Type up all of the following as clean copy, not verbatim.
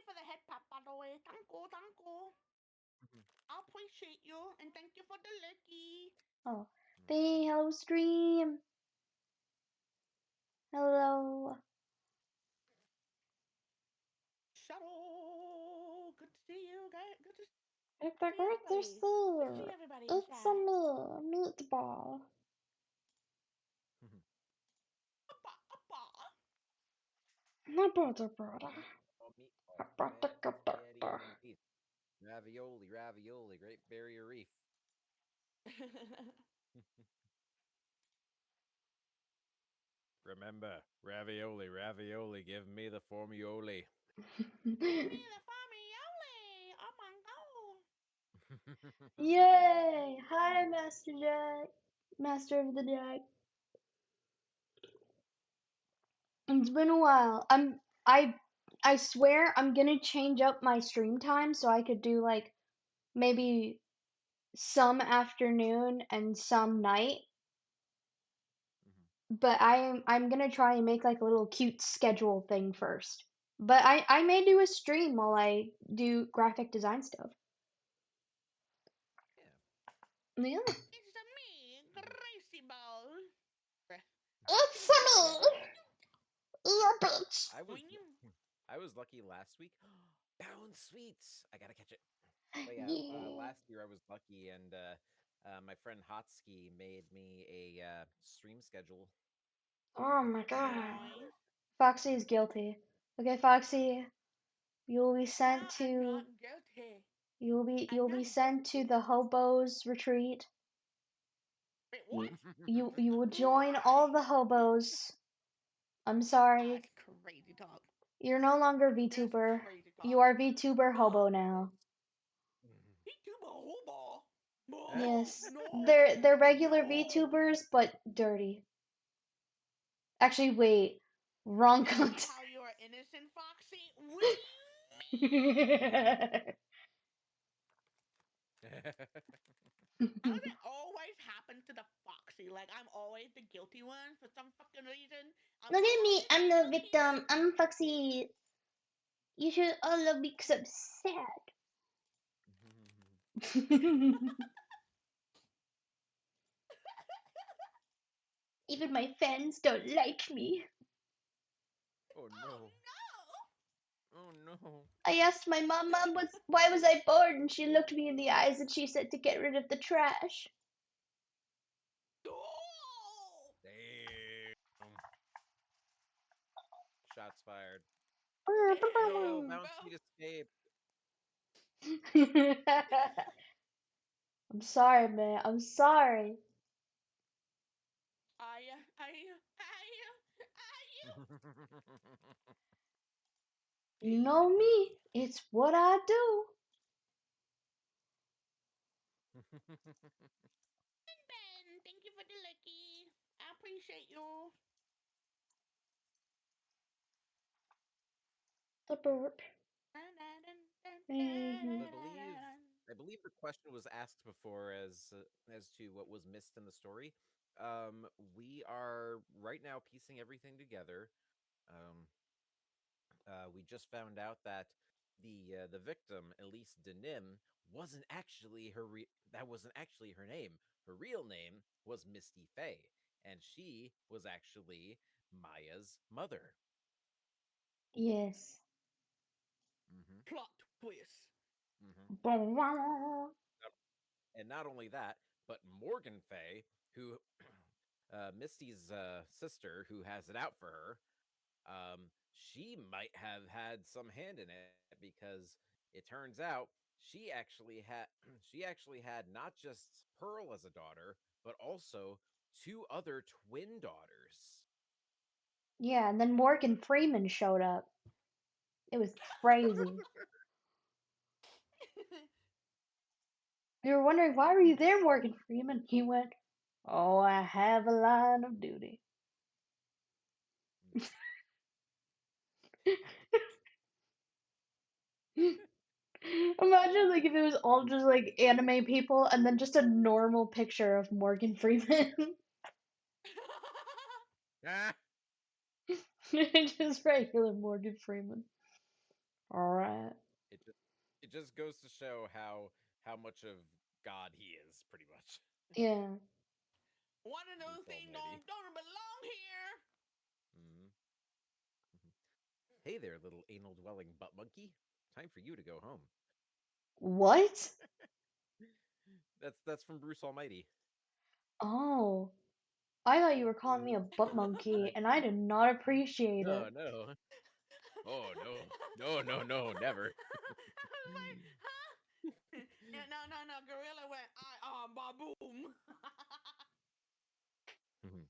for the head pat, by the way. Thank you, thank you. I appreciate you, and thank you for the licky. Oh, hello stream. Hello. Shadow, good to see you, guys. Good to It's see great to everybody. see Good to see you. everybody in It's a chat. me, Meatball. Appa, appa. My brother. Oh, meatball, spaghetti bolognese, ravioli, Great Barrier Reef. Remember, ravioli, give me the formioli. Give me the famiole. Oh my god. Yay! Hi, Master Jack. Master of the Jack. It's been a while. I swear I'm gonna change up my stream time so I could do like maybe some afternoon and some night. But I'm gonna try and make like a little cute schedule thing first. But I may do a stream while I do graphic design stuff. Yeah. Yeah. It's me, Gracie Ball. It's me, you bitch. I was I was lucky last week. Bound sweets. I gotta catch it. But yeah, Yeah. last year I was lucky, and my friend Hotsky made me a stream schedule. Oh my Very god. Nice. Foxy is guilty. Okay, Foxy, you will be sent I'm to not guilty. I'm you'll be not sent to guilty. the hobos retreat. Wait, You what? you will join all Why? the hobos. I'm sorry. That's crazy talk. You're no longer That's VTuber. crazy You talk. are VTuber hobo now. He too ball. No, Yes. no, They're regular no. VTubers, but dirty. Actually, wait. Wrong Tell me content. how you are innocent, Foxy. What do you How does it always happen to the Foxy? Like, I'm always the guilty one for some fucking reason. I'm Look at me, always I'm the the guilty victim. I'm Foxy. You should all love me because I'm sad. Even my fans don't like me. Oh Oh, no! Oh no! I asked my mom, why was I born? And she looked me in the eyes and she said to get rid of the trash. no. Oh! Damn! Shots fired. No, Damn, bro. bounce sweet escape. I'm sorry, man. I'm sorry. I. You know me. It's what I do. Ben, thank you for the licky. I appreciate you. The burp. Dun, dun, dun, dun, Mhm. I believe I believe the question was asked before as to what was missed in the story. We are right now piecing everything together. Um, we just found out that the victim, Elise Denim, wasn't actually that wasn't actually her name. Her real name was Misty Faye, and she was actually Maya's mother. Yes. Hmm Plot twist. hmm Bow. And not only that, but Morgan Faye, who Misty's sister, who has it out for her, she might have had some hand in it because it turns out she actually had not just Pearl as a daughter, but also two other twin daughters. Yeah, and then Morgan Freeman showed up. It was crazy. You were wondering, why were you there, Morgan Freeman? He went, oh, I have a line of duty. Imagine like if it was all just like anime people and then just a normal picture of Morgan Freeman. Ah, Just regular Morgan Freeman. All right. It just it just goes to show how much of God he is, pretty much. Yeah. One of those Bruce things Almighty. don't belong here. Hmm. Hey there, little anal dwelling butt monkey. Time for you to go home. What? That's from Bruce Almighty. Oh, I thought you were calling me a butt monkey, and I did not appreciate No, it. no. Oh no. No, no, no, never. I was like, huh? Yeah, no. Gorilla went, baboom. Mhm.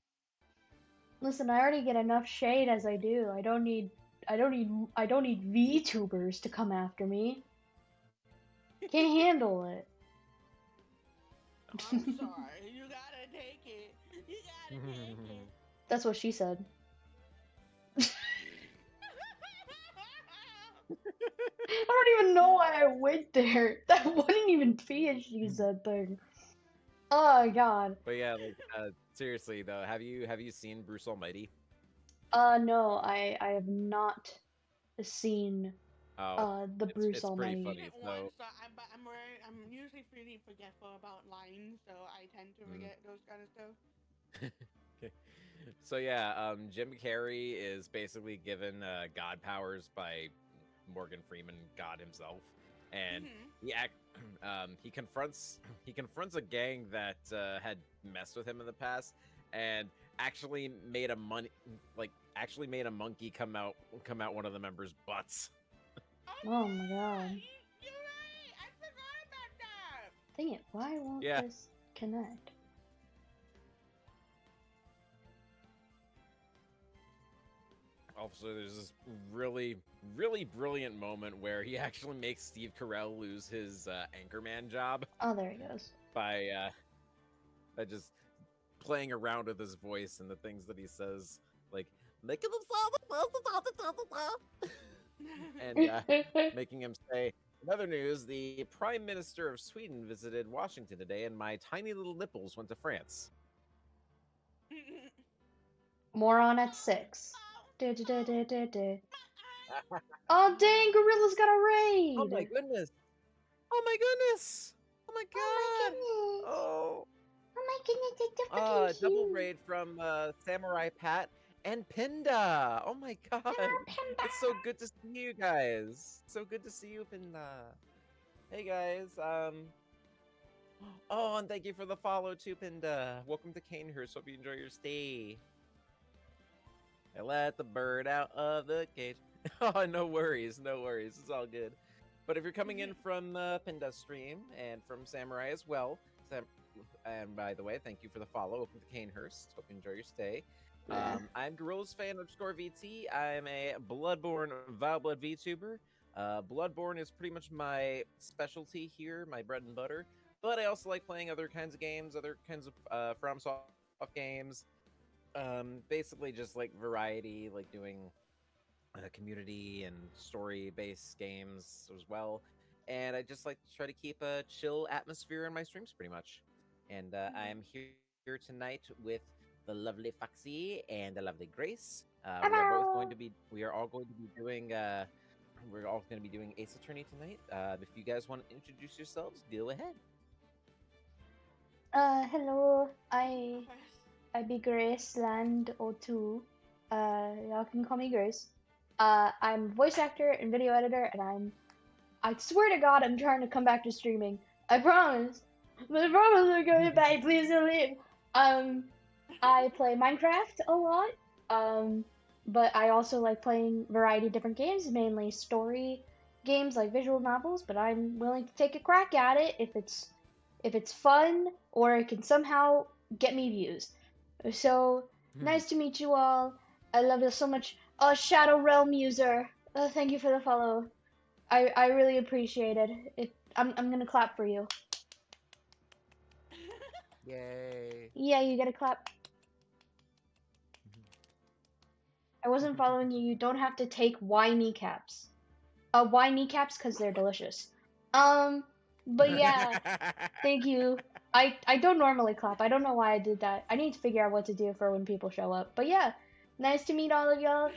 Listen, I already get enough shade as I do. I don't need VTubers to come after me. Can't handle it. I'm sorry. You gotta take it. You gotta take it. That's what she said. I don't even know why I went there. That wouldn't even be a she said thing. Oh god. But yeah, like seriously though, have you seen Bruce Almighty? No, I have not seen Oh, the Bruce it's pretty I've Almighty. seen funny. it once, So, so I'm usually pretty forgetful about lines, so I tend to mm. forget those kind of stuff. Okay. So yeah, Jim Carrey is basically given god powers by Morgan Freeman, God himself, and Mm-hmm. he confronts a gang that had messed with him in the past, and actually made a monkey come out one of the members' butts. Oh Oh my yeah, god. you're right. I forgot about that. Dang it, why won't Yeah. this connect? Also, there's this really, really brilliant moment where he actually makes Steve Carell lose his anchorman job Oh, there he goes. by just playing around with his voice and the things that he says, like making him and making him say. In other news, the Prime Minister of Sweden visited Washington today, and my tiny little nipples went to France. More on at 6. Du-du-du-du-du-du. Oh dang, Gorilla's got a Oh my raid! goodness! Oh my goodness! Oh my Oh my god! goodness! Oh, Oh my goodness, it's so fucking double cute! raid from Samurai Pat and Pinda. Oh my god! Hello, Panda! It's so good to see you guys. So good to see you, Pinda. Hey guys. Oh, and thank you for the follow too, Pinda. Welcome to Canehurst. Hope you enjoy your stay. I let the bird out of the cage. Oh, no worries, no worries. It's all good. But if you're coming in from Pinda stream and from Samurai as well, and by the way, thank you for the follow. Welcome to Canehurst. Hope you enjoy your stay. Yeah. I'm Gorillas fan _VT. I'm a Bloodborne Vileblood VTuber. Bloodborne is pretty much my specialty here, my bread and butter. But I also like playing other kinds of games, other kinds of FromSoft games. Basically just like variety, like doing community and story-based games as well. And I just like to try to keep a chill atmosphere in my streams, pretty much. And I'm here tonight with the lovely Foxy and the lovely Grace. Hello! We are all going to be doing. We're all going to be doing Ace Attorney tonight. If you guys want to introduce yourselves, go ahead. Hello. Go I first. I be Graceland02. Y'all can call me Grace. I'm voice actor and video editor, and I swear to God, I'm trying to come back to streaming. I promise. But I promise I'm going back. Please don't leave. Um, I play Minecraft a lot. Um, but I also like playing variety of different games, mainly story games like visual novels. But I'm willing to take a crack at it if it's fun or it can somehow get me views. So nice to meet you all. I love you so much. Shadow Realm user. Thank you for the follow. I really appreciate it. I'm gonna clap for you. Yay! Yeah, you gotta clap. I wasn't following you. You don't have to take Y kneecaps. Y kneecaps because they're delicious. Um, but yeah, thank you. I don't normally clap. I don't know why I did that. I need to figure out what to do for when people show up. But yeah, nice to meet all of y'all.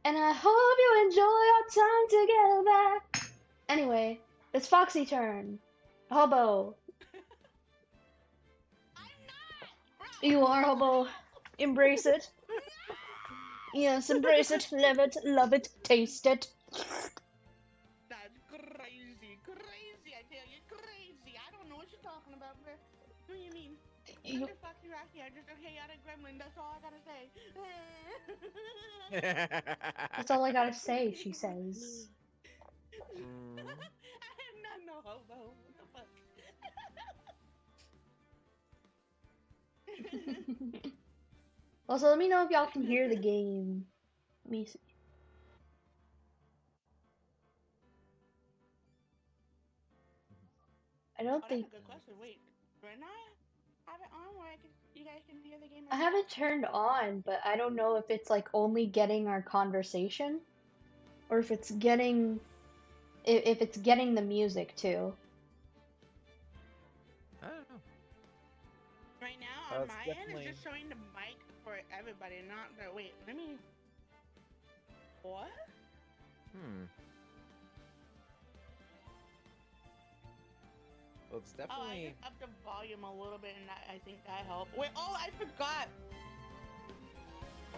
And I hope you enjoy our time together. Anyway, it's Foxy turn. Hobo. I'm not, bro. You are Hobo. Embrace it. No. Yes, embrace it, live it, love it, taste it. That's crazy, crazy. I tell you, crazy. I don't know what you're talking about, bro. What do you mean? I'm You, just Foxy Rocky. I'm just a chaotic gremlin. That's all I gotta say. that's all I gotta say, she says. Mm. I am not no hobo. What the fuck? Also, let me know if y'all can hear the game. Let me see. I don't Oh, that's think a good question. Wait, do I not have it on where you guys can hear the game I as have well? it turned on, but I don't know if it's like only getting our conversation or if it's getting if it's getting the music too. I don't know. Right now, on It's my end, it's definitely. just showing the mic for everybody, not the. Wait, let me. What? Hmm. Well, it's Oh, I definitely. just upped the volume a little bit, and I think that helped. Wait, oh, I forgot.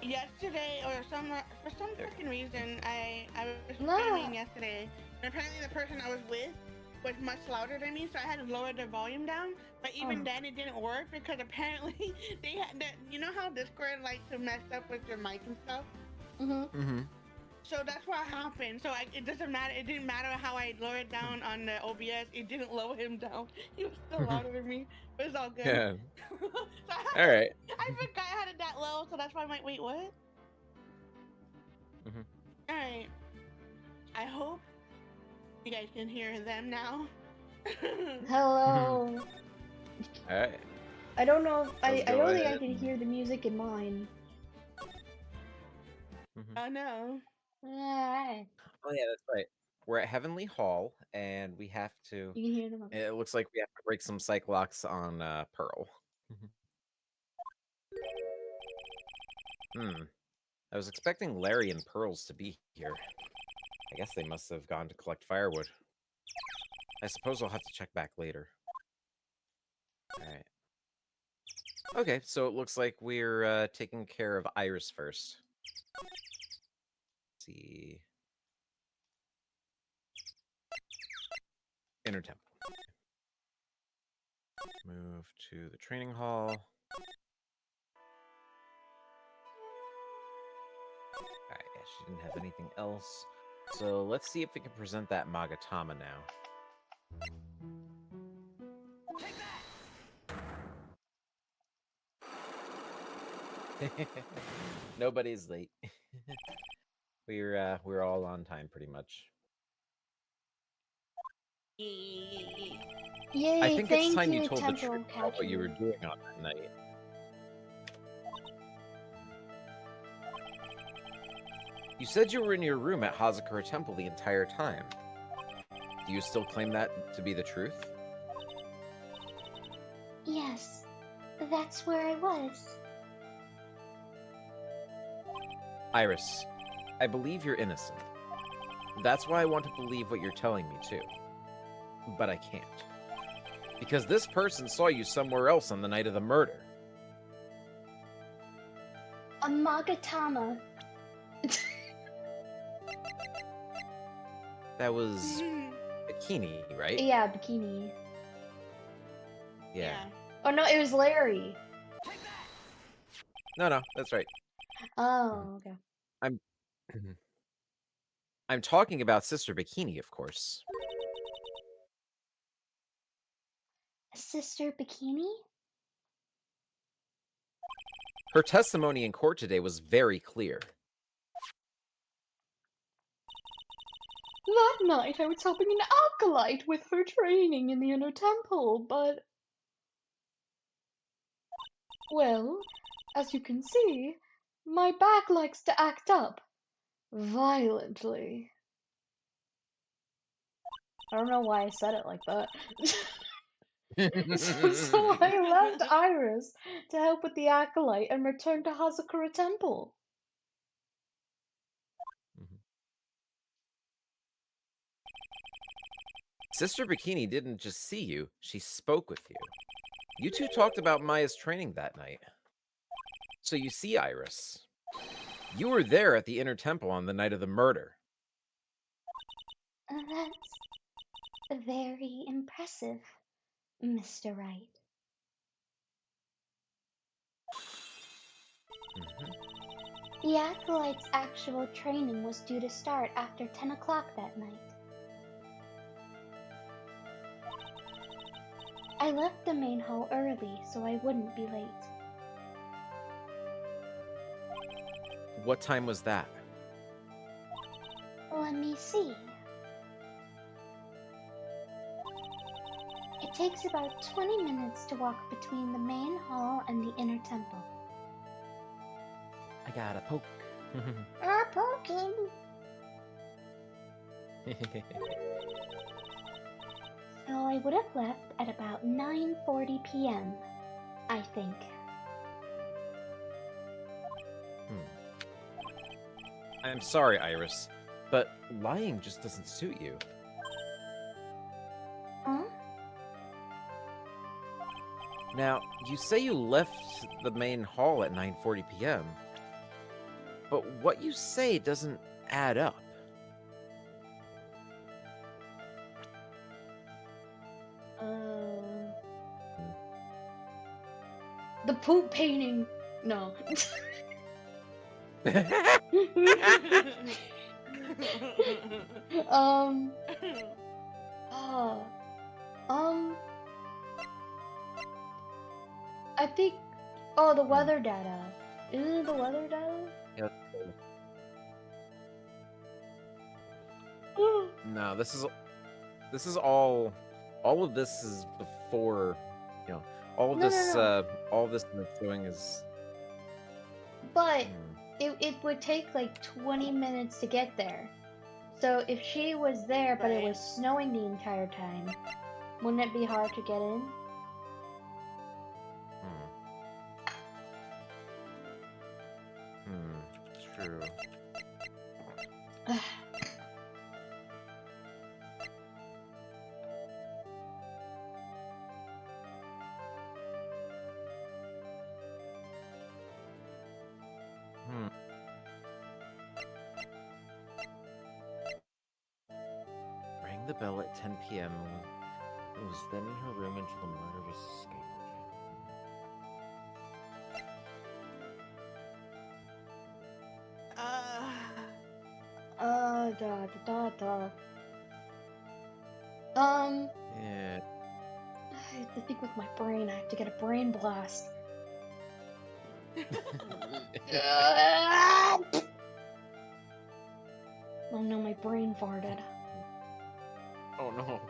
Yesterday, or for some There. freaking reason, I was streaming Nah. yesterday, and apparently the person I was with was much louder than me, so I had to lower their volume down. But even Oh. then, it didn't work because apparently they had that. You know how Discord likes to mess up with your mic and stuff. Mhm. Mm-hmm. So that's what happened. So it doesn't matter. It didn't matter how I lowered down on the OBS. It didn't lower him down. He was still louder than me. But it's all good. Yeah. So All right. I forgot I had it that low. So that's why I'm like, wait, what? Mm-hmm. All right. I hope you guys can hear them now. Hello. All right. I don't know. Let's I go don't think I ahead. can hear the music in mine. Mm-hmm. Oh no. Alright. Oh yeah, that's right. We're at Heavenly Hall, and we have to. You can hear them. It looks like we have to break some psych locks on Pearl. Hmm. I was expecting Larry and Pearls to be here. I guess they must have gone to collect firewood. I suppose I'll have to check back later. All right. Okay, so it looks like we're taking care of Iris first. Let's see. Inner Temple. Move to the training hall. Alright, yeah, she didn't have anything else. So let's see if we can present that Magatama now. Nobody's late. We're all on time pretty much. Yay. I Yay, think it's thank time you you, told the truth Temple about what you were Catcher. doing on that night. You said you were in your room at Hazakura Temple the entire time. Do you still claim that to be the truth? Yes, that's where I was. Iris, I believe you're innocent. That's why I want to believe what you're telling me too. But I can't. Because this person saw you somewhere else on the night of the murder. A Magatama. That was Bikini, right? Yeah, bikini. Yeah. Yeah. Oh no, it was Larry. No, that's right. Oh, okay. I'm I'm talking about Sister Bikini, of course. Sister Bikini? Her testimony in court today was very clear. That night I was helping an acolyte with her training in the inner temple, but... Well, as you can see, my back likes to act up. Violently. I don't know why I said it like that. So I left Iris to help with the acolyte and returned to Hazakura Temple. Sister Bikini didn't just see you, she spoke with you. You two talked about Maya's training that night. So you see, Iris, you were there at the Inner Temple on the night of the murder. That's very impressive, Mr. Wright. The acolyte's actual training was due to start after 10 o'clock that night. I left the main hall early so I wouldn't be late. What time was that? Let me see. It takes about 20 minutes to walk between the main hall and the inner temple. I got a poke. Poking! So I would have left at about 9:40 p.m., I think. I'm sorry, Iris, but lying just doesn't suit you. Huh? Now, you say you left the main hall at 9:40 p.m., but what you say doesn't add up. The poop painting. No. um. I think. Oh, the weather data. The weather data? Yeah. No, this is all of this is before, all of this all of this I'm showing is. But it would take like 20 minutes to get there. So if she was there but it was snowing the entire time, wouldn't it be hard to get in? True. Rang the bell at 10 p.m. and was then in her room until the murder was discovered. Yeah. I have to think with my brain. I have to get a brain blast. Oh no, my brain farted. Oh no.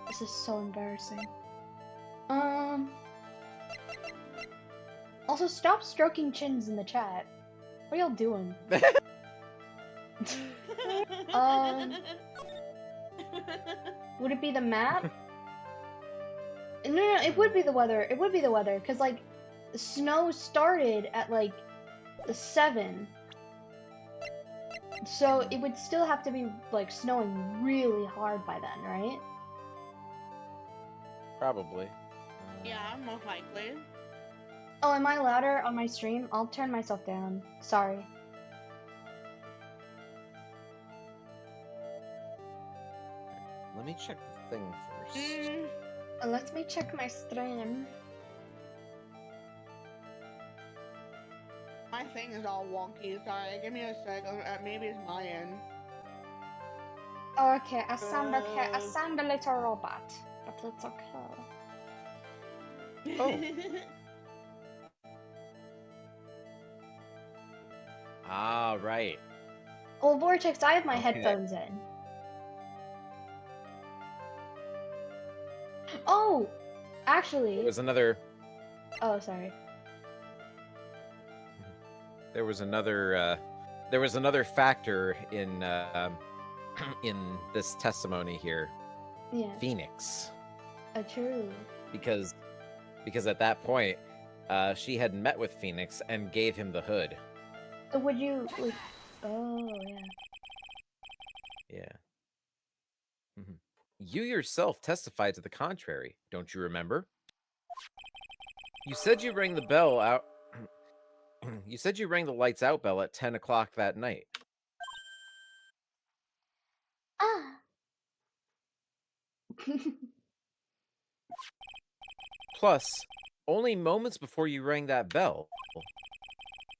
This is so embarrassing. Also, stop stroking chins in the chat. What are y'all doing? Would it be the map? No, it would be the weather. It would be the weather, because, like, the snow started at, like, the 7. So it would still have to be, like, snowing really hard by then, right? Probably. Yeah, most likely. Oh, am I louder on my stream? I'll turn myself down. Sorry. Let me check the thing first. Let me check my stream. My thing is all wonky. Sorry, give me a sec. Maybe it's my end. Oh, okay, I sound a little robot, but it's okay. Oh. Ah, right. Well, Vortex, I have my headphones in. Oh! Actually... There was another... Oh, sorry. There was another factor in in this testimony here. Yeah. Phoenix. True. Because at that point, she had met with Phoenix and gave him the hood. So would you... Oh, yeah. Yeah. You yourself testified to the contrary, don't you remember? You said you rang the bell out. You said you rang the lights out bell at 10 o'clock that night. Ah. Plus, only moments before you rang that bell,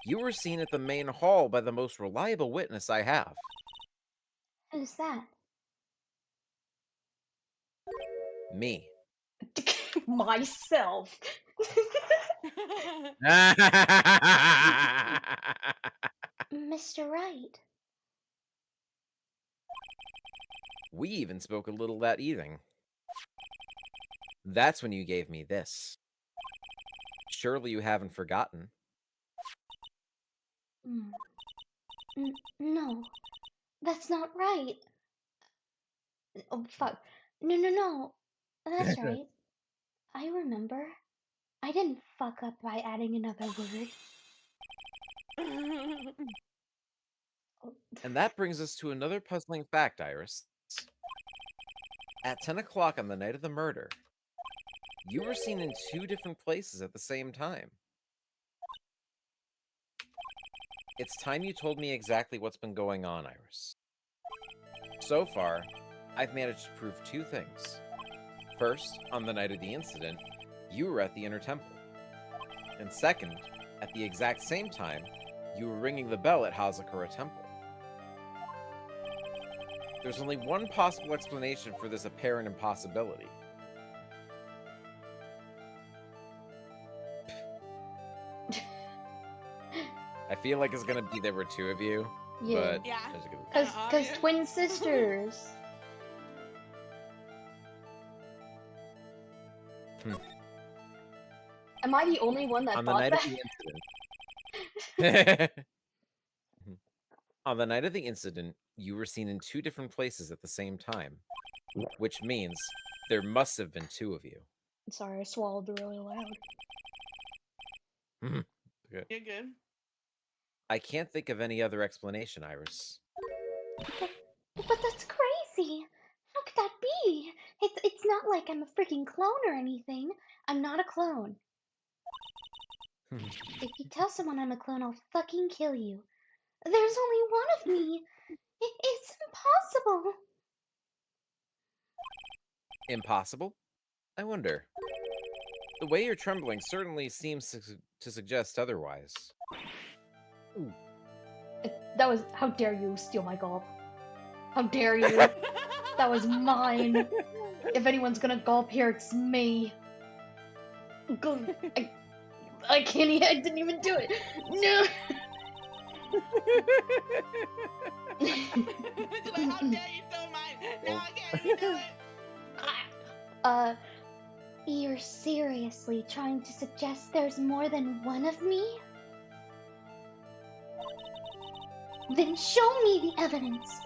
you were seen at the main hall by the most reliable witness I have. Who's that? Me. Myself. Mr. Wright. We even spoke a little that evening. That's when you gave me this. Surely you haven't forgotten. No, that's not right. Oh, fuck. No. That's right. I remember. I didn't fuck up by adding another word. Oh, And that brings us to another puzzling fact, Iris. At 10 o'clock on the night of the murder, you were seen in 2 different places at the same time. It's time you told me exactly what's been going on, Iris. So far, I've managed to prove 2 things. First, on the night of the incident, you were at the Inner Temple. And second, at the exact same time, you were ringing the bell at Hazakura Temple. There's only one possible explanation for this apparent impossibility. I feel like it's gonna be there were 2 of you, yeah. but Yeah. there's a good... Cause obvious. twin sisters. Am I the only one that On the thought night that? of the incident. On the night of the incident, you were seen in 2 different places at the same time, which means there must have been 2 of you. Sorry, I swallowed really loud. Okay. You're good. I can't think of any other explanation, Iris. But that's crazy. How could that be? It's not like I'm a freaking clone or anything. I'm not a clone. If you tell someone I'm a clone, I'll fucking kill you. There's only one of me. It's impossible. Impossible? I wonder. The way you're trembling certainly seems to suggest otherwise. Ooh. That was. How dare you steal my gulp? How dare you? That was mine. If anyone's gonna gulp here, it's me. I can't. I didn't even do it. No. Like, how dare you steal mine? Now I can't even do it. You're seriously trying to suggest there's more than one of me? Then show me the evidence.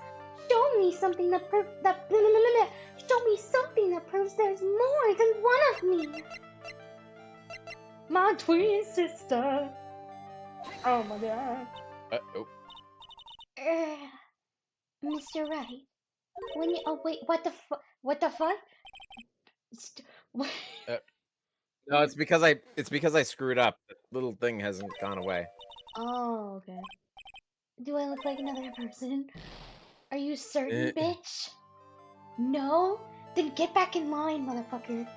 Show me something that show me something that proves there's more than one of me. My twin sister. Oh my god. Oh. Mr. Wright, when you wait, what the what the fuck? No, it's because I screwed up. The little thing hasn't gone away. Oh, okay. Do I look like another person? Are you certain, bitch? No? Then get back in line, motherfucker.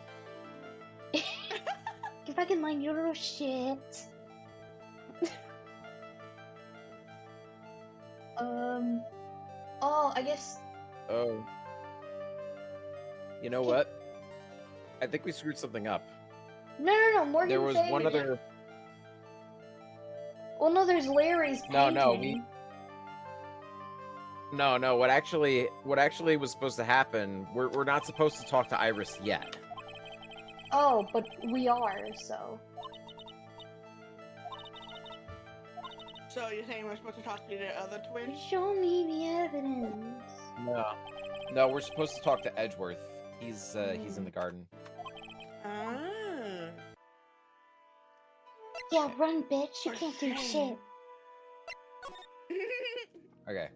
Get back in line, you little shit. Oh, I guess. Oh. You know what? I think we screwed something up. No. Morgan There was saved one it. other... Well, no, there's Larry's painting. No, what actually was supposed to happen, we're not supposed to talk to Iris yet. Oh, but we are, so. So you're saying we're supposed to talk to the other twin? Show me the evidence. No, we're supposed to talk to Edgeworth. He's in the garden. Ah. Yeah, run, bitch. You can't do shit. Okay.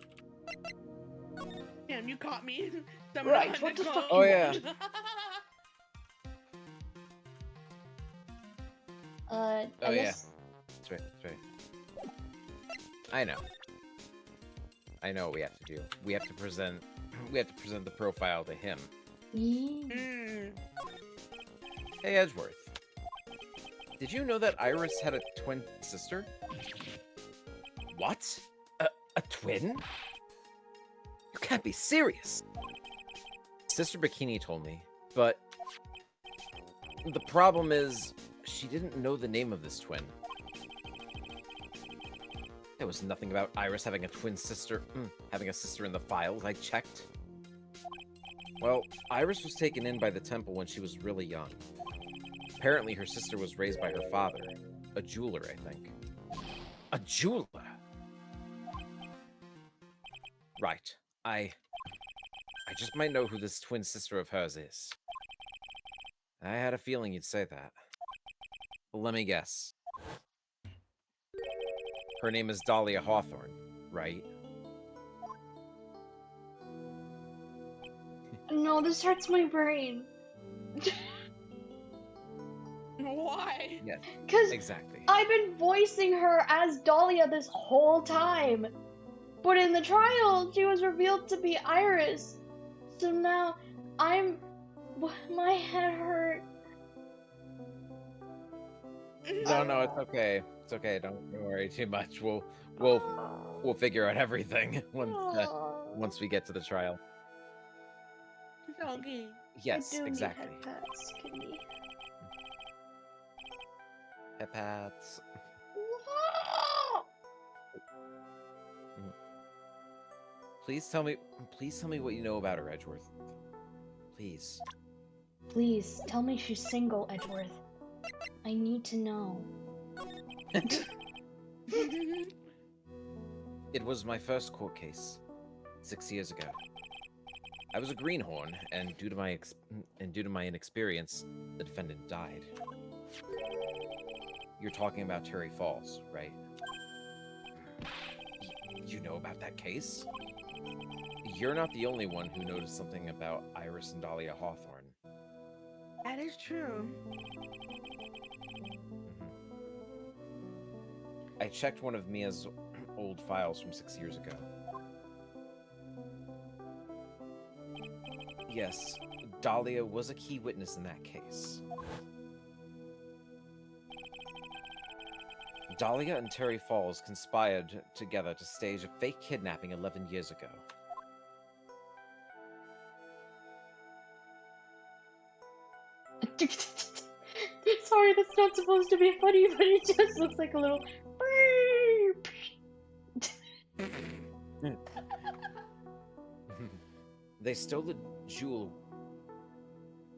Yeah, him. You caught me. Summoned Right, 100 what the fuck Oh you yeah. want? Oh I yeah. guess. That's right. That's right. I know. I know what we have to do. We have to present. We have to present the profile to him. Mm. Hey Edgeworth, did you know that Iris had a twin sister? What? A twin? You can't be serious. Sister Bikini told me, but the problem is she didn't know the name of this twin. There was nothing about Iris having a twin sister, having a sister in the files. I checked. Well, Iris was taken in by the temple when she was really young. Apparently, her sister was raised by her father, a jeweler, I think. A jeweler? Right. I just might know who this twin sister of hers is. I had a feeling you'd say that. Well, let me guess. Her name is Dahlia Hawthorne, right? No, this hurts my brain. Why? Yes, Because exactly. I've been voicing her as Dahlia this whole time. But in the trial, she was revealed to be Iris. So now my head hurt. No, it's okay. It's okay. Don't worry too much. We'll figure out everything once we get to the trial. It's okay. Yes, I do exactly. need head pats, Kitty. Pets. Please tell me what you know about her, Edgeworth. Please. Please, tell me she's single, Edgeworth. I need to know. It was my first court case, 6 years ago. I was a greenhorn, and due to my inexperience, the defendant died. You're talking about Terry Falls, right? You know about that case? You're not the only one who noticed something about Iris and Dahlia Hawthorne. That is true. I checked one of Mia's old files from 6 years ago. Yes, Dahlia was a key witness in that case. Dahlia and Terry Falls conspired together to stage a fake kidnapping 11 years ago. Sorry, that's not supposed to be funny, but it just looks like a little beep. They stole a jewel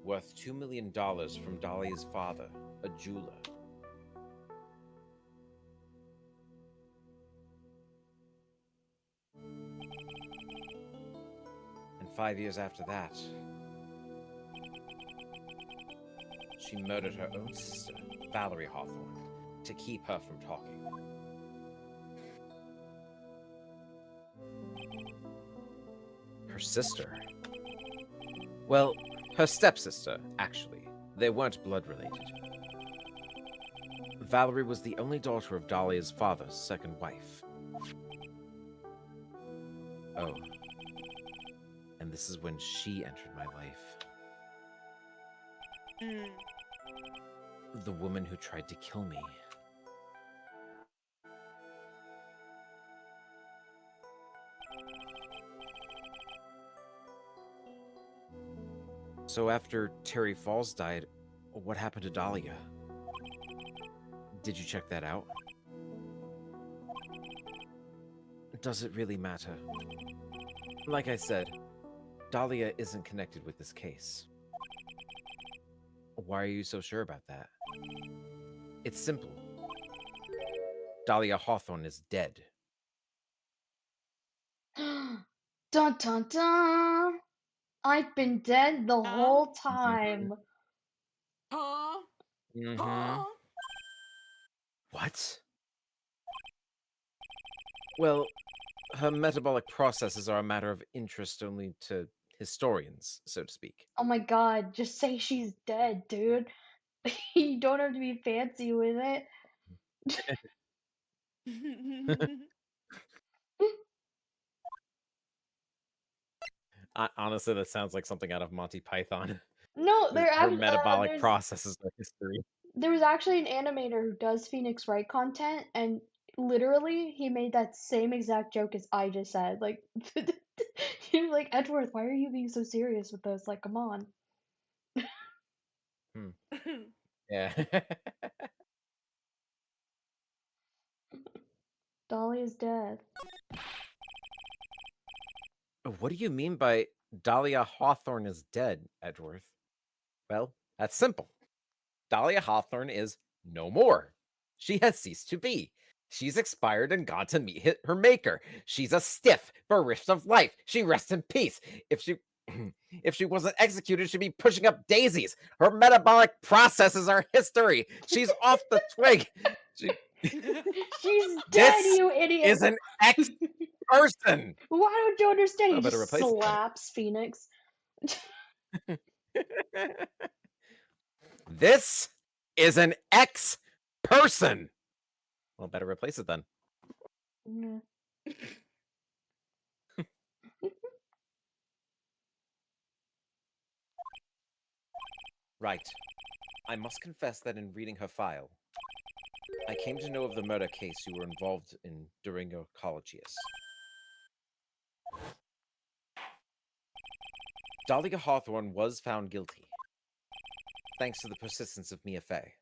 worth $2 million from Dahlia's father, a jeweler. And 5 years after that, she murdered her own sister, Valerie Hawthorne, to keep her from talking. Her sister? Well, her stepsister, actually. They weren't blood related. Valerie was the only daughter of Dahlia's father's second wife. Oh. And this is when she entered my life. The woman who tried to kill me. So after Terry Falls died, what happened to Dahlia? Did you check that out? Does it really matter? Like I said, Dahlia isn't connected with this case. Why are you so sure about that? It's simple. Dahlia Hawthorne is dead. Dun dun dun! I've been dead the whole time. Huh? Mm-hmm. What? Well, her metabolic processes are a matter of interest only to historians, so to speak. Oh my god, just say she's dead, dude. You don't have to be fancy with it. Honestly, that sounds like something out of Monty Python. No, Her metabolic processes are history. there was actually an animator who does Phoenix Wright content, and literally he made that same exact joke as I just said. Like, he was like, Edgeworth, why are you being so serious with this? Like, come on. Hmm. Yeah. Dolly is dead. What do you mean by Dahlia Hawthorne is dead, Edgeworth? Well, that's simple. Dahlia Hawthorne is no more. She has ceased to be. She's expired and gone to meet her maker. She's a stiff, bereft of life. She rests in peace. If she if she wasn't executed, she'd be pushing up daisies. Her metabolic processes are history. She's off the twig. She, She's dead, this you idiot! is an ex-person. Why don't you understand? I He better just replace it then. slaps Phoenix. This is an ex-person. Well, better replace it then. Yeah. Right. I must confess that in reading her file, I came to know of the murder case you were involved in during your college years. Dahlia Hawthorne was found guilty, thanks to the persistence of Mia Fey.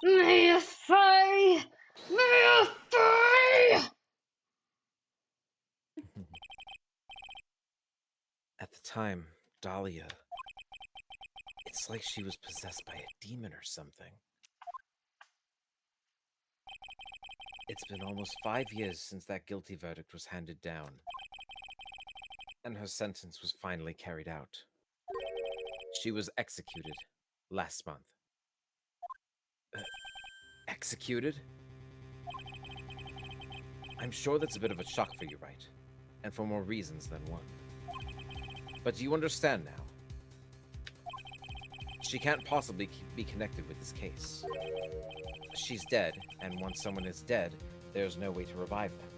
Mia Fey! Mia Fey! At the time, Dahlia, it's like she was possessed by a demon or something. It's been almost 5 years since that guilty verdict was handed down, and her sentence was finally carried out. She was executed last month. Executed? I'm sure that's a bit of a shock for you, right? And for more reasons than one. But do you understand now? She can't possibly be connected with this case. She's dead, and once someone is dead, there's no way to revive them.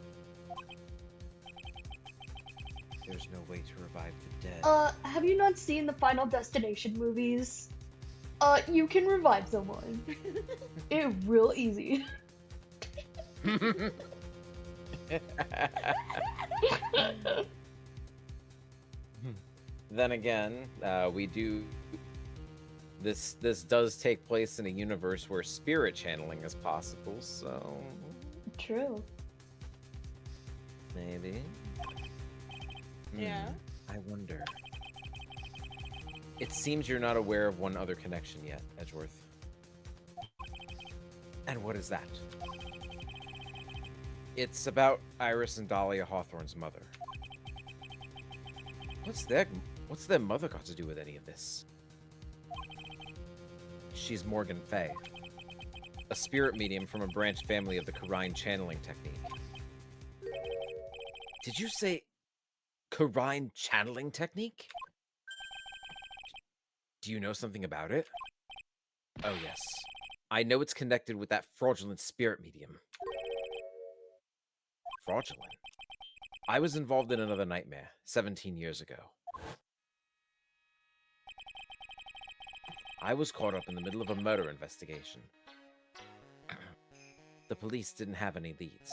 There's no way to revive the dead. Have you not seen the Final Destination movies? You can revive someone. It's real easy. Then again, we do. This does take place in a universe where spirit channeling is possible, so True. maybe. Yeah. I wonder. It seems you're not aware of one other connection yet, Edgeworth. And what is that? It's about Iris and Dahlia Hawthorne's mother. What's their mother got to do with any of this? She's Morgan Fay, a spirit medium from a branch family of the Karine channeling technique. Did you say Karine channeling technique? Do you know something about it? Oh yes. I know it's connected with that fraudulent spirit medium. Fraudulent? I was involved in another nightmare 17 years ago. I was caught up in the middle of a murder investigation. The police didn't have any leads.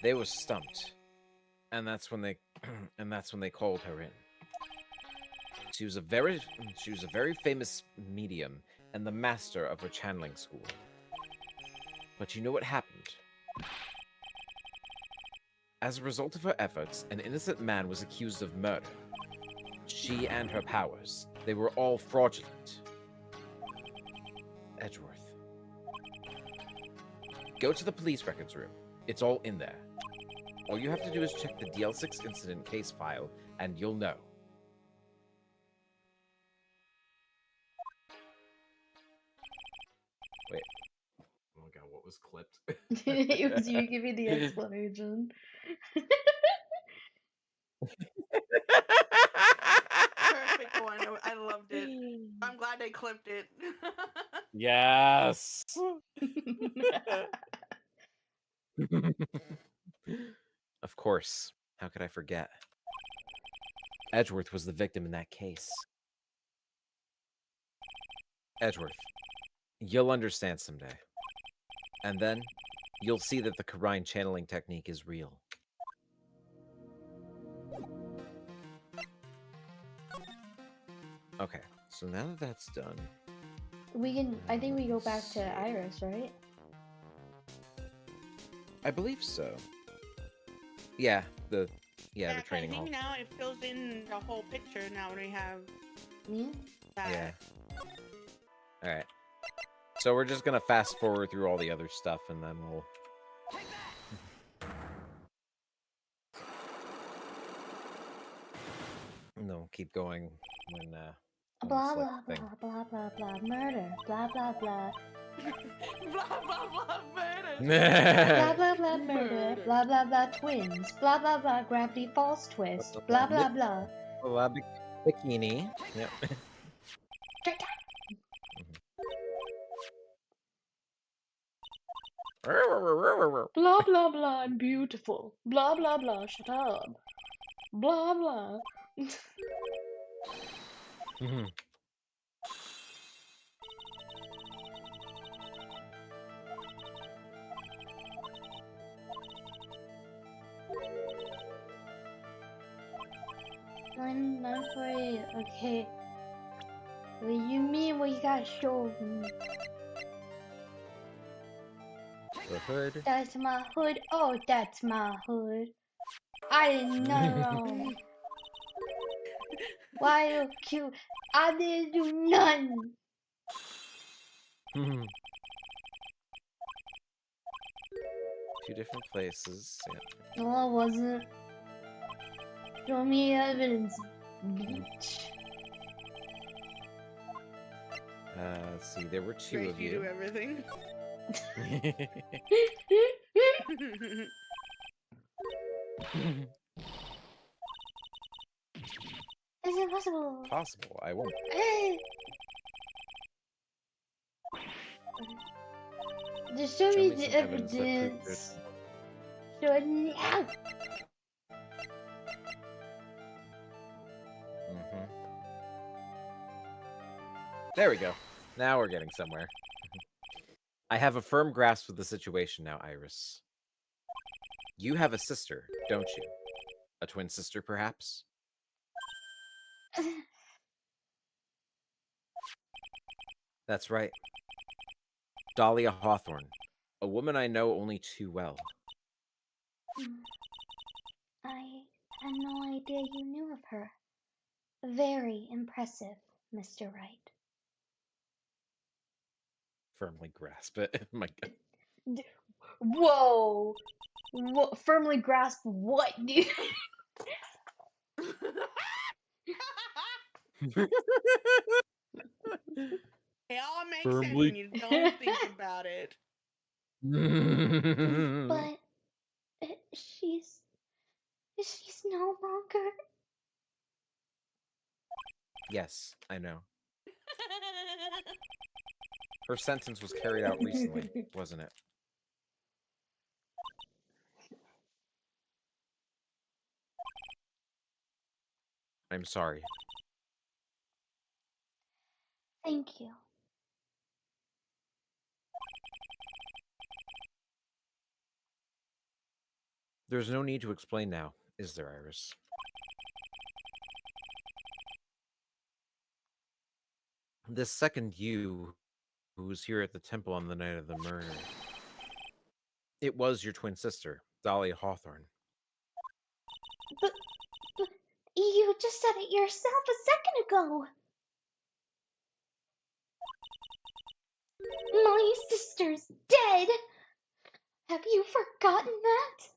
They were stumped, and that's when they called her in. She was a very famous medium and the master of her channeling school. But you know what happened? As a result of her efforts, an innocent man was accused of murder. She and her powers, they were all fraudulent. Edgeworth. Go to the police records room. It's all in there. All you have to do is check the DL6 incident case file, and you'll know. was clipped. It was you giving the explanation. Perfect one. I loved it. I'm glad they clipped it. Yes. Of course. How could I forget? Edgeworth was the victim in that case. Edgeworth, you'll understand someday. And then, you'll see that the Karine channeling technique is real. Okay, so now that that's done... We can. I think we go back let's to see. Iris, right? I believe so. Yeah, the I training hall. think now it fills in the whole picture now when we have Yeah. that. Yeah. Alright. So we're just gonna fast forward through all the other stuff and then we'll... No, keep going when Blah select blah the thing. blah blah blah blah murder. Blah blah blah. Blah blah blah murder. Blah blah blah murder. Blah blah blah twins. Blah blah blah gravity falls twist. Blah blah blah. Bikini. Yep. Blah blah blah, I'm beautiful. Blah blah blah, shut up. Blah blah. I'm sorry. Okay. What you mean we got shown? The hood. That's my hood. Oh, that's my hood. I didn't know. Why you cute? I didn't do none. Two different places. Yeah. No, I wasn't. Show me evidence, bitch. Let's see. There were two Great, of you do you. everything. It's impossible. Possible. I won't. Just show Show me me the some evidence that proves evidence. Show it now. There we go. Now we're getting somewhere. I have a firm grasp of the situation now, Iris. You have a sister, don't you? A twin sister, perhaps? That's right. Dahlia Hawthorne. A woman I know only too well. I had no idea you knew of her. Very impressive, Mr. Wright. Firmly grasp it. My God. Whoa! Whoa. Firmly grasp what, dude? It all makes sense Firmly. when you don't think about it. But she's no longer. Yes, I know. Her sentence was carried out recently, wasn't it? I'm sorry. Thank you. There's no need to explain now, is there, Iris? This second you, who was here at the temple on the night of the murder, it was your twin sister, Dahlia Hawthorne. But you just said it yourself a second ago. My sister's dead. Have you forgotten that?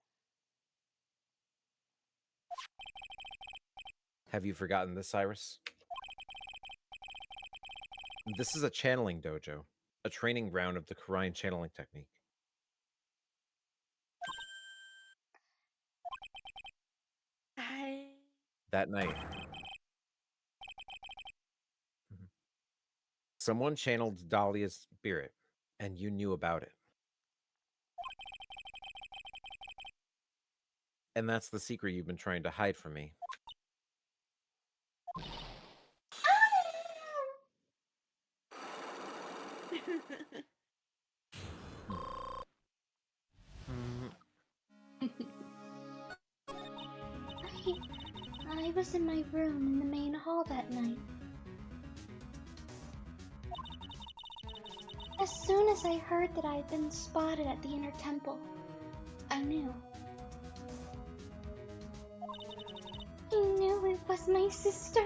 Have you forgotten this, Iris? This is a channeling dojo, a training ground of the Karine channeling technique. That night, someone channeled Dahlia's spirit, and you knew about it. And that's the secret you've been trying to hide from me. I was in my room in the main hall that night. As soon as I heard that I had been spotted at the inner temple, I knew. I knew it was my sister.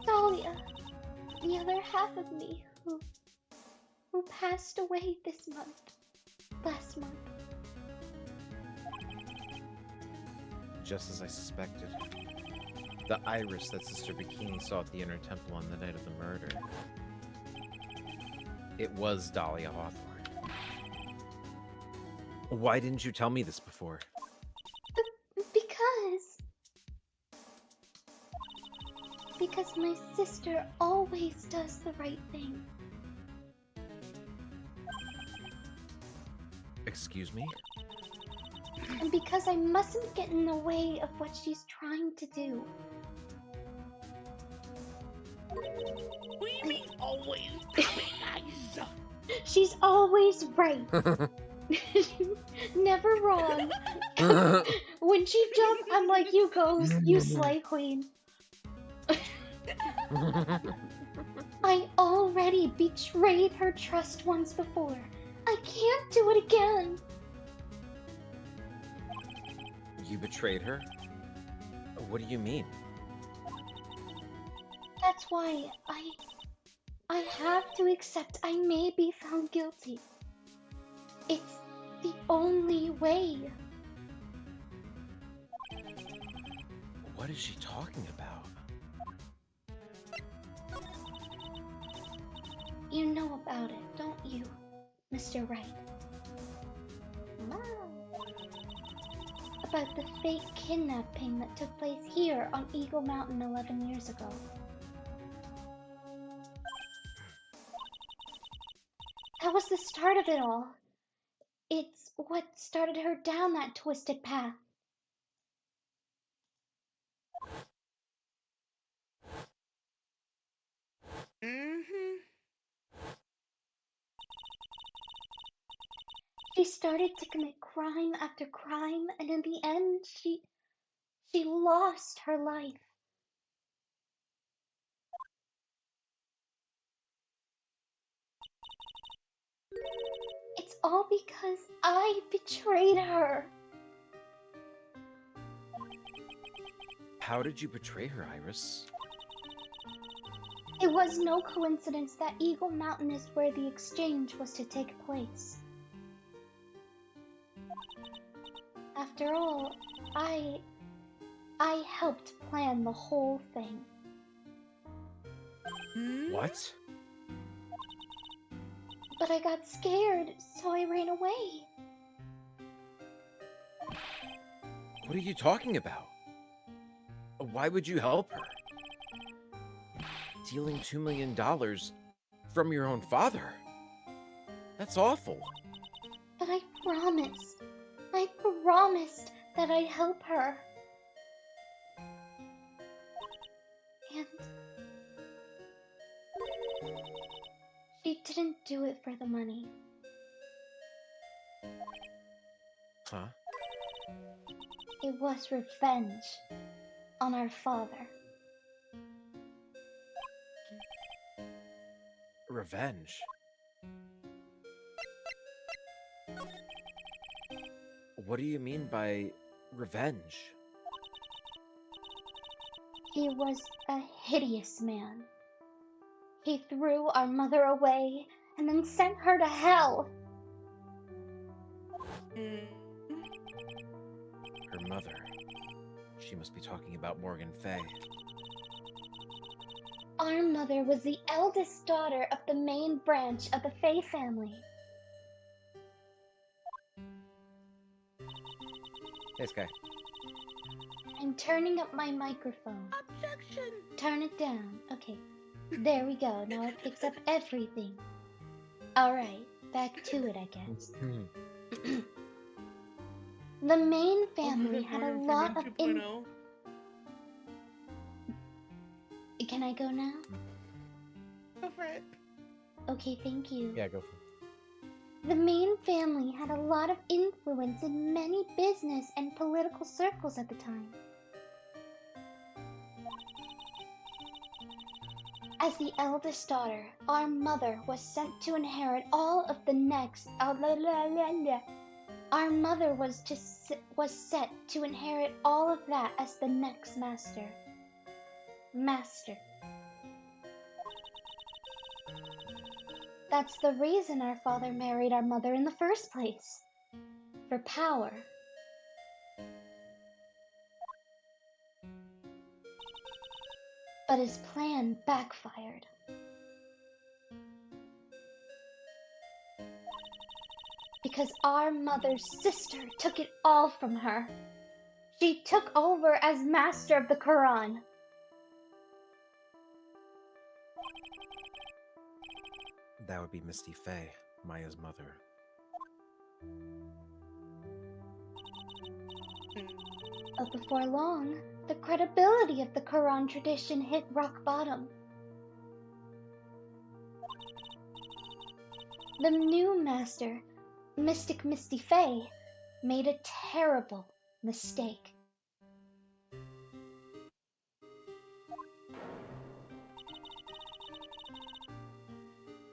Dahlia, the other half of me who passed away last month. Just as I suspected. The iris that Sister Bikini saw at the inner temple on the night of the murder. It was Dahlia Hawthorne. Why didn't you tell me this before? Because my sister always does the right thing. Excuse me? And because I mustn't get in the way of what she's trying to do. What do you mean always? Guys. She's always right. Never wrong. When she jumps, I'm like, you go, you slay queen. I already betrayed her trust once before. I can't do it again. You betrayed her? What do you mean? That's why I have to accept I may be found guilty. It's the only way. What is she talking about? You know about it, don't you, Mr. Wright? About the fake kidnapping that took place here on Eagle Mountain 11 years ago. That was the start of it all. It's what started her down that twisted path. Mm-hmm. She started to commit crime after crime, and in the end, she lost her life. It's all because I betrayed her. How did you betray her, Iris? It was no coincidence that Eagle Mountain is where the exchange was to take place. After all, I helped plan the whole thing. What? But I got scared, so I ran away. What are you talking about? Why would you help her? Stealing $2 million from your own father? That's awful. But I promised that I'd help her. And she didn't do it for the money. Huh? It was revenge on our father. Revenge? What do you mean by revenge? He was a hideous man. He threw our mother away and then sent her to hell. Her mother. She must be talking about Morgan Fay. Our mother was the eldest daughter of the main branch of the Fay family. Hey, Sky. I'm turning up my microphone. Objection! Turn it down. Okay. There we go. Now it picks up everything. Alright, back to it, I guess. The Main family had a Morgan lot Freeman of 2.0. Can I go now? Go for it. Okay, thank you. Yeah, go for it. The Main family had a lot of influence in many business and political circles at the time. As the eldest daughter, our mother was set to inherit all of the next. Our mother was set to inherit all of that as the next master. Master. That's the reason our father married our mother in the first place. For power. But his plan backfired. Because our mother's sister took it all from her. She took over as master of the Quran. That would be Misty Faye, Maya's mother. But before long, the credibility of the Quran tradition hit rock bottom. The new master, Mystic Misty Faye, made a terrible mistake.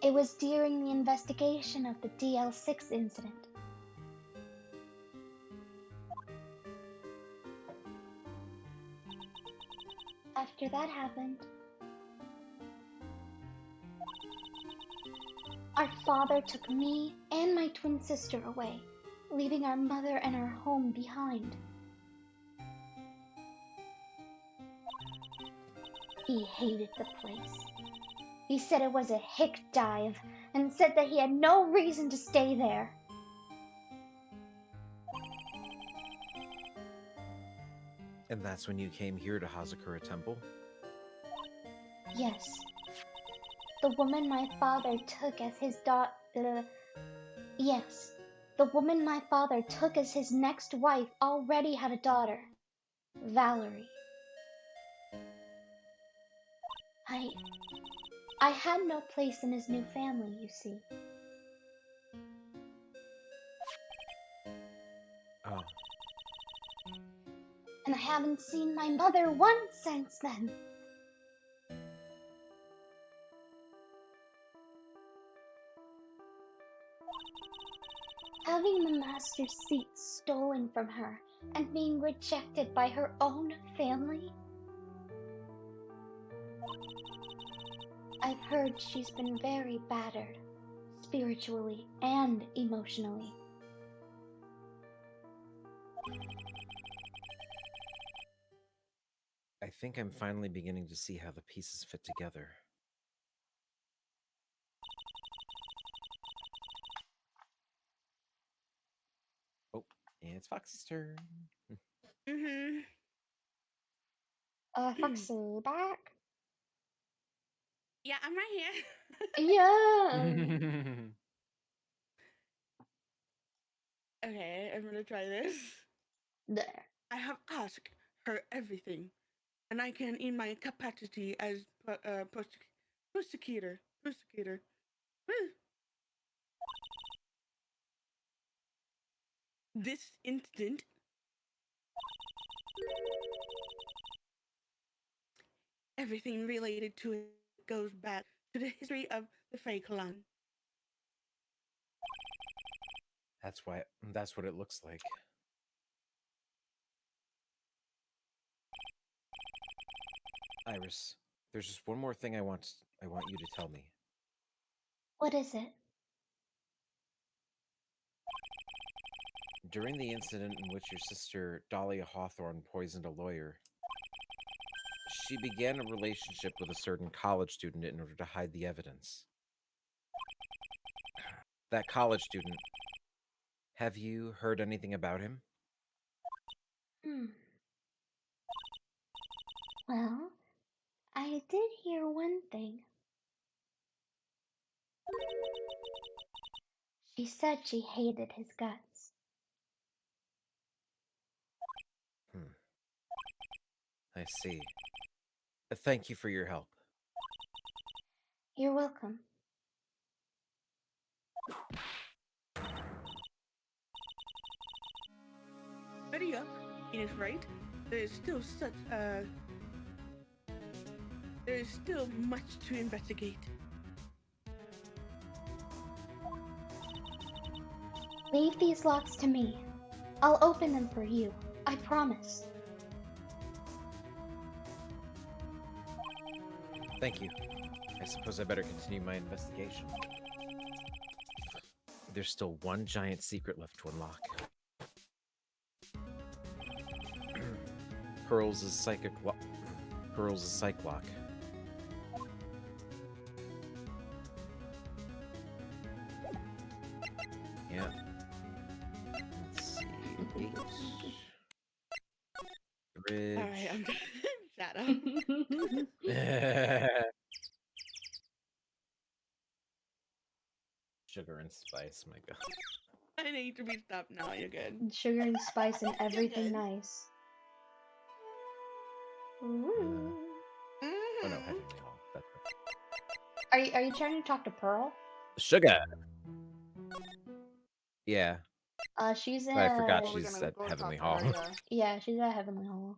It was during the investigation of the DL6 incident. After that happened, our father took me and my twin sister away, leaving our mother and our home behind. He hated the place. He said it was a hick dive and said that he had no reason to stay there. And that's when you came here to Hazakura Temple? Yes. The woman my father took as his Yes. The woman my father took as his next wife already had a daughter, Valerie. I had no place in his new family, you see. Oh. And I haven't seen my mother once since then. Having the master's seat stolen from her and being rejected by her own family? I've heard she's been very battered, spiritually and emotionally. I think I'm finally beginning to see how the pieces fit together. Oh, it's Foxy's turn. Mm-hmm. Foxy, back? Yeah, I'm right here. Yeah. Okay, I'm gonna try this. There. I have asked her everything, and I can, in my capacity as prosecutor, this incident everything related to it goes back to the history of the Fey clan. That's what it looks like. Iris, there's just one more thing I want you to tell me. What is it? During the incident in which your sister Dahlia Hawthorne poisoned a lawyer, she began a relationship with a certain college student in order to hide the evidence. That college student, have you heard anything about him? Well, I did hear one thing. She said she hated his guts. I see. Thank you for your help. You're welcome. Hurry up. He is right. There is still such there is still much to investigate. Leave these locks to me. I'll open them for you. I promise. Thank you. I suppose I better continue my investigation. There's still one giant secret left to unlock. Pearls' psych lock. Yeah. Let's see. Gate. Bridge. Alright, I'm done. Shut up. Sugar and spice, my god. I need to be stopped now. You're good. Sugar and spice and everything good. nice. Oh no, Mhm. Heavenly Hall. That's right. Are you trying to talk to Pearl? Sugar. Yeah, She's but I forgot Well, we're she's gonna at go Heavenly talk to Hall. her, yeah, she's at Heavenly Hall.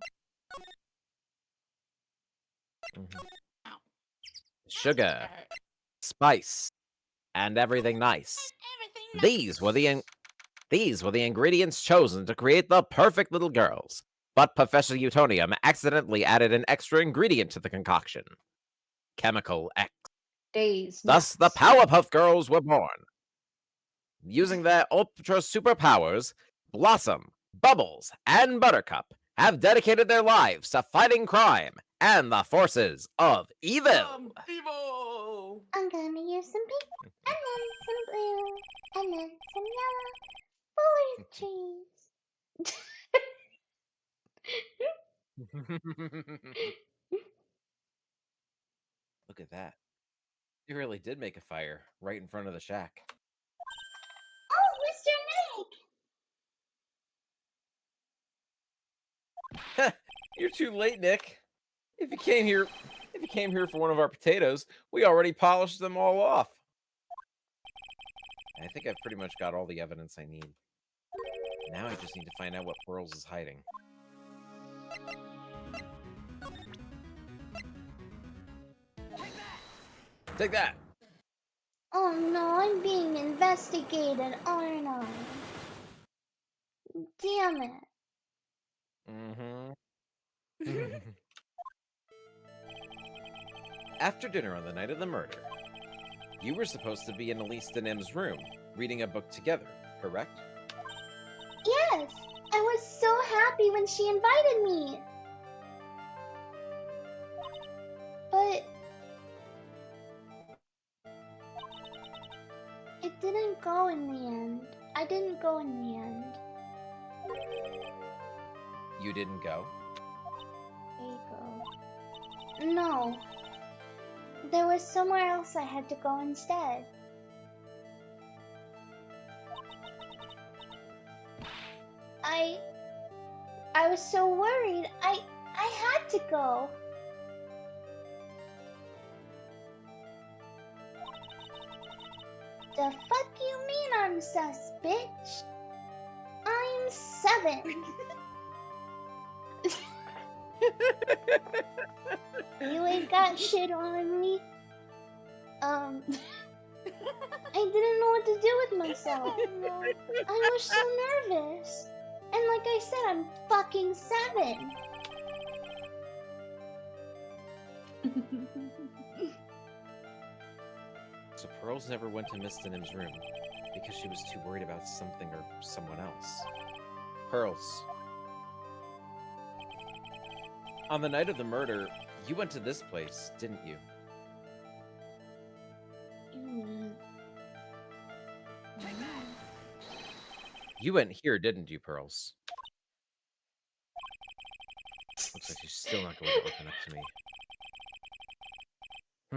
Ow. Sugar, spice, and everything nice. These were the ingredients chosen to create the perfect little girls. But Professor Utonium accidentally added an extra ingredient to the concoction. Chemical X. Days Thus, the nuts. Powerpuff Girls were born. Using their ultra superpowers, Blossom, Bubbles, and Buttercup have dedicated their lives to fighting crime and the forces of evil. Evil. I'm gonna use some pink, and then some blue, and then some yellow for cheese. Look at that. You really did make a fire right in front of the shack. Oh, Mr. Nick! You're too late, Nick. If you came here for one of our potatoes, we already polished them all off. I think I've pretty much got all the evidence I need. Now I just need to find out what Pearls is hiding. Take that! Oh no, I'm being investigated, aren't I? Damn it. Mm-hmm. After dinner on the night of the murder, you were supposed to be in Elise Denim's room, reading a book together, correct? Yes, I was so happy when she invited me. But it didn't go in the end. I didn't go in the end. You didn't go? There you go. No. There was somewhere else I had to go instead. I was so worried. I had to go. The fuck you mean I'm sus, bitch? I'm 7. You ain't got shit on me. I didn't know what to do with myself. I was so nervous. And like I said, I'm fucking 7. So Pearls never went to Miss Denim's room because she was too worried about something or someone else. Pearls. On the night of the murder, you went to this place, didn't you? You went here, didn't you, Pearls? Looks but she's still not going to open up to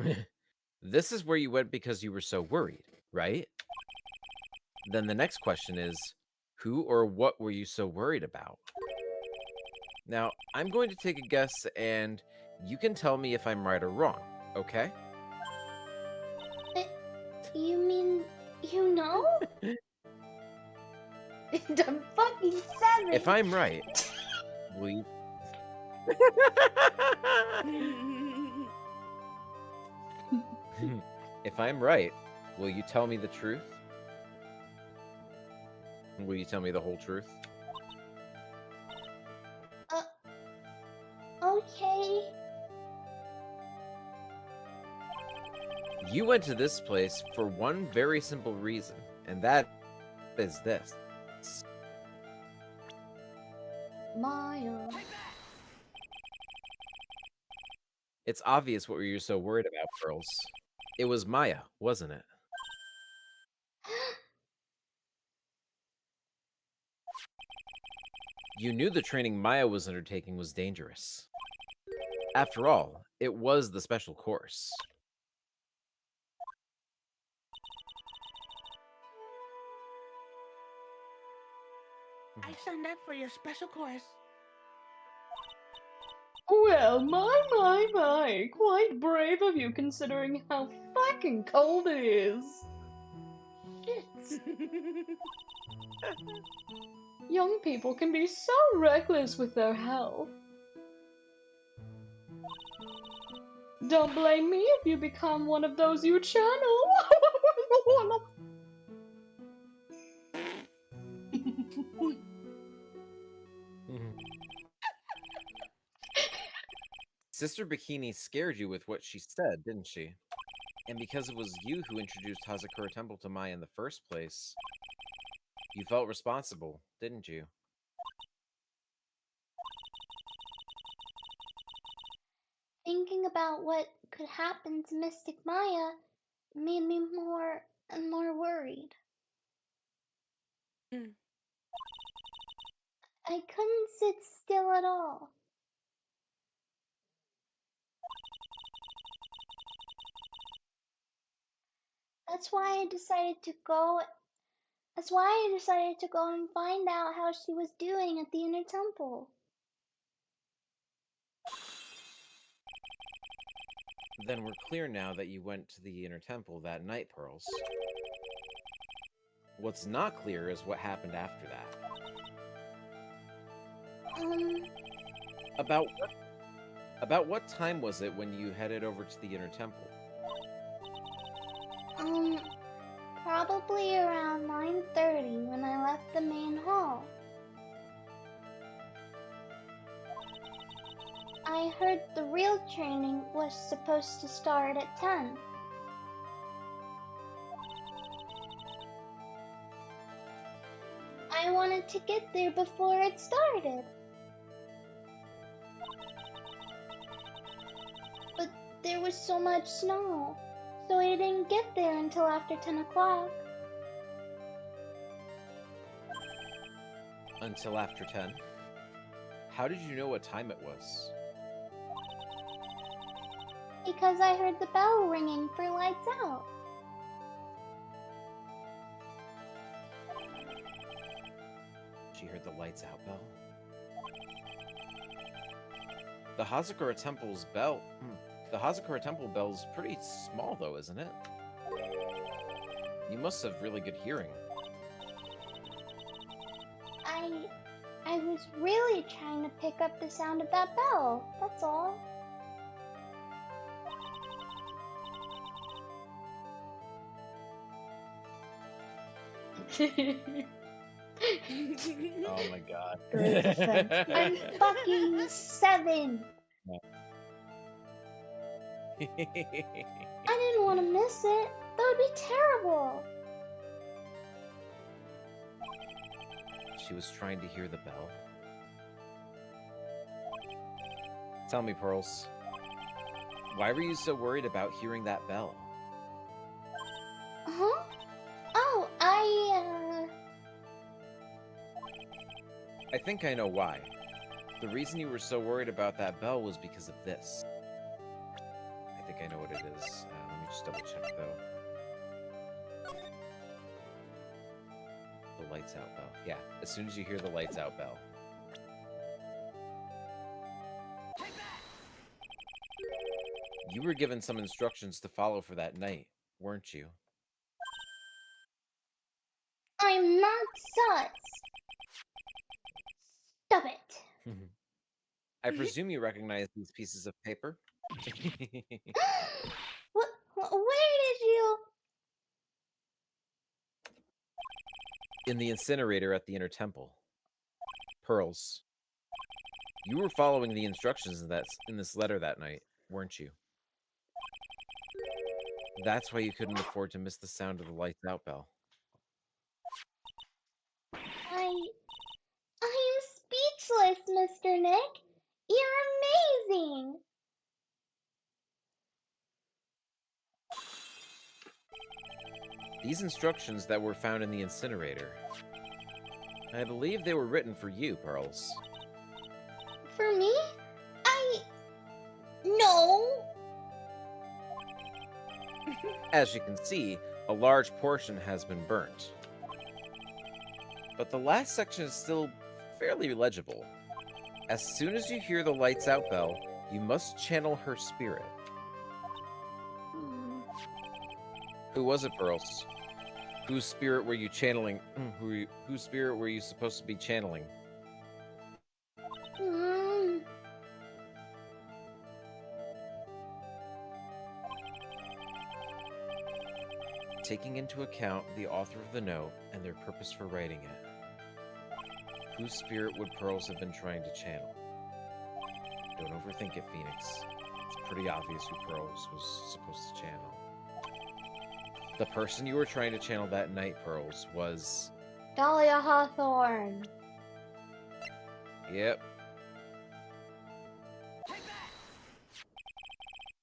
me. This is where you went because you were so worried, right? Then the next question is, who or what were you so worried about? Now, I'm going to take a guess, and you can tell me if I'm right or wrong, okay? You mean you know? I'm fucking 7. If I'm right, will you... If I'm right, will you tell me the truth? Will you tell me the whole truth? Okay. You went to this place for one very simple reason, and that is this. Maya. It's obvious what you're so worried about, Pearls. It was Maya, wasn't it? You knew the training Maya was undertaking was dangerous. After all, it was the special course. I signed up for your special course. Well, my. Quite brave of you considering how fucking cold it is. Shit. Young people can be so reckless with their health. Don't blame me if you become one of those you channel. Sister Bikini scared you with what she said, didn't she? And because it was you who introduced Hazakura Temple to Maya in the first place, you felt responsible, didn't you? Thinking about what could happen to Mystic Maya made me more and more worried. I couldn't sit still at all. That's why I decided to go and find out how she was doing at the inner temple. Then we're clear now that you went to the inner temple that night, Pearls. What's not clear is what happened after that. About what time was it when you headed over to the inner temple? Probably around 9:30 when I left the main hall. I heard the real training was supposed to start at 10. I wanted to get there before it started. But there was so much snow, so I didn't get there until after 10 o'clock. Until after 10? How did you know what time it was? Because I heard the bell ringing for lights out. She heard the lights out bell? The Hazakura Temple's bell... The Hazakura Temple bell's pretty small, though, isn't it? You must have really good hearing. I was really trying to pick up the sound of that bell, that's all. Oh my god. I'm fucking 7! I didn't want to miss it. That would be terrible. She was trying to hear the bell. Tell me, Pearls. Why were you so worried about hearing that bell? Huh? Oh, I think I know why. The reason you were so worried about that bell was because of this. I think I know what it is. Let me just double check, though. The lights out bell. Yeah, as soon as you hear the lights out bell. You were given some instructions to follow for that night, weren't you? I'm not sus. Stop it. I presume you recognize these pieces of paper? Where did you? In the incinerator at the Inner Temple. Pearls. You were following the instructions in this letter that night, weren't you? That's why you couldn't afford to miss the sound of the lights out bell. I'm speechless, Mr. Nick. You're amazing. These instructions that were found in the incinerator, I believe they were written for you, Pearls. For me? No. As you can see, a large portion has been burnt. But the last section is still fairly legible. As soon as you hear the lights out bell, you must channel her spirit. Who was it, Pearls? Whose spirit were you channeling? Whose spirit were you supposed to be channeling? Taking into account the author of the note and their purpose for writing it, whose spirit would Pearls have been trying to channel? Don't overthink it, Phoenix. It's pretty obvious who Pearls was supposed to channel. The person you were trying to channel that night, Pearls, was... Dahlia Hawthorne. Yep.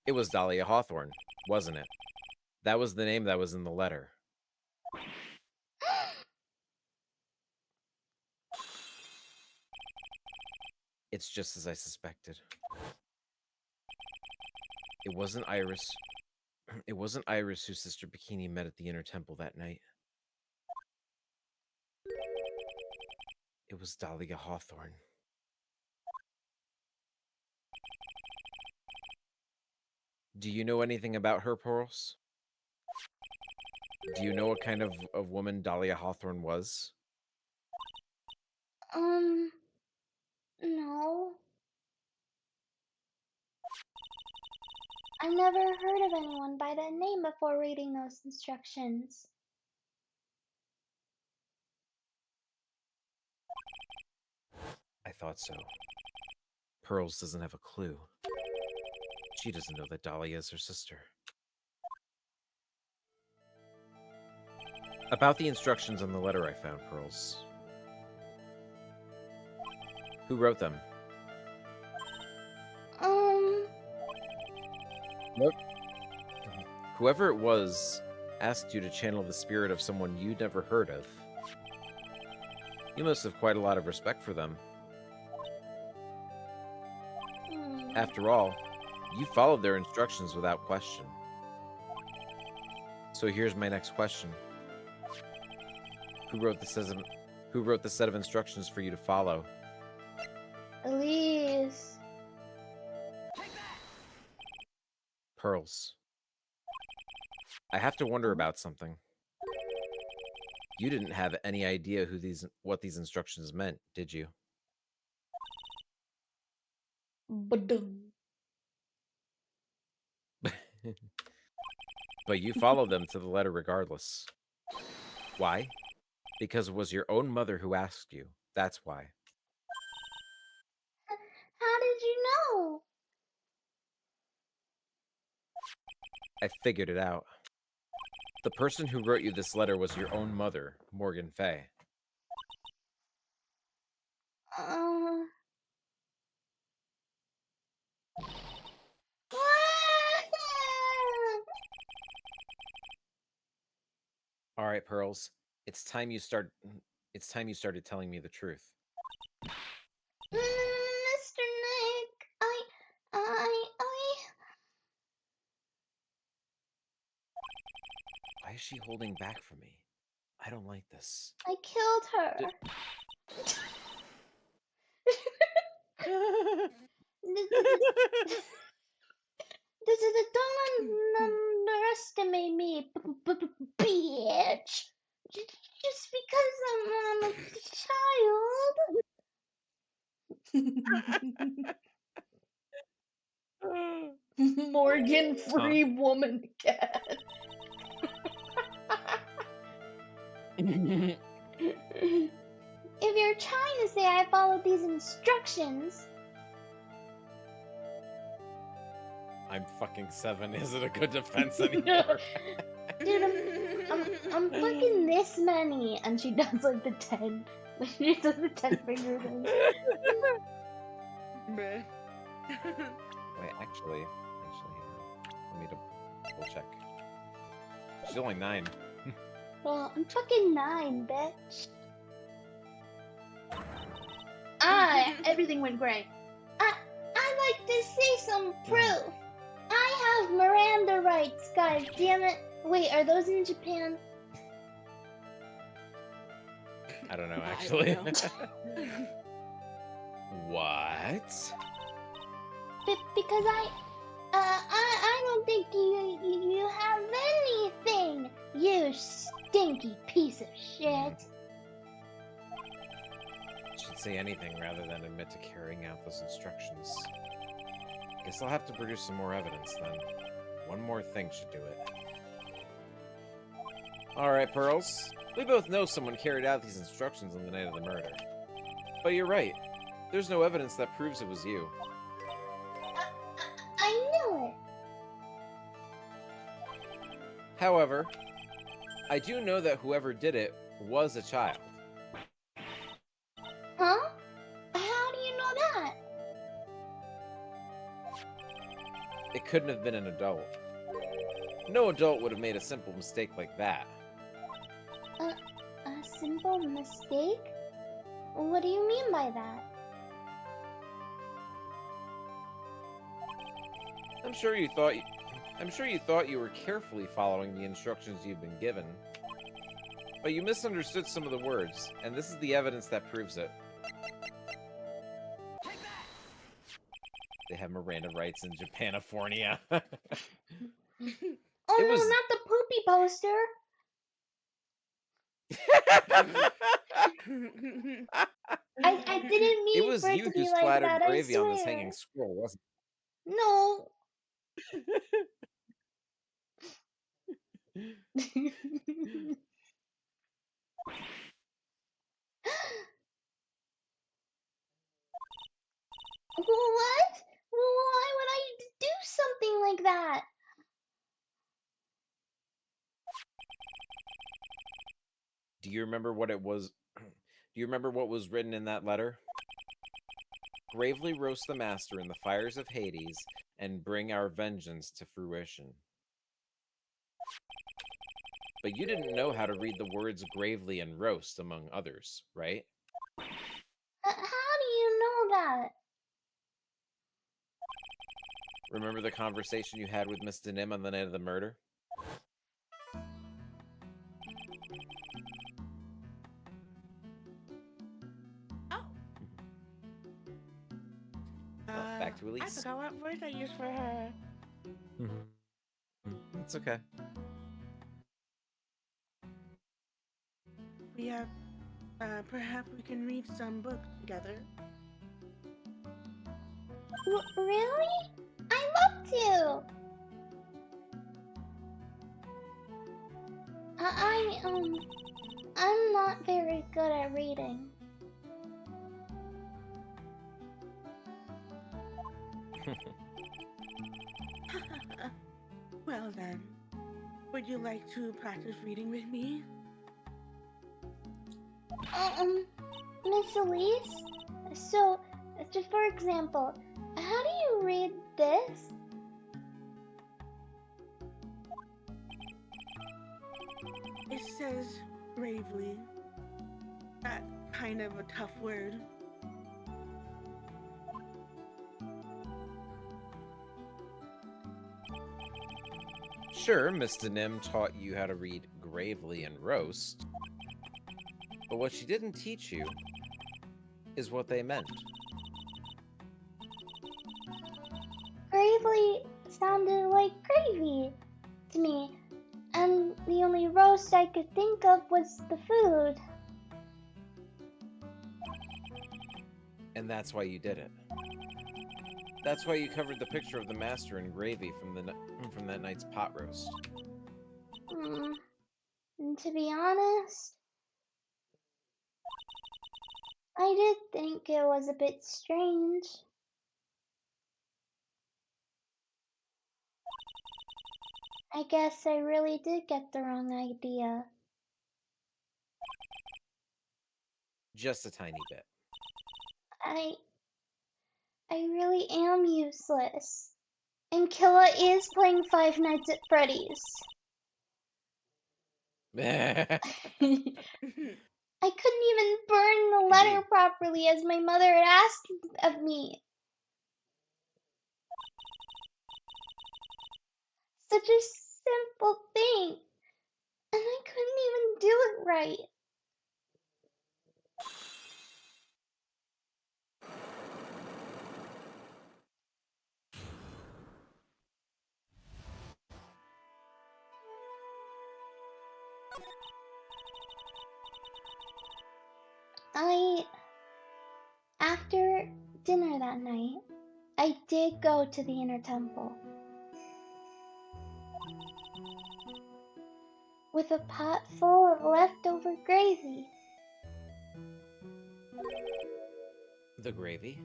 It was Dahlia Hawthorne, wasn't it? That was the name that was in the letter. It's just as I suspected. It wasn't Iris. It wasn't Iris whose sister Bikini met at the Inner Temple that night. It was Dahlia Hawthorne. Do you know anything about her, Pearls? Do you know what kind of woman Dahlia Hawthorne was? No. I never heard of anyone by that name before reading those instructions. I thought so. Pearls doesn't have a clue. She doesn't know that Dahlia is her sister. About the instructions on the letter I found, Pearls. Who wrote them? Nope. Whoever it was asked you to channel the spirit of someone you'd never heard of. You must have quite a lot of respect for them. After all, you followed their instructions without question. So here's my next question. Who wrote the set of instructions for you to follow? Elise. Pearls. I have to wonder about something. You didn't have any idea what these instructions meant, did you? Badum. But you followed them to the letter regardless. Why? Because it was your own mother who asked you. That's why. How did you know? I figured it out. The person who wrote you this letter was your own mother, Morgan Fay. All right, Pearls. It's time you started telling me the truth. No, is she holding back from me? I don't like this. I killed her. Don't underestimate me, bitch. Just because I'm a child. Morgan Free Woman Cat. If you're trying to say I followed these instructions. I'm fucking 7. Is it a good defense anymore? Dude, I'm fucking this many, and she does like the 10. She does the 10 finger thing. Bruh. Wait, actually, let me double check. She's only 9. Well, I'm fucking 9, bitch. Everything went great. I'd like to see some proof. I have Miranda rights, guys. Damn it. Wait, are those in Japan? I don't know, actually. I don't know. What? Because I don't think you have anything, you stinky piece of shit. Should say anything rather than admit to carrying out those instructions. Guess I'll have to produce some more evidence then. One more thing should do it. Alright, Pearls. We both know someone carried out these instructions on the night of the murder. But you're right. There's no evidence that proves it was you. I knew it. However, I do know that whoever did it was a child. Huh? How do you know that? It couldn't have been an adult. No adult would have made a simple mistake like that. A simple mistake? What do you mean by that? I'm sure you thought you were carefully following the instructions you've been given. But you misunderstood some of the words, and this is the evidence that proves it. They have Miranda rights in Japanifornia. Oh It no, was- not the poopy poster. I didn't mean It was for it you to who be like splattered that, gravy I on this swear. hanging scroll, wasn't No. What? Why would I do something like that? Do you remember what it was? Do you remember what was written in that letter? Gravely roast the master in the fires of Hades and bring our vengeance to fruition. But you didn't know how to read the words gravely and roast, among others, right? How do you know that? Remember the conversation you had with Miss Denim on the night of the murder? Oh. Back to Elise. I forgot what voice I used for her. It's okay. We have, perhaps we can read some books together. Really? I'd love to. I'm not very good at reading. Well then, would you like to practice reading with me? Miss Elise? So, just for example, how do you read this? It says bravely. That kind of a tough word. Sure, Mr. Nim taught you how to read gravely and roast, but what she didn't teach you is what they meant. Gravely sounded like gravy to me, and the only roast I could think of was the food. And that's why you did it. That's why you covered the picture of the master in gravy from that night's pot roast. And to be honest, I did think it was a bit strange. I guess I really did get the wrong idea. Just a tiny bit. I really am useless. And Killa is playing Five Nights at Freddy's. I couldn't even burn the letter Indeed. properly as my mother had asked of me. Such a simple thing. And I couldn't even do it right. After dinner that night, I did go to the inner temple. With a pot full of leftover gravy. The gravy?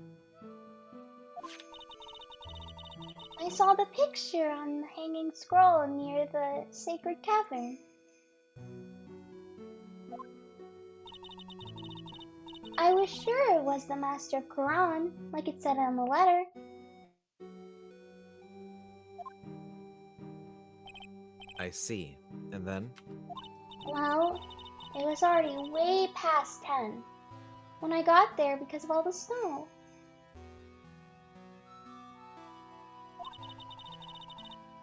I saw the picture on the hanging scroll near the sacred cavern. I was sure it was the Master of Quran, like it said on the letter. I see. And then? Well, it was already way past 10 when I got there because of all the snow.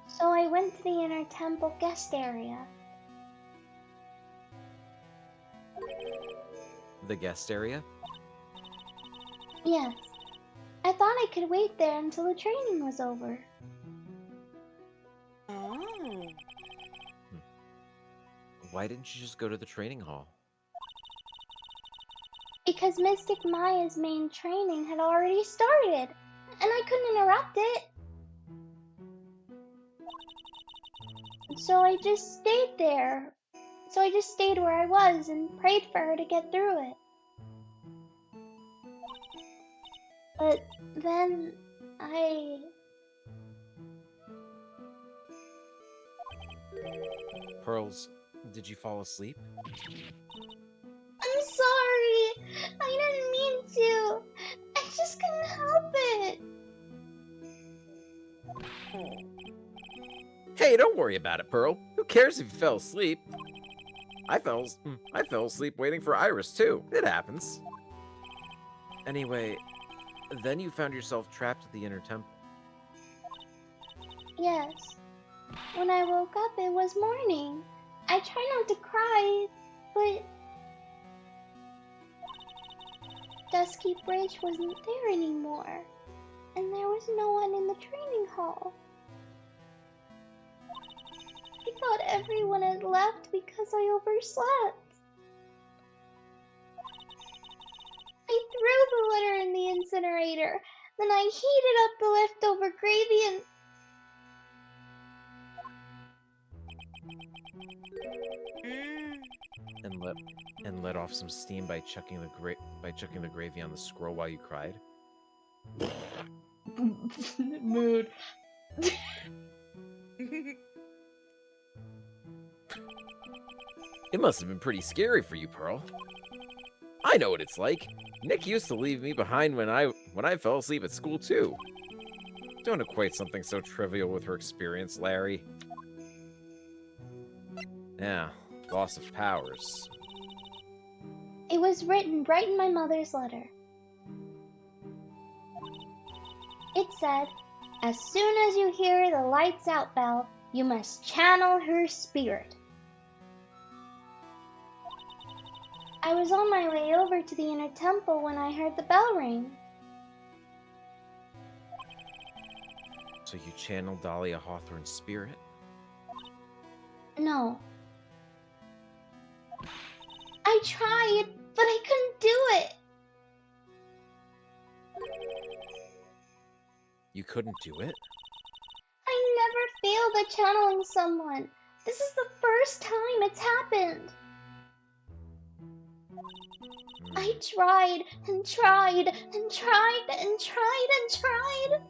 So I went to the inner temple guest area. The guest area? Yes. I thought I could wait there until the training was over. Oh. Why didn't you just go to the training hall? Because Mystic Maya's main training had already started, and I couldn't interrupt it. So I just stayed there. So I just stayed where I was and prayed for her to get through it. But then Pearls, did you fall asleep? I'm sorry. I didn't mean to. I just couldn't help it. Hey, don't worry about it, Pearl. Who cares if you fell asleep? I fell asleep waiting for Iris, too. It happens. Anyway, then you found yourself trapped at the inner temple. Yes. When I woke up, it was morning. I tried not to cry, but Dusky Bridge wasn't there anymore, and there was no one in the training hall. I thought everyone had left because I overslept. I threw the litter in the incinerator, then I heated up the leftover gravy And let off some steam by chucking the gravy on the scroll while you cried. Mood. It must have been pretty scary for you, Pearl. I know what it's like. Nick used to leave me behind when I fell asleep at school too. Don't equate something so trivial with her experience, Larry. Yeah, loss of powers. It was written right in my mother's letter. It said, "As soon as you hear the lights out bell, You must channel her spirit. I was on my way over to the inner temple when I heard the bell ring. So you channeled Dahlia Hawthorne's spirit? No. I tried, but I couldn't do it. You couldn't do it? I never failed at channeling someone. This is the first time it's happened. I tried and tried and tried and tried and tried.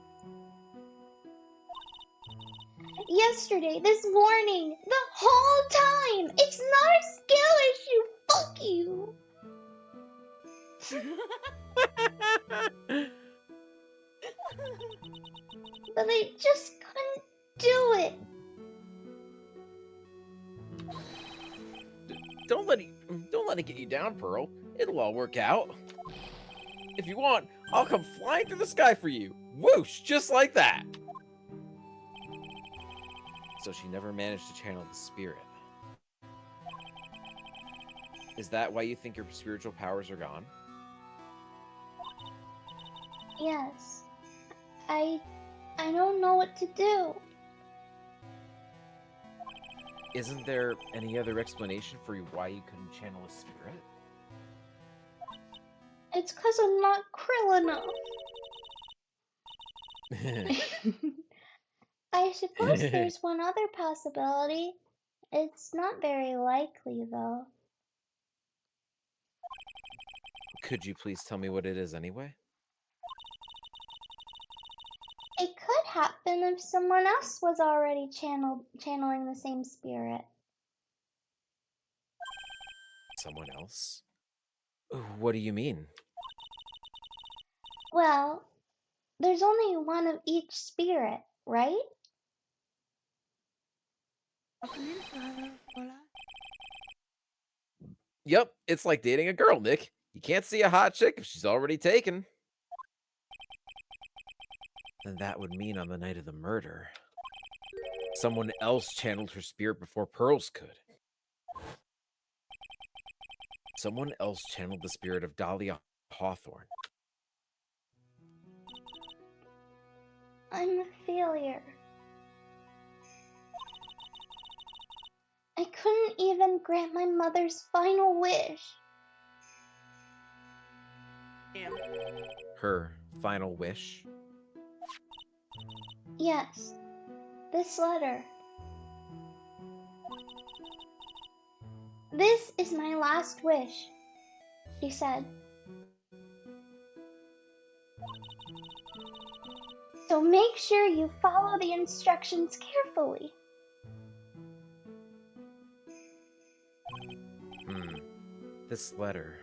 Yesterday, this morning, the whole time. It's not a skill issue. Fuck you. But I just couldn't do it. Don't let it get you down, Pearl. It'll all work out. If you want, I'll come flying through the sky for you. Whoosh, just like that. So she never managed to channel the spirit. Is that why you think your spiritual powers are gone? Yes. I don't know what to do. Isn't there any other explanation for why you couldn't channel a spirit? It's 'cause I'm not krill enough. I suppose there's one other possibility. It's not very likely, though. Could you please tell me what it is anyway? It could happen if someone else was already channeling the same spirit. Someone else? What do you mean? Well, there's only one of each spirit, right? Yep, it's like dating a girl, Nick. You can't see a hot chick if she's already taken. Then that would mean on the night of the murder, someone else channeled her spirit before Pearls could. Someone else channeled the spirit of Dahlia Hawthorne. I'm a failure. I couldn't even grant my mother's final wish. Damn. Her final wish? Yes, this letter. This is my last wish, she said. So make sure you follow the instructions carefully. This letter.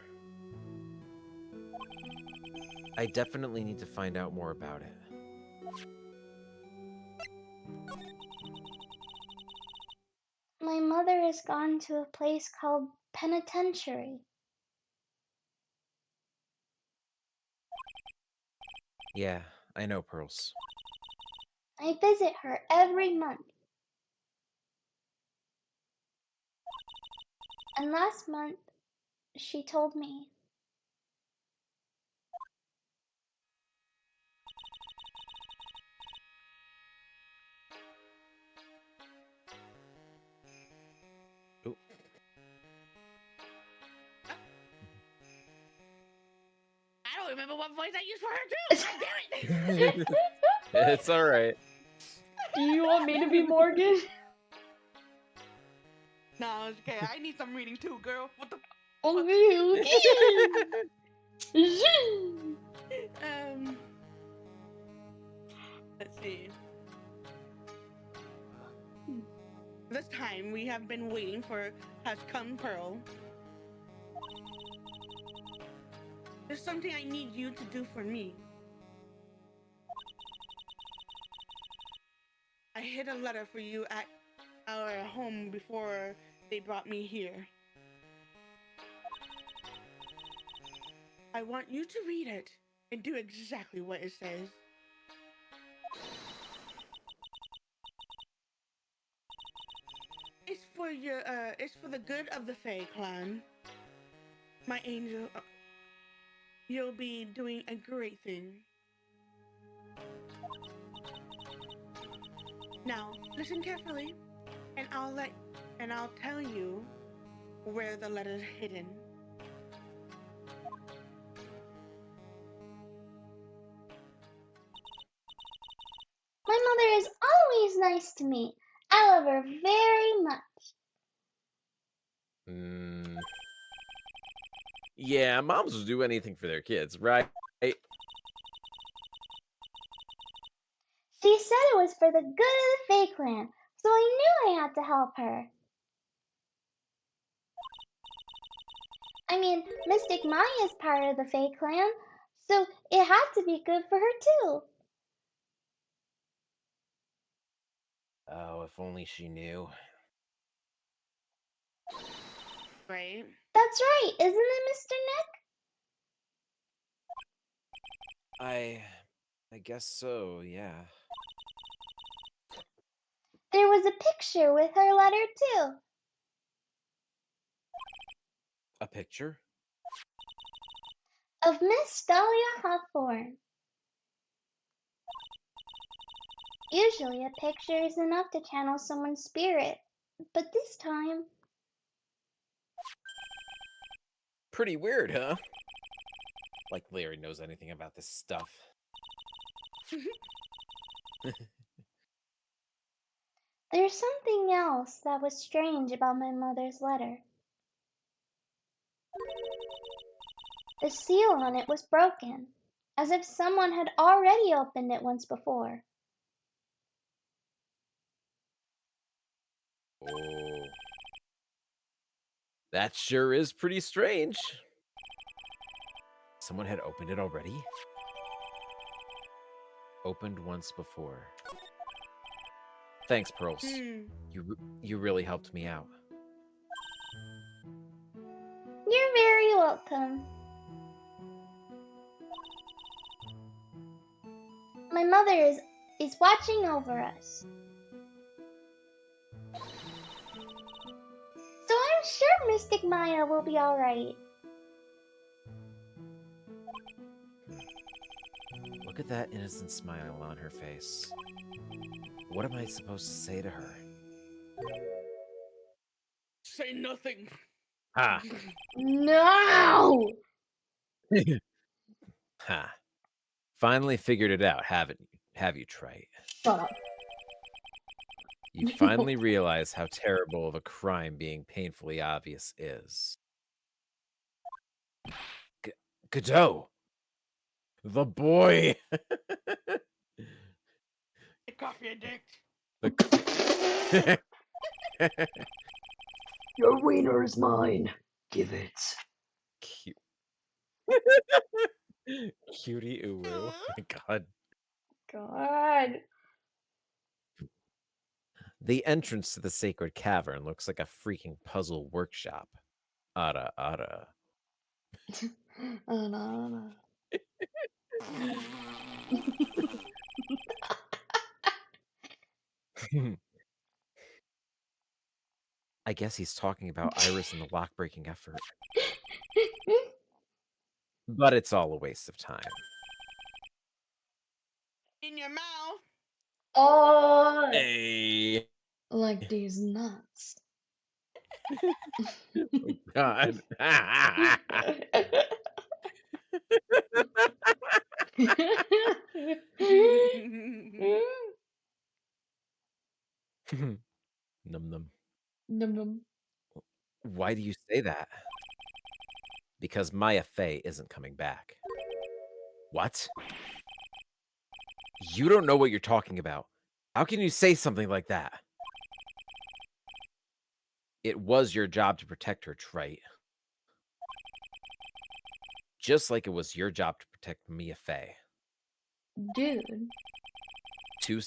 I definitely need to find out more about it. My mother has gone to a place called penitentiary. Yeah, I know, Pearls. I visit her every month. And last month, she told me. Ooh. I don't remember what voice I used for her too. God damn it! It's all right. Do you want me to be Morgan? No, it's okay. I need some reading too, girl. What the? Okay. Let's see. This time we have been waiting for has come, Pearl. There's something I need you to do for me. I hid a letter for you at our home before they brought me here. I want you to read it and do exactly what it says. for your it's for the good of the Fae clan. My angel, you'll be doing a great thing. Now, listen carefully, and I'll tell you where the letter's hidden. My mother is always nice to me. I love her very much. Yeah, moms will do anything for their kids, right? She said it was for the good of the Fae clan, so I knew I had to help her. I mean, Mystic Maya is part of the Fae clan, so it had to be good for her too. Oh, if only she knew. Right? That's right, isn't it, Mr. Nick? I guess so, yeah. There was a picture with her letter too. A picture? Of Miss Dahlia Hawthorne. Usually a picture is enough to channel someone's spirit, but this time... Pretty weird, huh? Like Larry knows anything about this stuff. There's something else that was strange about my mother's letter. The seal on it was broken, as if someone had already opened it once before. Oh. That sure is pretty strange. Someone had opened it already? Opened once before. Thanks, Pearls. You really helped me out. You're very welcome. My mother is watching over us. So I'm sure Mystic Maya will be alright. Look at that innocent smile on her face. What am I supposed to say to her? Say nothing. Ha! No! Ha! Finally figured it out, haven't you? Have you, Trite? Shut up. You finally realize how terrible of a crime being painfully obvious is. Godot! The boy! Take off your dick. Your wiener is mine. Give it. Cute. Cutie uwu. My God. God. The entrance to the sacred cavern looks like a freaking puzzle workshop. Ara ara. I guess he's talking about Iris and the lock-breaking effort. But it's all a waste of time. In your mouth. Oh, Hey. like these nuts. Oh, God. Num num. Num num. Why do you say that? Because Maya Fey isn't coming back. What? You don't know what you're talking about. How can you say something like that? It was your job to protect her, Trite. Just like it was your job to protect Mia Fey. Dude. Two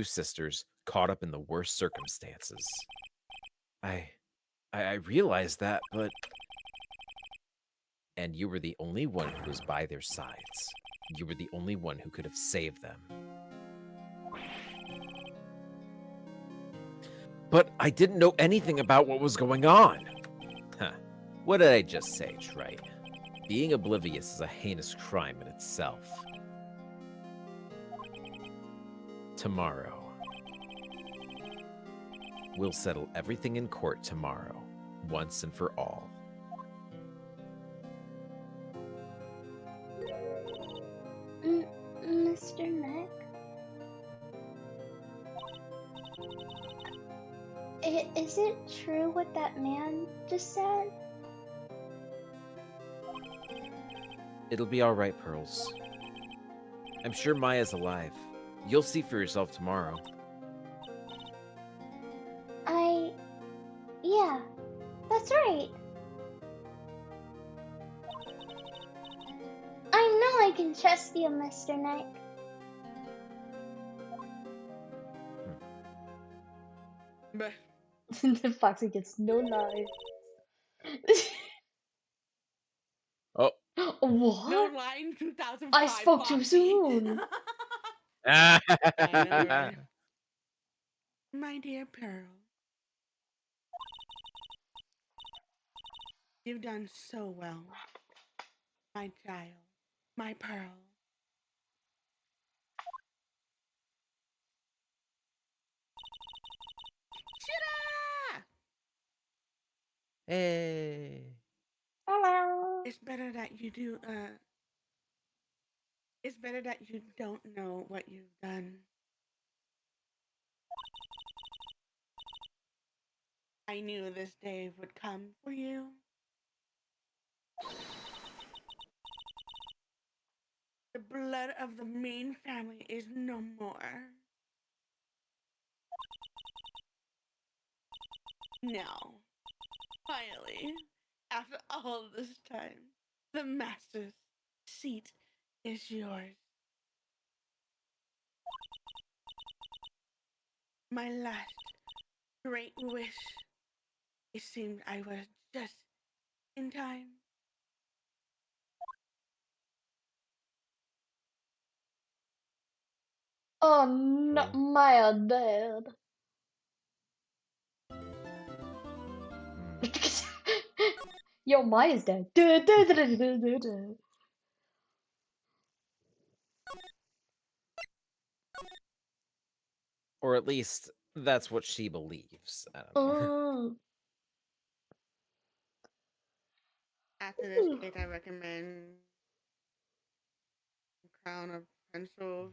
sisters caught up in the worst circumstances. I realized that, but... And you were the only one who was by their sides. You were the only one who could have saved them. But I didn't know anything about what was going on. Huh. What did I just say, Trite? Being oblivious is a heinous crime in itself. Tomorrow. We'll settle everything in court tomorrow, once and for all. Mr. Nick? Is it true what that man just said? It'll be all right, Pearls. I'm sure Maya's alive. You'll see for yourself tomorrow. Yeah, that's right. I know I can trust you, Mr. Nick. Foxy gets no life. Oh. What? No line 2005. I spoke too Foxy. soon. I know, right? My dear Pearl, you've done so well. My child, my Pearl. Shida! Hey. Hello. It's better that you do, it's better that you don't know what you've done. I knew this day would come for you. The blood of the main family is no more. Now, finally, after all this time, the master's seat is yours. My last great wish. It seemed I was just in time. Oh no, Cool. Maya dead. Yo, Maya's dead. Or at least that's what she believes. I don't know. After this case, I recommend Crown of Pencil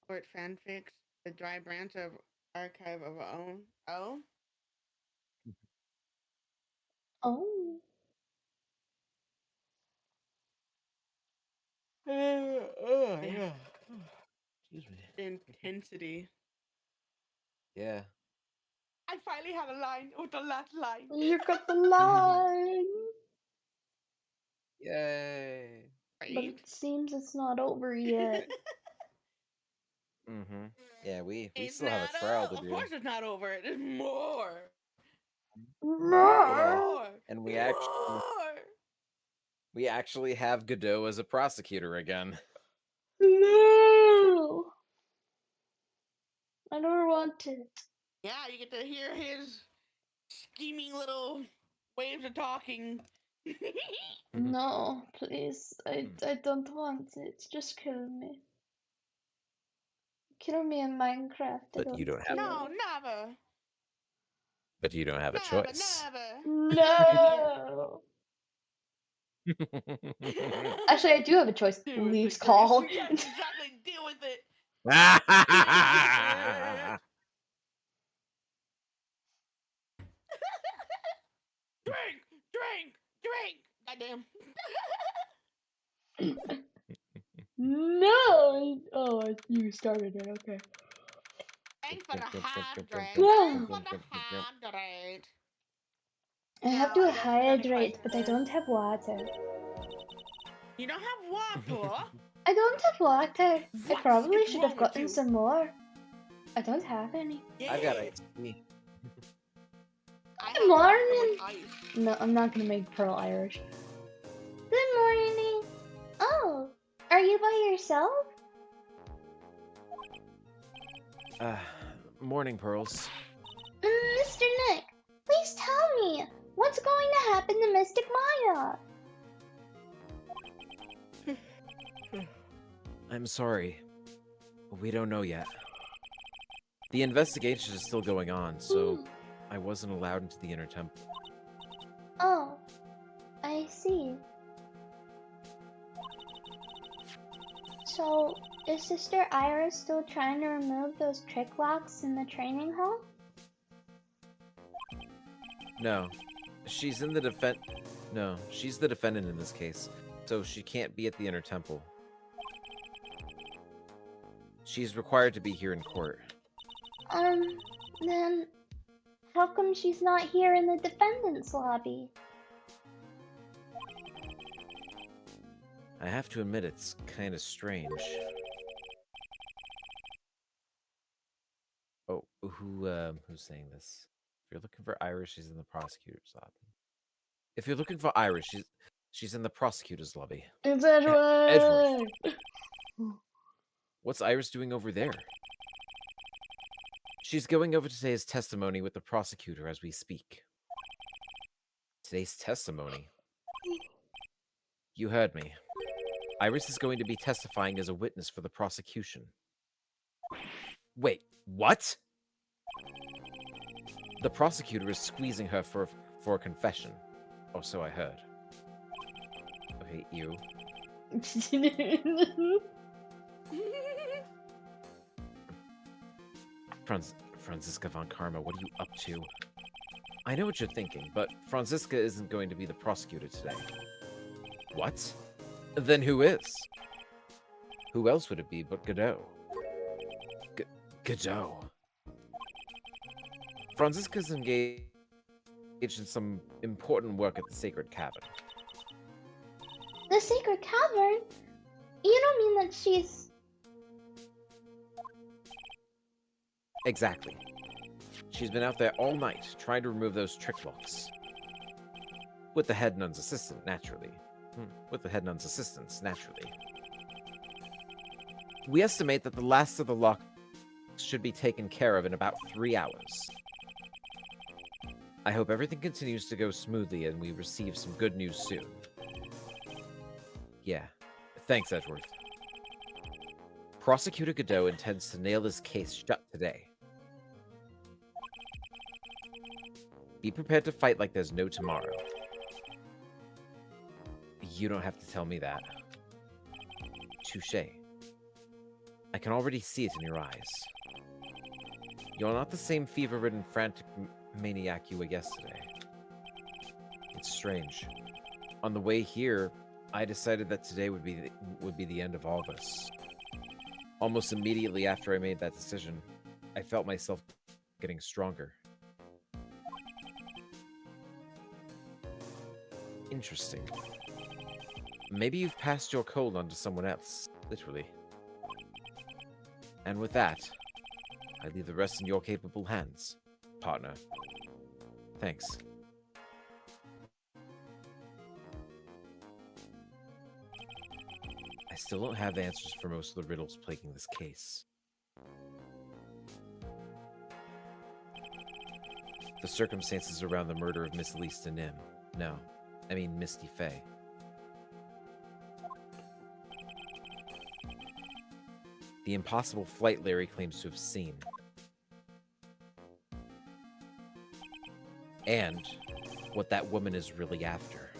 Court Fanfics, the dry branch of Archive of Our Own. Oh? Oh. Oh, yeah. Excuse me. The intensity. Yeah. I finally have a line with the last line. You got the line. Yay. But Right? it seems it's not over yet. Mm-hmm. Yeah, we It's still have not a trial to Of do. course it's not over. There's more. Yeah. More. And More. we actually have Godot as a prosecutor again. No. I don't want it. Yeah, you get to hear his scheming little waves of talking. No, please. I don't want it. Just kill me. Kill me in Minecraft. I But you don't don't have care. No, never. But you don't have a Never, choice. never. No. Actually, I do have a choice. Deal with Leaves it, Grace. call. Yes, exactly. Deal with it. Drink, drink, drink. Goddamn. No. Oh, you started it. Okay. Thanks for the hydrate. Wow. Thanks for the hydrate. I have Now, to I guess the only hydrate, question but I is, don't have water. you don't have water? I don't have water. I What probably is should wrong have with gotten you? some more. I don't have any. Yeah. I've got iced tea. I Good have water with morning. ice. No, I'm not gonna make Pearl Irish. Good morning. Oh, are you by yourself? Morning, Pearls. Mr. Nick, please tell me, what's going to happen to Mystic Maya? I'm sorry. We don't know yet. The investigation is still going on, so I wasn't allowed into the inner temple. Oh, I see. So, is Sister Iris still trying to remove those trick locks in the training hall? No. She's the defendant in this case, so she can't be at the inner temple. She's required to be here in court. Then how come she's not here in the defendant's lobby? I have to admit, it's kind of strange. Oh, who's saying this? If you're looking for Iris, she's in the prosecutor's lobby. If you're looking for Iris, she's in the prosecutor's lobby. It's Edward! Edward! What's Iris doing over there? She's going over today's testimony with the prosecutor as we speak. Today's testimony? You heard me. Iris is going to be testifying as a witness for the prosecution. Wait, what? The prosecutor is squeezing her for a confession. Or so I heard. Okay, you. Franziska von Karma, what are you up to? I know what you're thinking, but Franziska isn't going to be the prosecutor today. What? Then who is? Who else would it be but Godot? Godot. Franziska's engaged in some important work at the Sacred Cavern. The Sacred Cavern? You don't mean that she's... Exactly. She's been out there all night, trying to remove those trick locks. With the head nun's assistant, naturally. We estimate that the last of the locks should be taken care of in about 3 hours. I hope everything continues to go smoothly and we receive some good news soon. Yeah. Thanks, Edgeworth. Prosecutor Godot intends to nail his case shut today. Be prepared to fight like there's no tomorrow. You don't have to tell me that. Touché. I can already see it in your eyes. You're not the same fever-ridden, frantic maniac you were yesterday. It's strange. On the way here, I decided that today would be the end of all of us. Almost immediately after I made that decision, I felt myself getting stronger. Interesting. Maybe you've passed your cold on to someone else, literally. And with that, I leave the rest in your capable hands, partner. Thanks. I still don't have answers for most of the riddles plaguing this case. The circumstances around the murder of Miss Lisa Nim. No, I mean Misty Faye. The impossible flight Larry claims to have seen. And what that woman is really after.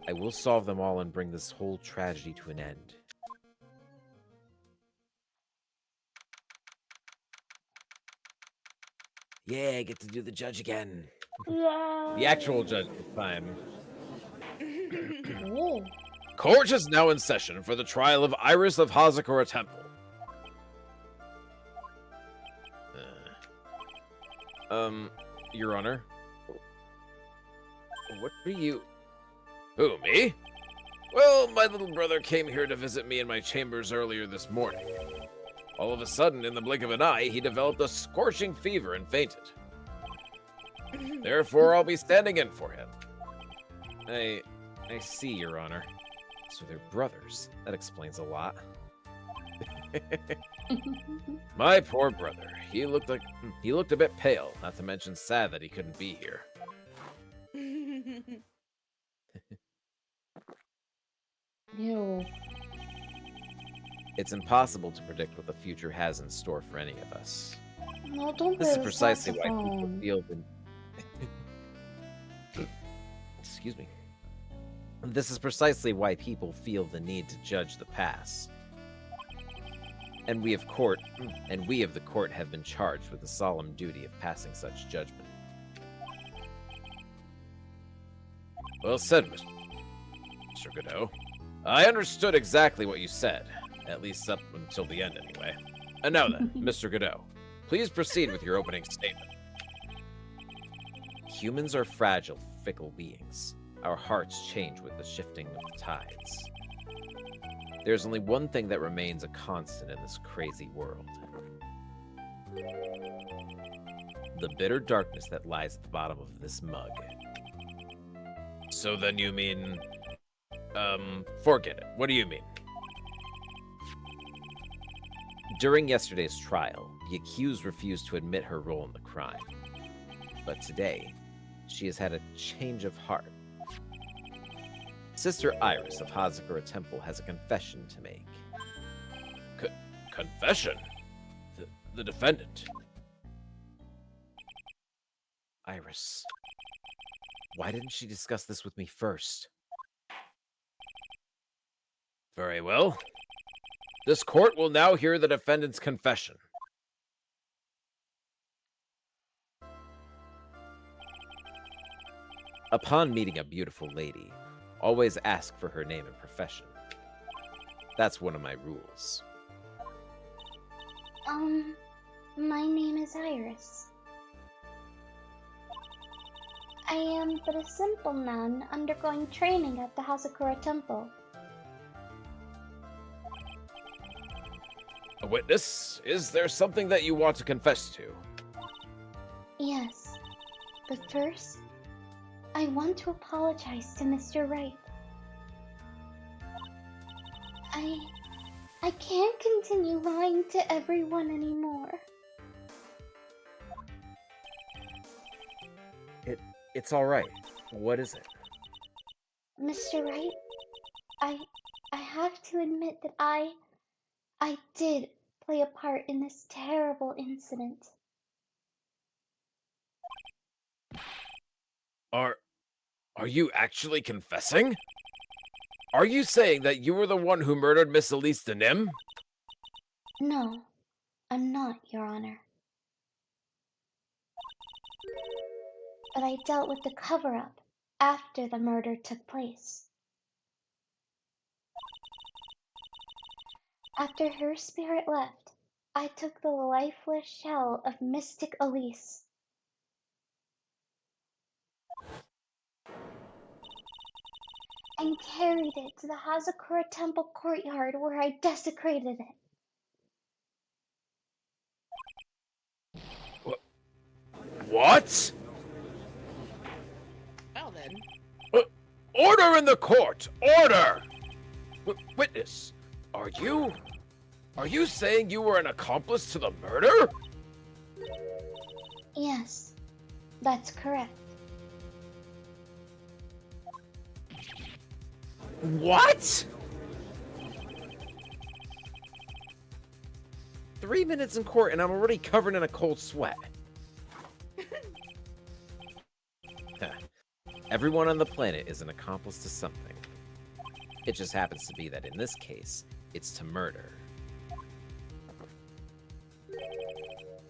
I will solve them all and bring this whole tragedy to an end. Yeah, I get to do the judge again. Yeah. The actual judge this time. Oh. Court is now in session for the trial of Iris of Hazakura Temple. Your Honor. What are you... Who, me? Well, my little brother came here to visit me in my chambers earlier this morning. All of a sudden, in the blink of an eye, he developed a scorching fever and fainted. Therefore, I'll be standing in for him. I see, Your Honor. So they're brothers. That explains a lot. My poor brother. He looked a bit pale, not to mention sad that he couldn't be here. Ew. It's impossible to predict what the future has in store for any of us. No, don't This play is the precisely why people saxophone. feel the Excuse me. This is precisely why people feel the need to judge the past. And we of the court have been charged with the solemn duty of passing such judgment. Well said, Mr. Godot. I understood exactly what you said, at least up until the end anyway. And now then, Mr. Godot, please proceed with your opening statement. Humans are fragile, fickle beings. Our hearts change with the shifting of the tides. There's only one thing that remains a constant in this crazy world. The bitter darkness that lies at the bottom of this mug. So then you mean... forget it. What do you mean? During yesterday's trial, the accused refused to admit her role in the crime. But today, she has had a change of heart. Sister Iris of Hazakura Temple has a confession to make. Confession? The defendant? Iris, why didn't she discuss this with me first? Very well. This court will now hear the defendant's confession. Upon meeting a beautiful lady, always ask for her name and profession. That's one of my rules. My name is Iris. I am but a simple nun undergoing training at the Hazakura Temple. A witness, is there something that you want to confess to? Yes, but first, I want to apologize to Mr. Wright. I can't continue lying to everyone anymore. It's all right. What is it? Mr. Wright, I have to admit that I did play a part in this terrible incident. Are you actually confessing? Are you saying that you were the one who murdered Miss Elise Denim? No, I'm not, Your Honor. But I dealt with the cover-up after the murder took place. After her spirit left, I took the lifeless shell of Mystic Elise. And carried it to the Hazakura Temple courtyard where I desecrated it. What? Well then. Order in the court! Order! Witness, are you saying you were an accomplice to the murder? Yes, that's correct. What? 3 minutes in court and I'm already covered in a cold sweat. Everyone on the planet is an accomplice to something. It just happens to be that in this case, it's to murder.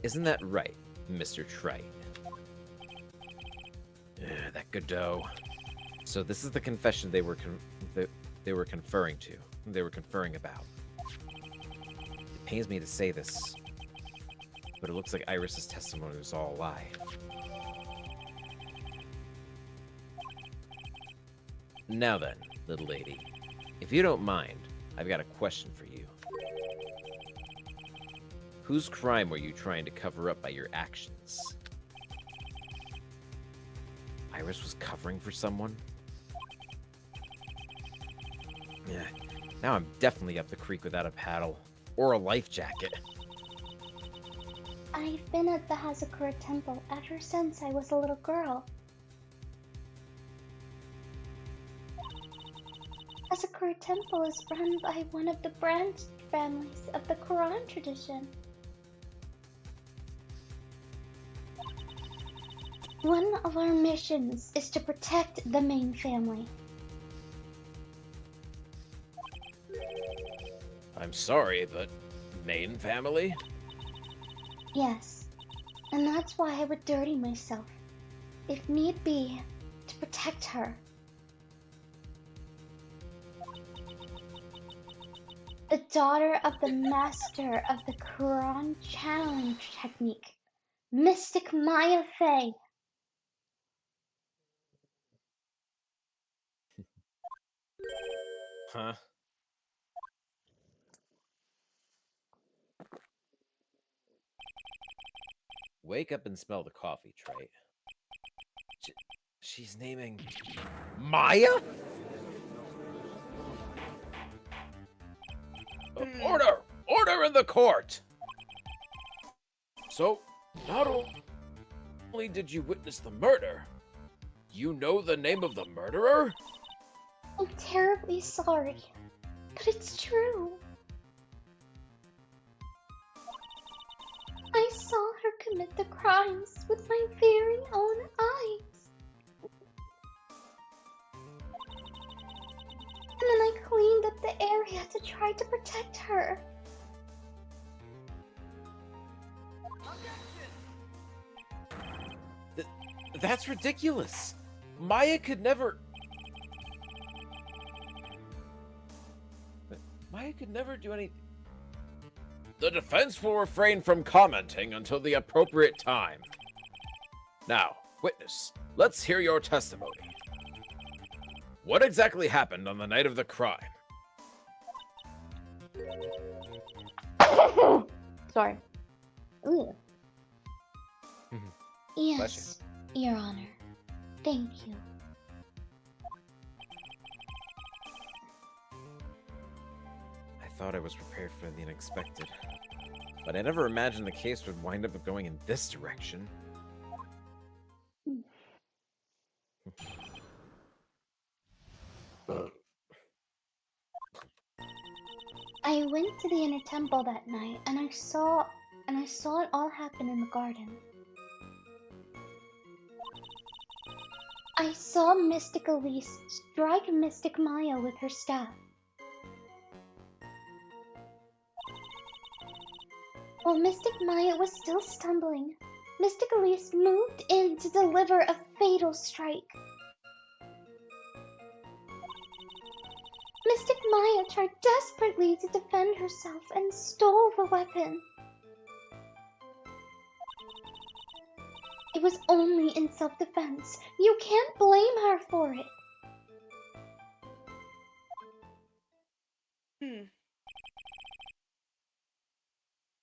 Isn't that right, Mr. Trite? That Godot. So this is the confession they were conferring about. It pains me to say this, but it looks like Iris's testimony was all a lie. Now then, little lady, if you don't mind, I've got a question for you. Whose crime were you trying to cover up by your actions? Iris was covering for someone? Yeah, now I'm definitely up the creek without a paddle. or a life jacket. I've been at the Hazakura Temple ever since I was a little girl. Hazakura Temple is run by one of the branch families of the Quran tradition. One of our missions is to protect the main family. I'm sorry, but main family? Yes, and that's why I would dirty myself, if need be, to protect her. The daughter of the master of the Quran challenge technique, Mystic Maya Fey. Huh? Wake up and smell the coffee, Trey. She's naming Maya? Order! Order in the court! So, not only did you witness the murder, you know the name of the murderer? I'm terribly sorry, but it's true. I saw her commit the crimes with my very own eyes. And then I cleaned up the area to try to protect her. That's ridiculous. Maya could never do anything. The defense will refrain from commenting until the appropriate time. Now, witness, let's hear your testimony. What exactly happened on the night of the crime? Sorry. Ooh. Bless Yes, Your Honor. Thank you. I thought I was prepared for the unexpected, but I never imagined the case would wind up going in this direction. I went to the inner temple that night and I saw it all happen in the garden. I saw Mystic Elise strike Mystic Maya with her staff. While Mystic Maya was still stumbling, Mystic Elise moved in to deliver a fatal strike. Mystic Maya tried desperately to defend herself and stole the weapon. It was only in self-defense. You can't blame her for it.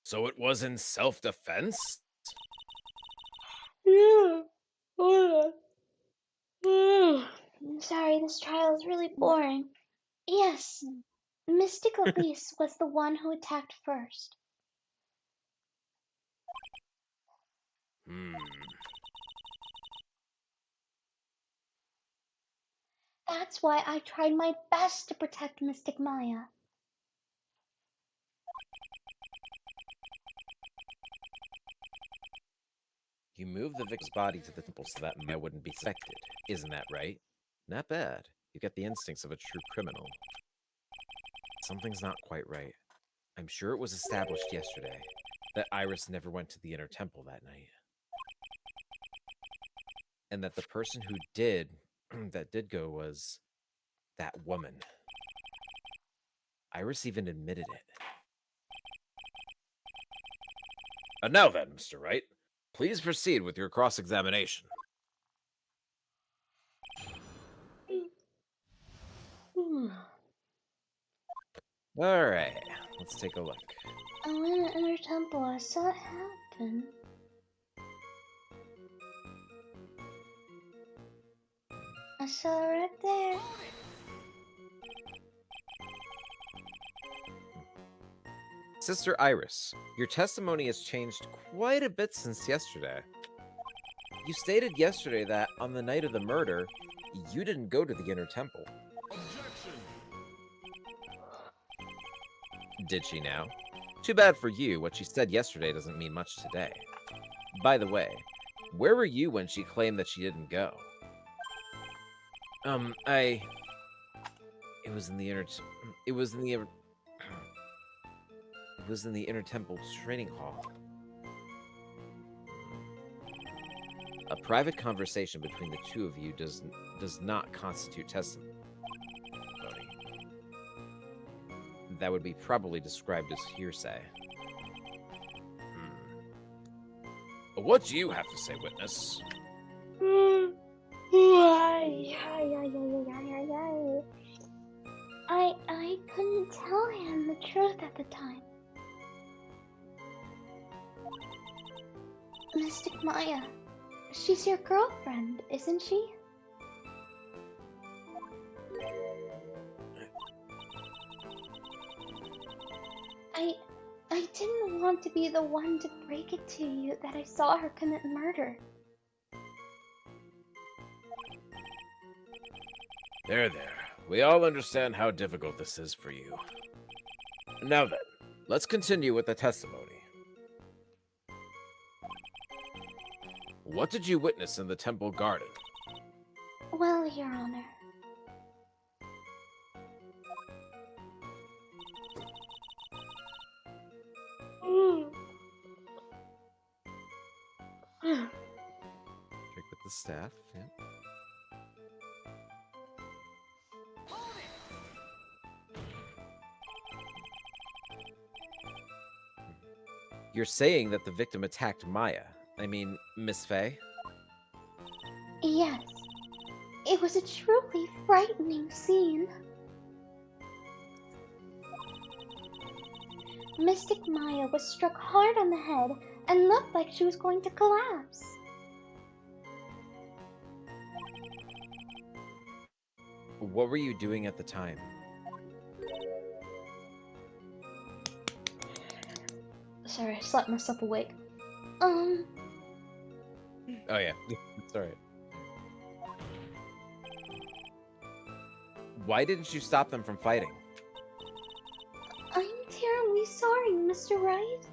So it was in self-defense? Yeah. I'm sorry, this trial is really boring. Yes, Mystic Elise was the one who attacked first. That's why I tried my best to protect Mystic Maya. You moved the victim's body to the temple so that Maya wouldn't be suspected. Isn't that right? Not bad. You get the instincts of a true criminal. Something's not quite right. I'm sure it was established yesterday that Iris never went to the inner temple that night. And that the person who did go was that woman. Iris even admitted it. And now then, Mr. Wright, please proceed with your cross-examination. All right, let's take a look. I went in the inner temple. I saw it happen. I saw it right there. Sister Iris, your testimony has changed quite a bit since yesterday. You stated yesterday that on the night of the murder, you didn't go to the inner temple. Objection! Did she now? Too bad for you, what she said yesterday doesn't mean much today. By the way, where were you when she claimed that she didn't go? It was in the inner... It was in the... It was in the inner temple training hall. A private conversation between the two of you does not constitute testimony. That would be probably described as hearsay. What do you have to say, witness? I couldn't tell him the truth at the time. Mystic Maya, she's your girlfriend, isn't she? I didn't want to be the one to break it to you that I saw her commit murder. There. We all understand how difficult this is for you. Now then, let's continue with the testimony. What did you witness in the temple garden? Well, Your Honor. Trick with the staff, yeah. You're saying that the victim attacked Maya. I mean, Miss Faye? Yes. It was a truly frightening scene. Mystic Maya was struck hard on the head and looked like she was going to collapse. What were you doing at the time? Sorry, I slapped myself awake. Oh yeah, it's alright. Why didn't you stop them from fighting? I'm terribly sorry, Mr. Wright.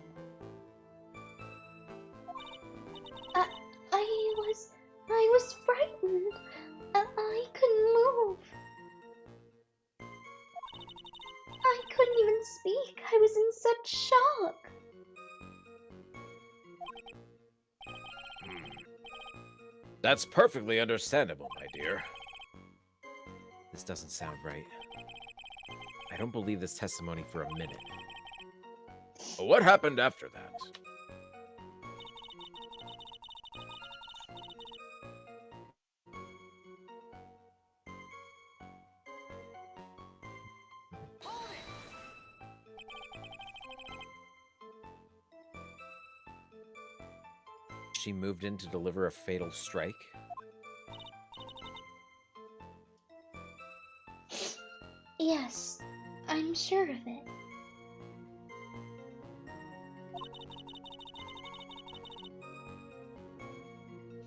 I was frightened. I couldn't move. I couldn't even speak. I was in such shock. That's perfectly understandable, my dear. This doesn't sound right. I don't believe this testimony for a minute. What happened after that? She moved in to deliver a fatal strike? Yes, I'm sure of it.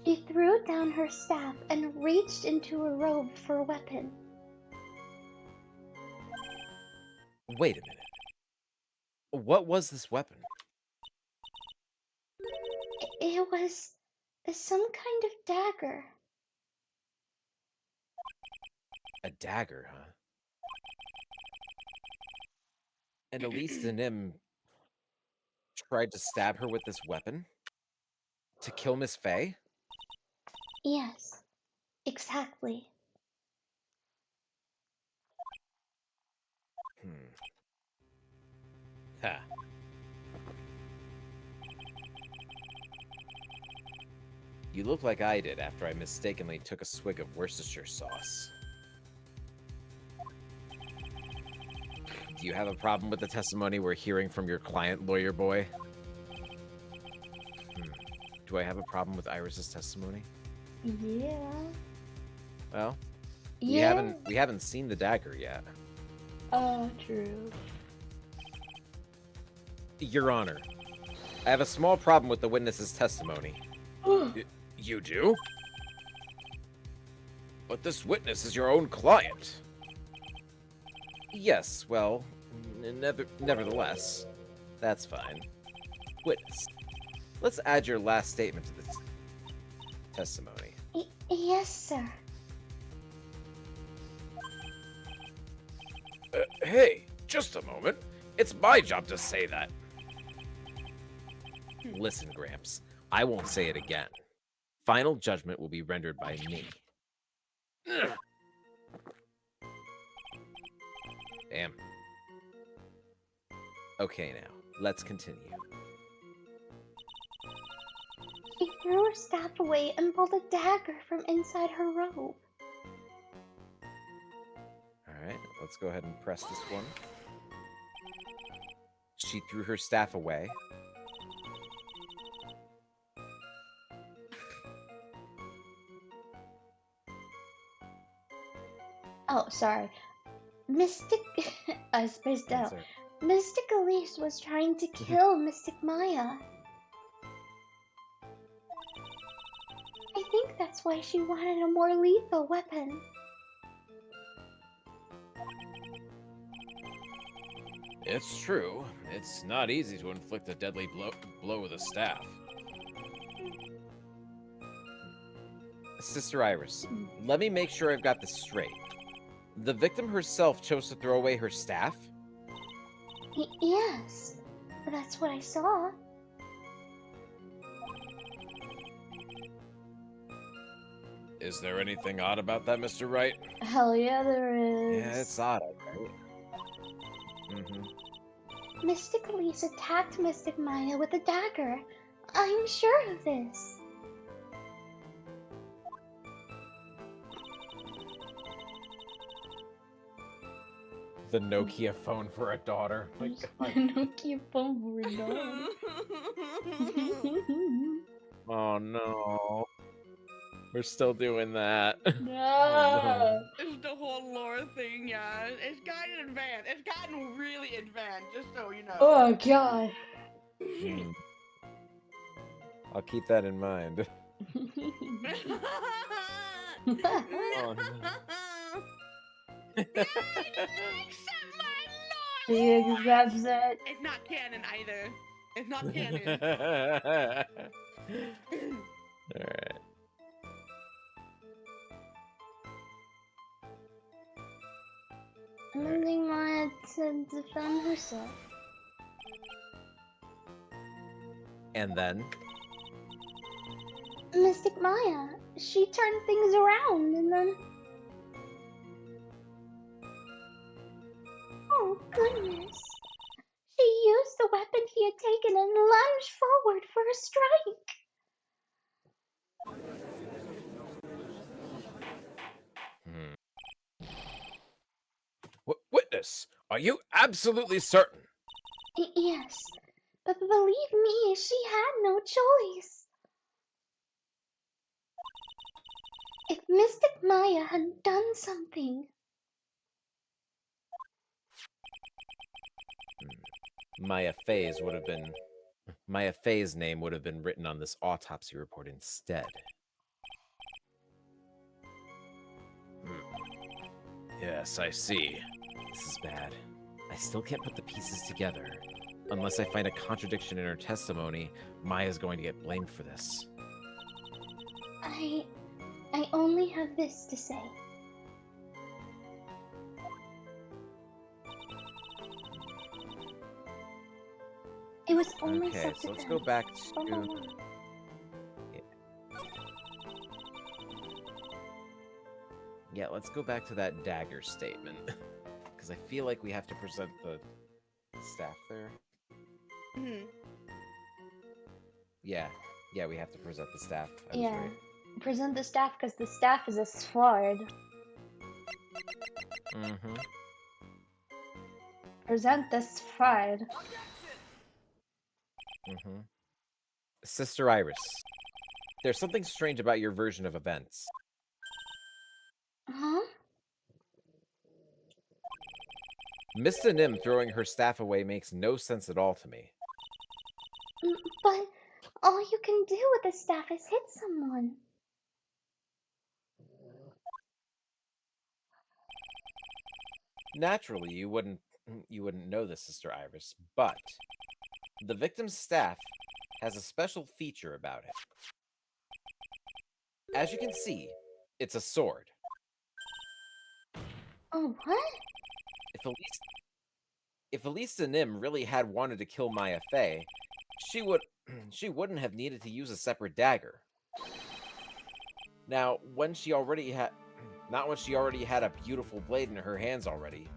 She threw down her staff and reached into her robe for a weapon. Wait a minute. What was this weapon? It was some kind of dagger. A dagger, huh? And Elise and him tried to stab her with this weapon? To kill Miss Faye? Yes, exactly. Ha. You look like I did after I mistakenly took a swig of Worcestershire sauce. Do you have a problem with the testimony we're hearing from your client, lawyer boy? Do I have a problem with Iris's testimony? Yeah. Well, Yeah. we haven't seen the dagger yet. Oh, true. Your Honor, I have a small problem with the witness's testimony. You do? But this witness is your own client. Yes, well, nevertheless, that's fine. Witness, let's add your last statement to this testimony. Yes, sir. Hey, just a moment. It's my job to say that. Listen, Gramps, I won't say it again. Final judgment will be rendered by me. Damn. Okay, now, let's continue. She threw her staff away and pulled a dagger from inside her robe. Alright, let's go ahead and press this one. She threw her staff away. Oh, sorry. Mystic... I spaced out. Sorry. Mystic Elise was trying to kill Mystic Maya. I think that's why she wanted a more lethal weapon. It's true. It's not easy to inflict a deadly blow with a staff. Sister Iris, let me make sure I've got this straight. The victim herself chose to throw away her staff? Yes, that's what I saw. Is there anything odd about that, Mr. Wright? Hell yeah, there is. Yeah, it's odd, right? Mm-hmm. Mystic Elise attacked Mystic Maya with a dagger. I'm sure of this. The Nokia phone for a daughter. My God. Nokia phone for a dog. Oh no. We're still doing that. No. It's the whole lore thing, yeah. It's gotten advanced. It's gotten really advanced, just so you know. Oh god. Hmm. I'll keep that in mind. No. Oh, no. No, you didn't accept my lore! She accepts it. It's not canon either. It's not canon. Alright. Mystic Maya to defend herself. And then? Mystic Maya, she turned things around and then... Oh, goodness. She used the weapon he had taken and lunged forward for a strike. Witness, are you absolutely certain? Yes, but believe me, she had no choice. If Mystic Maya had done something... Maya Faye's would have been... Maya Faye's name would have been written on this autopsy report instead. Yes, I see. This is bad. I still can't put the pieces together. Unless I find a contradiction in her testimony, Maya's going to get blamed for this. I only have this to say. It was only Okay, so let's go back to... Yeah, let's go back to that dagger statement. Because I feel like we have to present the staff there. Mhm. Yeah, we have to present the staff. I was Yeah. right. Present the staff because the staff is a sword. Mm-hmm. Present the sword. Mm-hmm. Sister Iris, there's something strange about your version of events. Huh? Mista Nim throwing her staff away makes no sense at all to me. But all you can do with a staff is hit someone. Naturally, you wouldn't know this, Sister Iris, but the victim's staff has a special feature about it. As you can see, it's a sword. Oh, what? If Elise, if Elisa Nim really had wanted to kill Maya Fey, she would she wouldn't have needed to use a separate dagger. Now, when she already had not when she already had a beautiful blade in her hands already.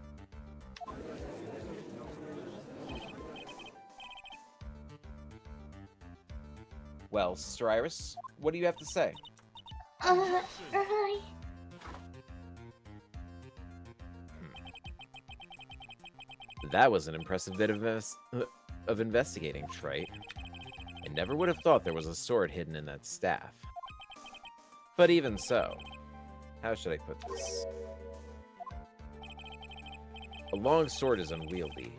Well, Sister Iris, what do you have to say? Right. That was an impressive bit of investigating, Trey. I never would have thought there was a sword hidden in that staff. But even so, how should I put this? A long sword is unwieldy,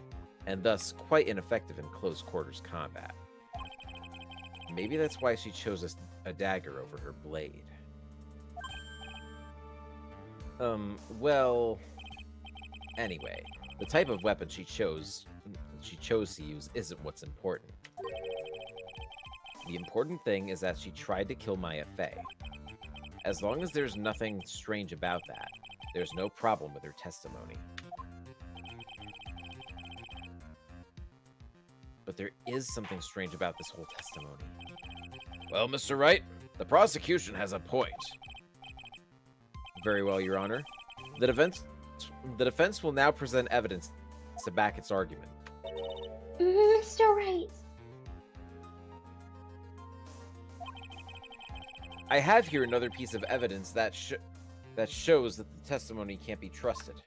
and thus quite ineffective in close quarters combat. Maybe that's why she chose a dagger over her blade. Well... Anyway, the type of weapon she chose to use isn't what's important. The important thing is that she tried to kill Maya Fey. As long as there's nothing strange about that, there's no problem with her testimony. But there is something strange about this whole testimony. Well, Mr. Wright, the prosecution has a point. Very well, Your Honor. The defense will now present evidence to back its argument. Mr. Wright. I have here another piece of evidence that shows that the testimony can't be trusted.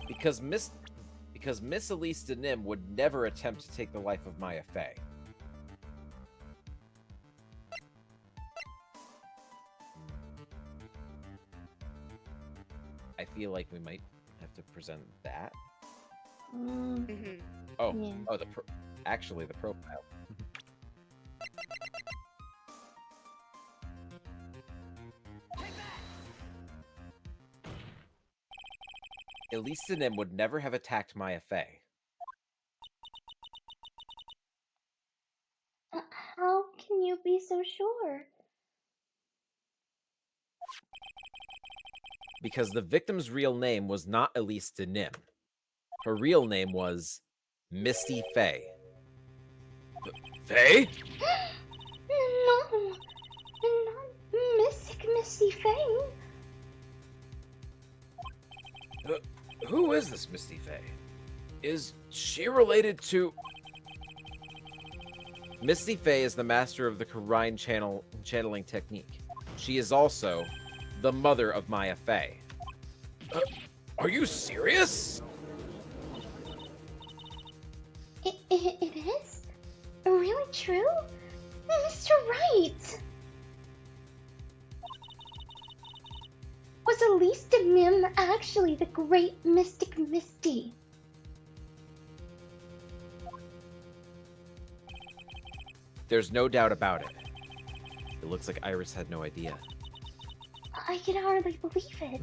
Because Miss Elise Nim would never attempt to take the life of Maya Fey. I feel like we might have to present that. Oh, Yeah. oh, actually the profile. Elisa Nim would never have attacked Maya Fey. How can you be so sure? Because the victim's real name was not Elise Nim. Her real name was Misty Fey. Fey? No, not Mystic Misty Fey. Who is this Misty Fey? Is she related to... Misty Fey is the master of the Karine channeling technique. She is also the mother of Maya Fey. Are you serious? It is? Really true? Mr. Wright! Was Elise Nim actually the great Mystic Misty? There's no doubt about it. It looks like Iris had no idea. I can hardly believe it.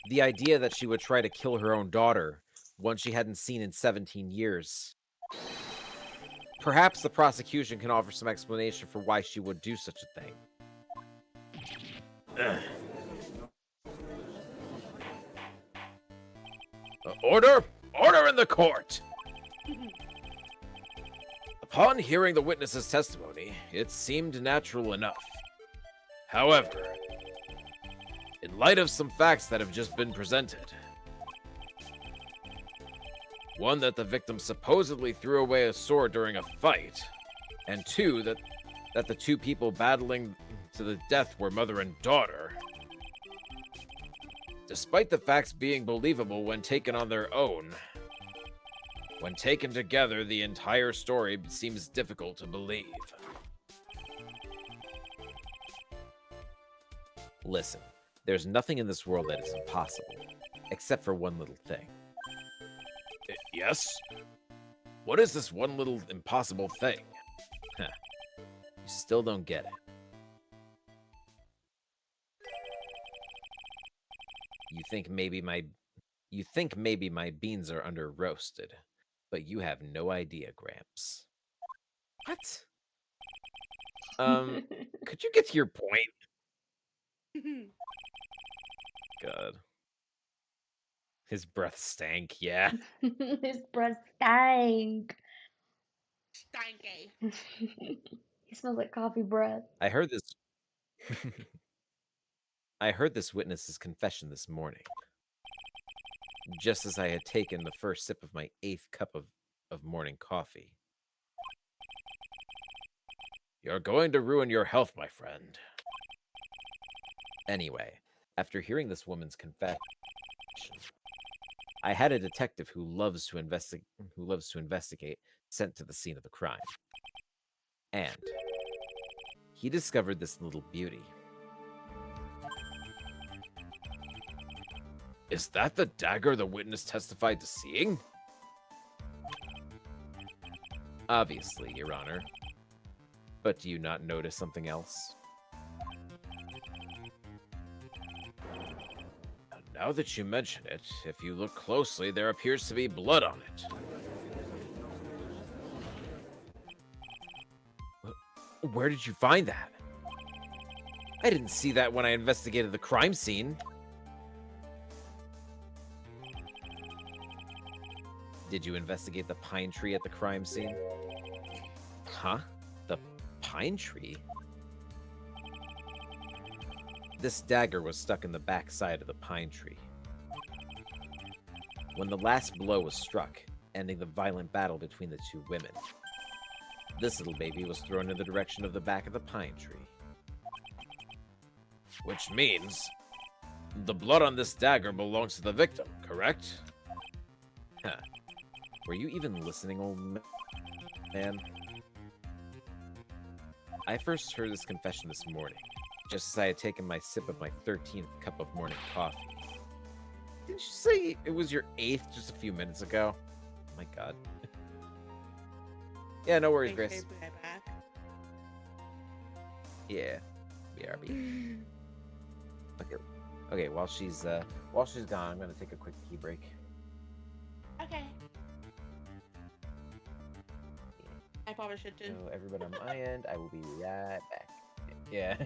The idea that she would try to kill her own daughter, one she hadn't seen in 17 years. Perhaps the prosecution can offer some explanation for why she would do such a thing. Order! Order in the court! Upon hearing the witness's testimony, it seemed natural enough. However, in light of some facts that have just been presented, one, that the victim supposedly threw away a sword during a fight, and two, that the two people battling to the death were mother and daughter. Despite the facts being believable when taken on their own, when taken together, the entire story seems difficult to believe. Listen, there's nothing in this world that is impossible, except for one little thing. Yes? What is this one little impossible thing? Huh. You still don't get it. You think maybe my beans are under roasted, but you have no idea, Gramps. What? Could you get to your point? God. His breath stank, yeah. His breath stank. Stanky. He smells like coffee breath. I heard this I heard this witness's confession this morning, just as I had taken the first sip of my 8th cup of morning coffee. You're going to ruin your health, my friend. Anyway, after hearing this woman's confession, I had a detective who loves to investigate sent to the scene of the crime. And he discovered this little beauty. Is that the dagger the witness testified to seeing? Obviously, Your Honor. But do you not notice something else? Now that you mention it, if you look closely, there appears to be blood on it. Where did you find that? I didn't see that when I investigated the crime scene. Did you investigate the pine tree at the crime scene? Huh? The pine tree? This dagger was stuck in the back side of the pine tree. When the last blow was struck, ending the violent battle between the two women, this little baby was thrown in the direction of the back of the pine tree. Which means the blood on this dagger belongs to the victim, correct? Huh. Were you even listening, old man? I first heard this confession this morning, just as I had taken my sip of my 13th cup of morning coffee. Didn't you say it was your 8th just a few minutes ago? Oh my god. Yeah, no worries, Grace. Back. Yeah. BRB. Okay, while she's gone, I'm gonna take a quick tea break. Okay. I probably should too. So everybody on my end, I will be right back. Yeah.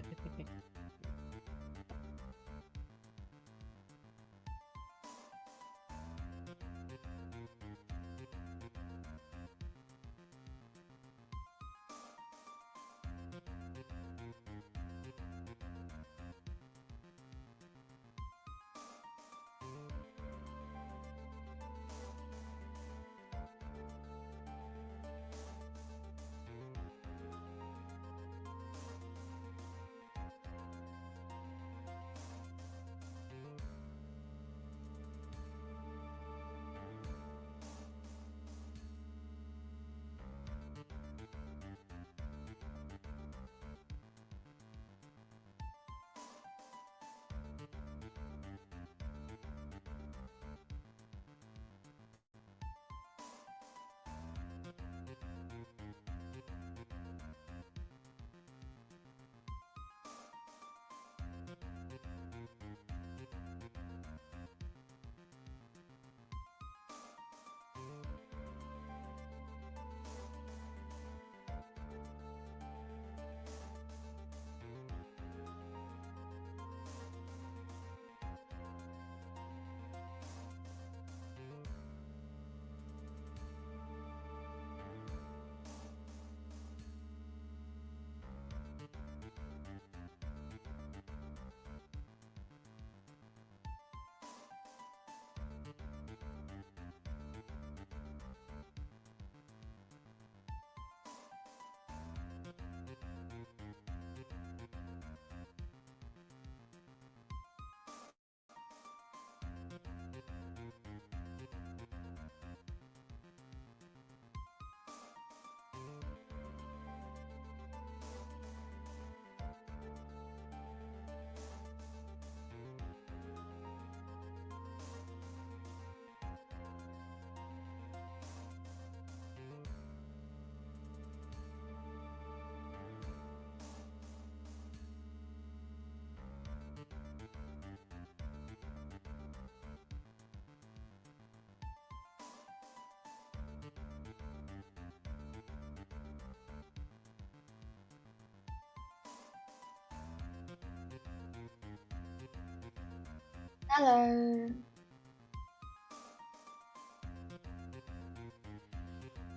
Hello.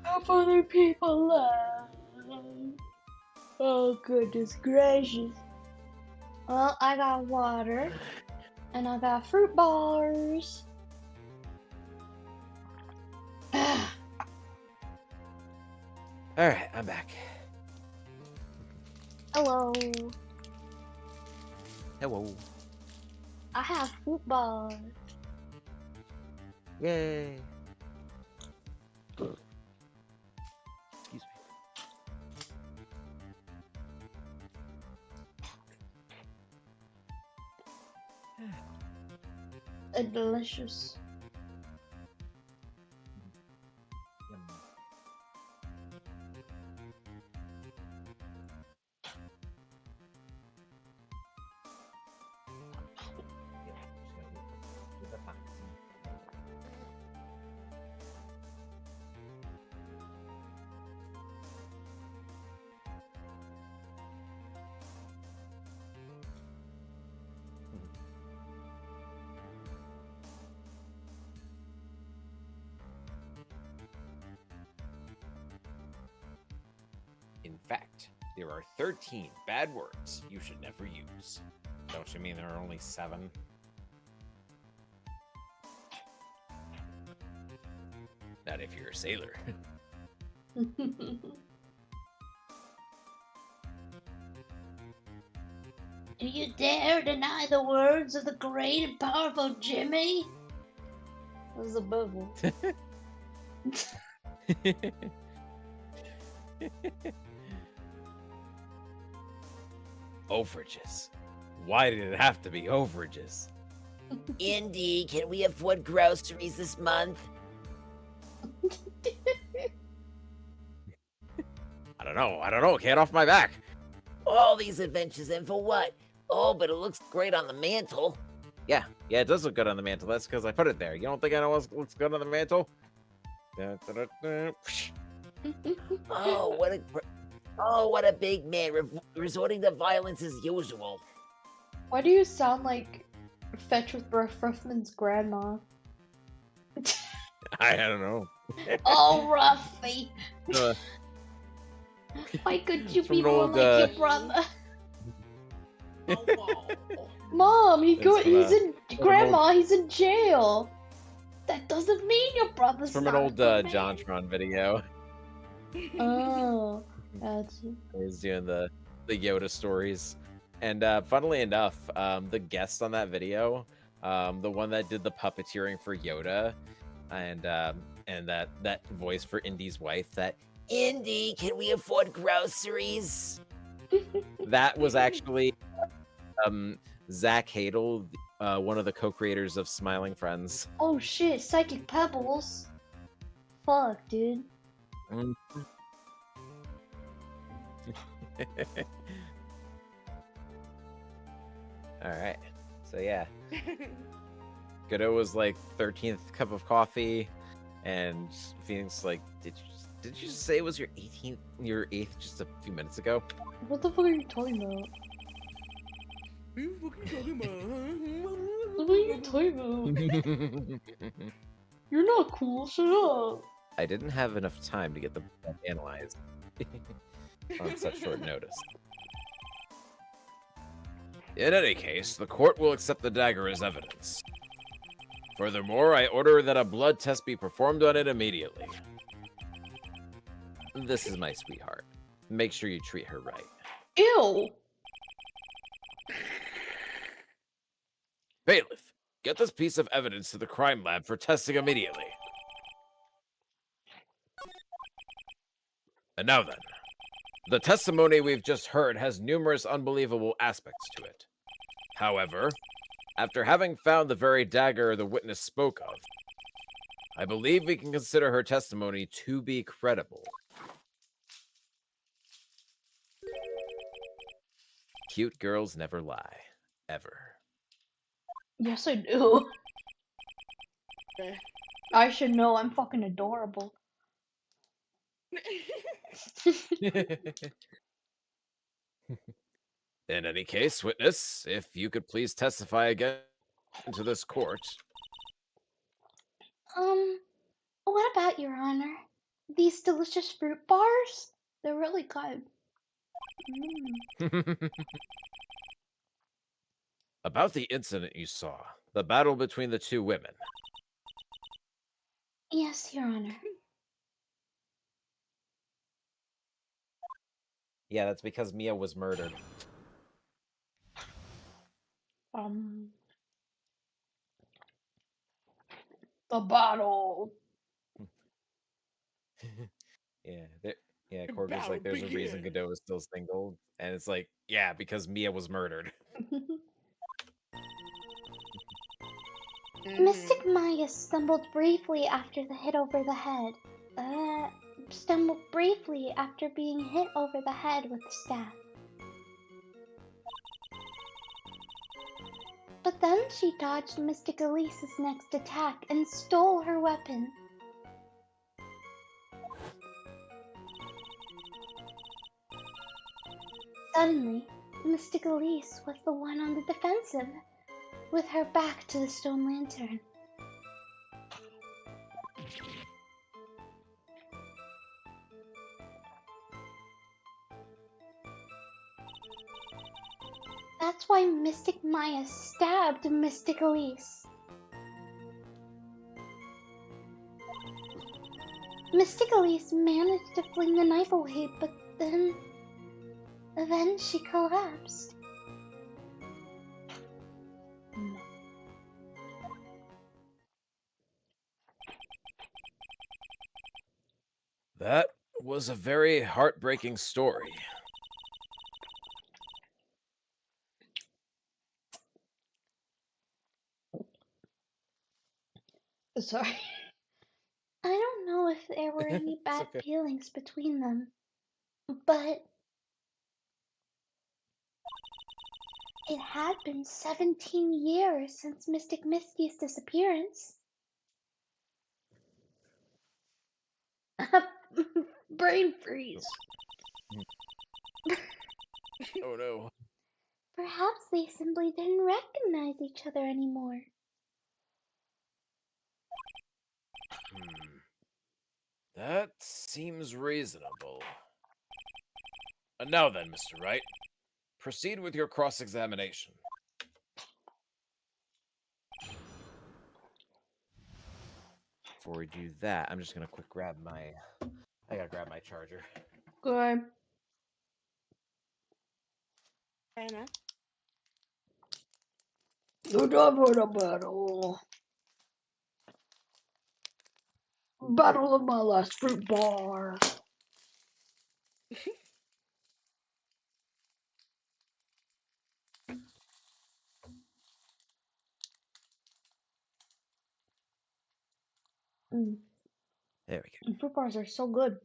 Help other people love. Oh, goodness gracious. Well, I got water. And I got fruit bars. Alright, I'm back. Hello. Hello. I have fruit bars. Yay. Excuse me. They're delicious. Yum. Yeah, just gotta wait for the Foxy. In fact, there are 13 bad words you should never use. Don't you mean there are only 7? Not if you're a sailor. Do you dare deny the words of the great and powerful Jimmy? That was a bubble. Overages. Why did it have to be overages? Indy, can we afford groceries this month? I don't know. Get off my back. All these adventures and for what? Oh, but it looks great on the mantle. Yeah, it does look good on the mantle. That's because I put it there. You don't think I know what looks good on the mantle? Da, da, da, da. Oh, what a big man resorting to violence as usual. Why do you sound like Fetch with Ruffman's grandma? I don't know. Oh, Ruffy. Uh, Why could you It's be from an more old, like your brother? Mom, he's in from an Grandma. He's in jail. That doesn't mean your brother's It's from not an a old good man. JonTron video. Oh, gotcha. He's doing the Yoda stories. And funnily enough, the guest on that video, the one that did the puppeteering for Yoda, and that voice for Indy's wife, that Indy, can we afford groceries? that was actually Zach Hadel, one of the co-creators of Smiling Friends. Oh shit, Psychic Pebbles. Fuck, dude. Mm. All right, so yeah, Godot was like 13th cup of coffee, and Phoenix like, did you just say it was your 8th just a few minutes ago? What the fuck are you talking about? What are you fucking talking about? What are you talking about? You're not cool, shut up. I didn't have enough time to get the analyzed on such short notice. In any case, the court will accept the dagger as evidence. Furthermore, I order that a blood test be performed on it immediately. This is my sweetheart. Make sure you treat her right. Ew. Bailiff, get this piece of evidence to the crime lab for testing immediately. And now then, the testimony we've just heard has numerous unbelievable aspects to it. However, after having found the very dagger the witness spoke of, I believe we can consider her testimony to be credible. Cute girls never lie. Ever. Yes, I do. Okay. I should know. I'm fucking adorable. In any case, witness, if you could please testify again into this court. What about, Your Honor? These delicious fruit bars? They're really good. About the incident you saw, the battle between the two women. Yes, Your Honor. Yeah, that's because Mia was murdered. The battle. Yeah, The Corger's like, battle there's a reason begins. Godot is still single. And it's like, yeah, because Mia was murdered. Mystic Maya stumbled briefly after the hit over the head. Stumbled briefly after being hit over the head with the staff. But then she dodged Mystic Elise's next attack and stole her weapon. Suddenly, Mystic Elise was the one on the defensive, with her back to the stone lantern. That's why Mystic Maya stabbed Mystic Elise. Mystic Elise managed to fling the knife away, but then she collapsed. That was a very heartbreaking story. Sorry. I don't know if there were any It's bad okay. feelings between them, but it had been 17 years since Mystic Misty's disappearance. Brain freeze. Oh no. Perhaps they simply didn't recognize each other anymore. That seems reasonable. And now then, Mr. Wright, proceed with your cross-examination. Before we do that, I'm just gonna quick grab my... I gotta grab my charger. Good. Fair enough. Good job for the battle. Battle of my last fruit bar. There we go. Fruit bars are so good.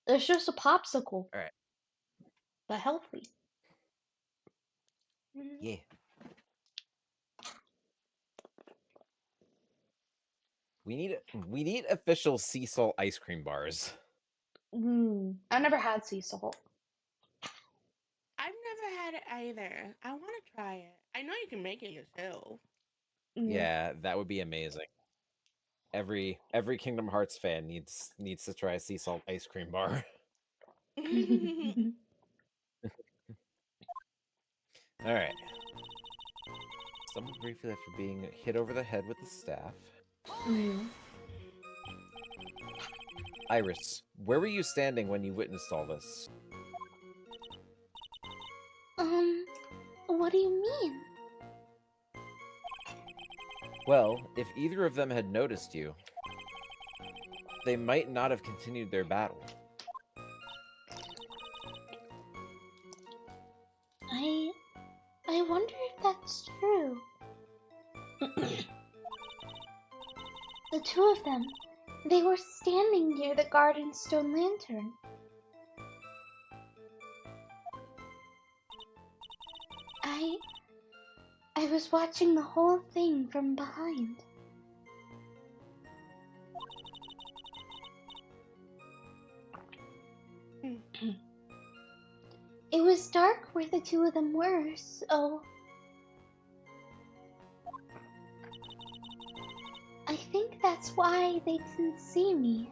It's just a popsicle, Alright. but healthy. Yeah. We need official sea salt ice cream bars. I never had sea salt. I've never had it either. I want to try it. I know you can make it yourself. Yeah, that would be amazing. Every Kingdom Hearts fan needs to try a sea salt ice cream bar. Alright. Stumbled briefly after being hit over the head with the staff. Iris, where were you standing when you witnessed all this? What do you mean? Well, if either of them had noticed you, they might not have continued their battle. I wonder if that's true. The two of them, they were standing near the garden stone lantern. I was watching the whole thing from behind. It was dark where the two of them were, so That's why they didn't see me.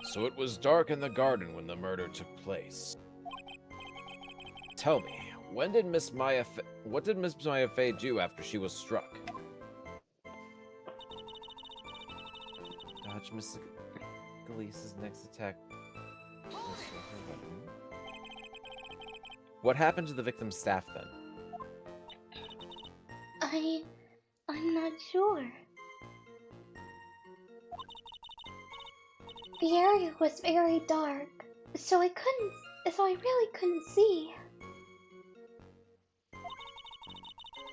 So it was dark in the garden when the murder took place. Tell me, what did Miss Maya Fey do after she was struck? Dodge Miss Galice's next attack. What happened to the victim's staff then? I'm not sure. The area was very dark, so I really couldn't see.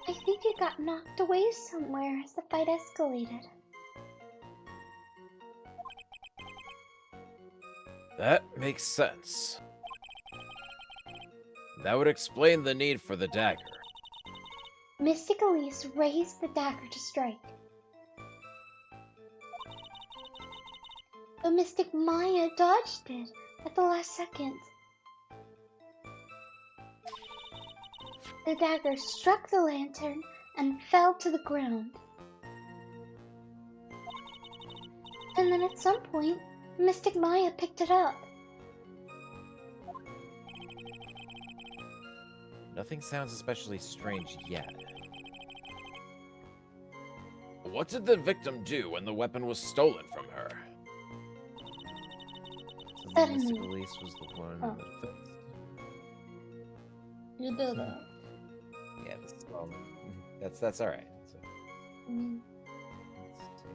I think it got knocked away somewhere as the fight escalated. That makes sense. That would explain the need for the dagger. Mystic Elise raised the dagger to strike. But Mystic Maya dodged it at the last second. The dagger struck the lantern and fell to the ground. And then at some point, Mystic Maya picked it up. Nothing sounds especially strange yet. What did the victim do when the weapon was stolen from her? Suddenly. Mystic Elise was the one. Oh. You did it. Yeah, that's all right. So, Mm. let's see.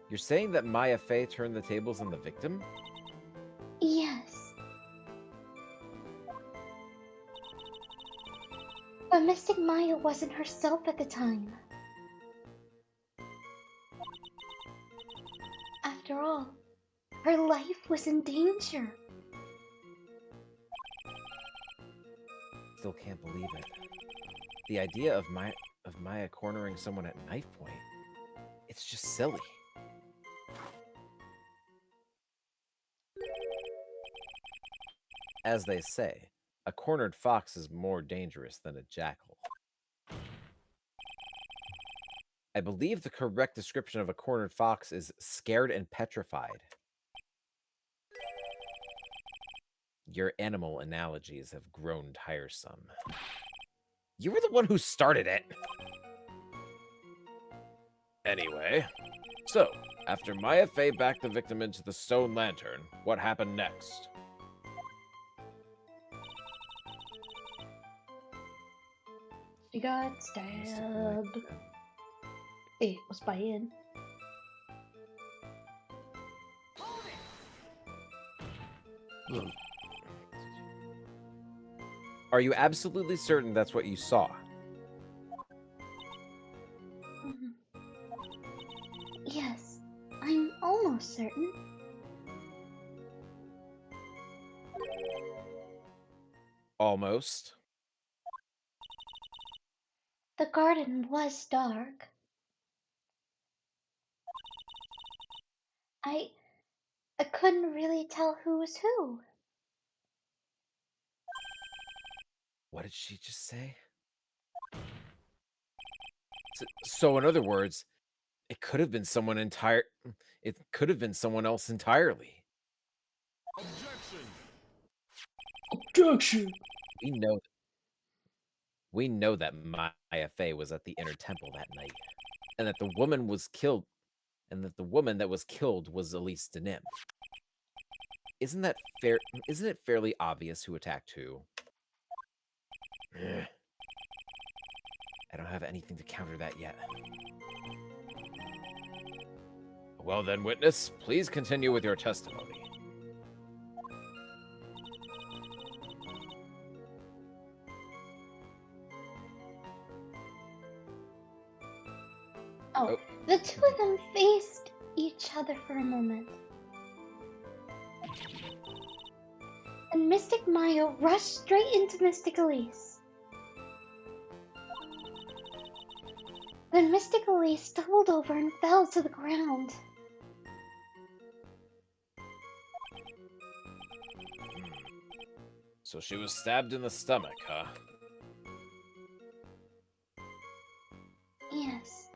You're saying that Maya Fey turned the tables on the victim? Yes. But Mystic Maya wasn't herself at the time. After all, her life was in danger. Still can't believe it. The idea of Maya cornering someone at knife point, it's just silly. As they say, a cornered fox is more dangerous than a jackal. I believe the correct description of a cornered fox is scared and petrified. Your animal analogies have grown tiresome. You were the one who started it! Anyway, so, after Maya Fey backed the victim into the stone lantern, what happened next? She got stabbed. It was bad. Are you absolutely certain that's what you saw? Mhm. Yes, I'm almost certain. Almost. The garden was dark. I couldn't really tell who was who. What did she just say? So in other words, it could have been someone else entirely. Objection! We know that Maya Fey was at the inner temple that night, and that the woman that was killed was Elise Denim. Isn't it fairly obvious who attacked who? Ugh. I don't have anything to counter that yet. Well then, witness, please continue with your testimony. Oh, the two of them faced each other for a moment. And Mystic Maya rushed straight into Mystic Elise. Then Mystic Elise stumbled over and fell to the ground. So she was stabbed in the stomach, huh? Yes.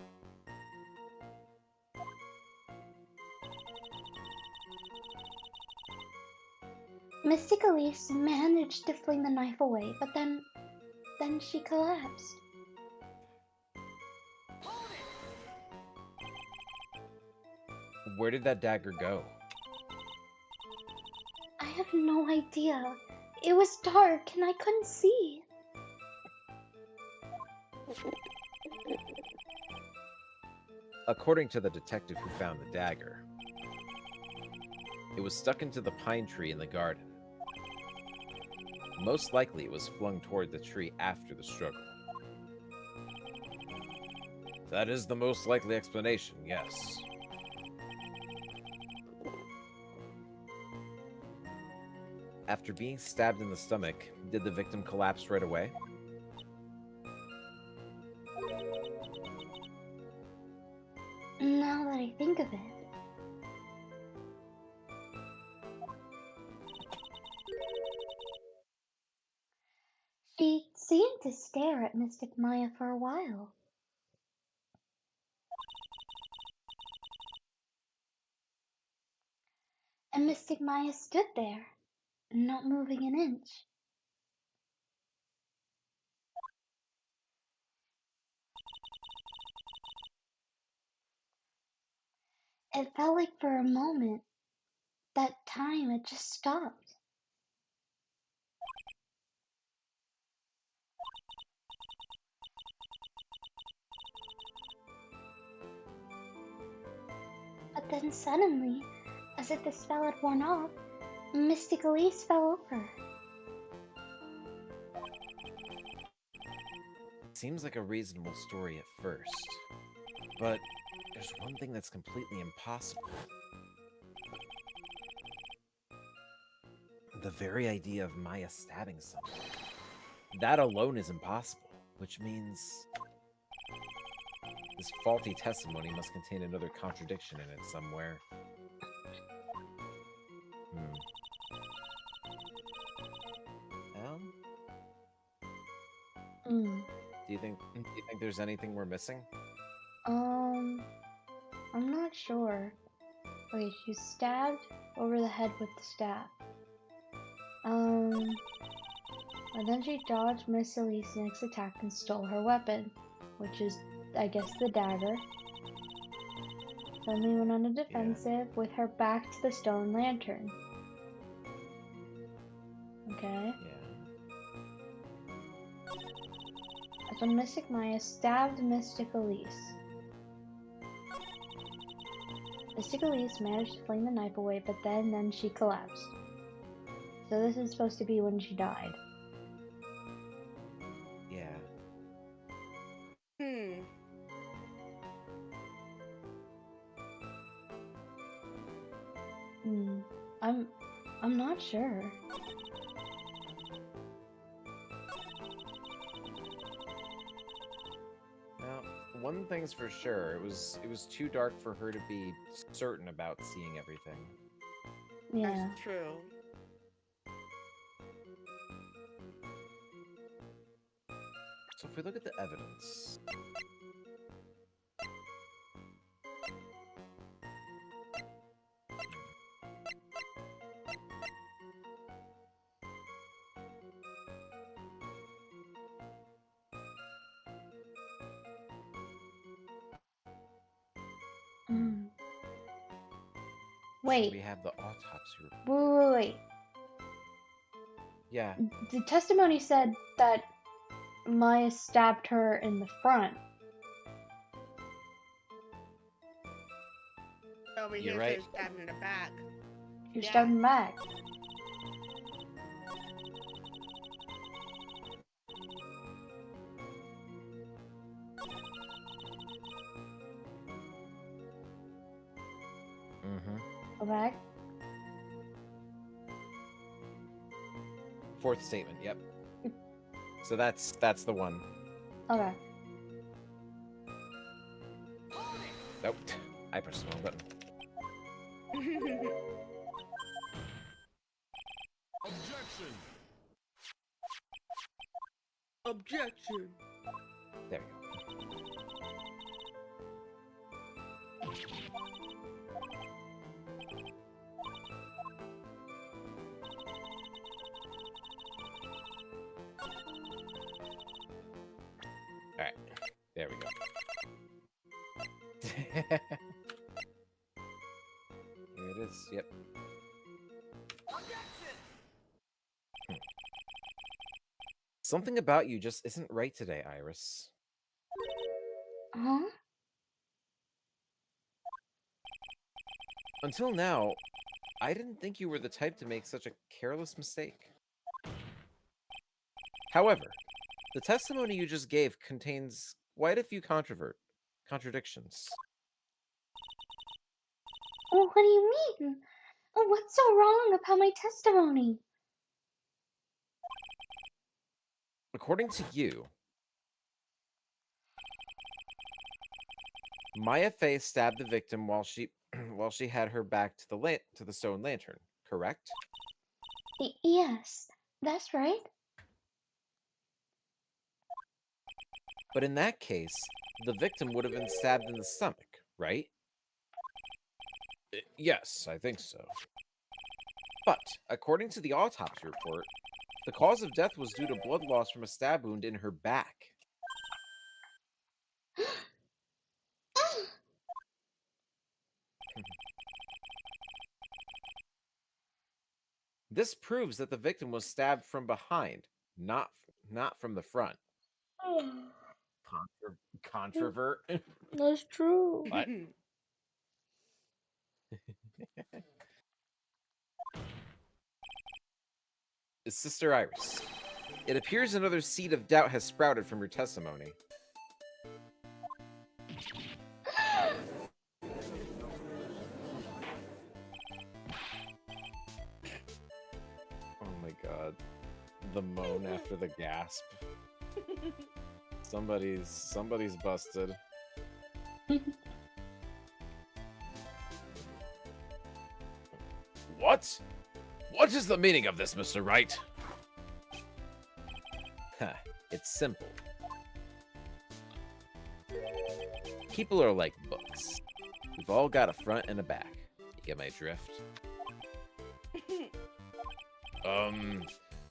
Mystic Elise managed to fling the knife away, but then she collapsed. Where did that dagger go? I have no idea. It was dark and I couldn't see. According to the detective who found the dagger, it was stuck into the pine tree in the garden. Most likely it was flung toward the tree after the struggle. That is the most likely explanation, yes. After being stabbed in the stomach, did the victim collapse right away? Now that I think of it. She seemed to stare at Mystic Maya for a while. And Mystic Maya stood there, not moving an inch. It felt like for a moment, that time had just stopped. But then suddenly, as if the spell had worn off, Mystic Elise fell over. Seems like a reasonable story at first, but there's one thing that's completely impossible. The very idea of Maya stabbing someone. That alone is impossible, which means this faulty testimony must contain another contradiction in it somewhere. Well, Hmm. do you think there's anything we're missing? I'm not sure. Okay, she's stabbed over the head with the staff. And then she dodged Miss Elise's next attack and stole her weapon, which is, I guess, the dagger. Suddenly went on a defensive with her back to the stone lantern. Okay. Yeah. That's when Mystic Maya stabbed Mystic Elise. Mystic Elise managed to fling the knife away, but then she collapsed. So this is supposed to be when she died. Yeah. I'm not sure. Now, one thing's for sure, it was too dark for her to be certain about seeing everything. Yeah. That's true. So if we look at the evidence, Wait. we have the autopsy report. Wait. Yeah. The testimony said that Maya stabbed her in the front. Over You're here right. says stabbed in the back. She Yeah. stabbed him back. Go back. Fourth statement, yep. So that's the one. Okay. Nope. I pressed the wrong button. Objection! Objection. There we go. Alright, there we go. There it is, yep. Something about you just isn't right today, Iris. Huh? Until now, I didn't think you were the type to make such a careless mistake. However, the testimony you just gave contains quite a few contradictions. Well, what do you mean? Oh, what's so wrong about my testimony? According to you, Maya Fey stabbed the victim while she while she had her back to the stone lantern, correct? Yes, that's right. But in that case, the victim would have been stabbed in the stomach, right? Yes, I think so. But, according to the autopsy report, the cause of death was due to blood loss from a stab wound in her back. This proves that the victim was stabbed from behind, not from the front. Controvert. That's true. What? Sister Iris, it appears another seed of doubt has sprouted from your testimony. Oh my god. The moan after the gasp. Somebody's busted. What? What is the meaning of this, Mr. Wright? It's simple. People are like books. We've all got a front and a back. You get my drift?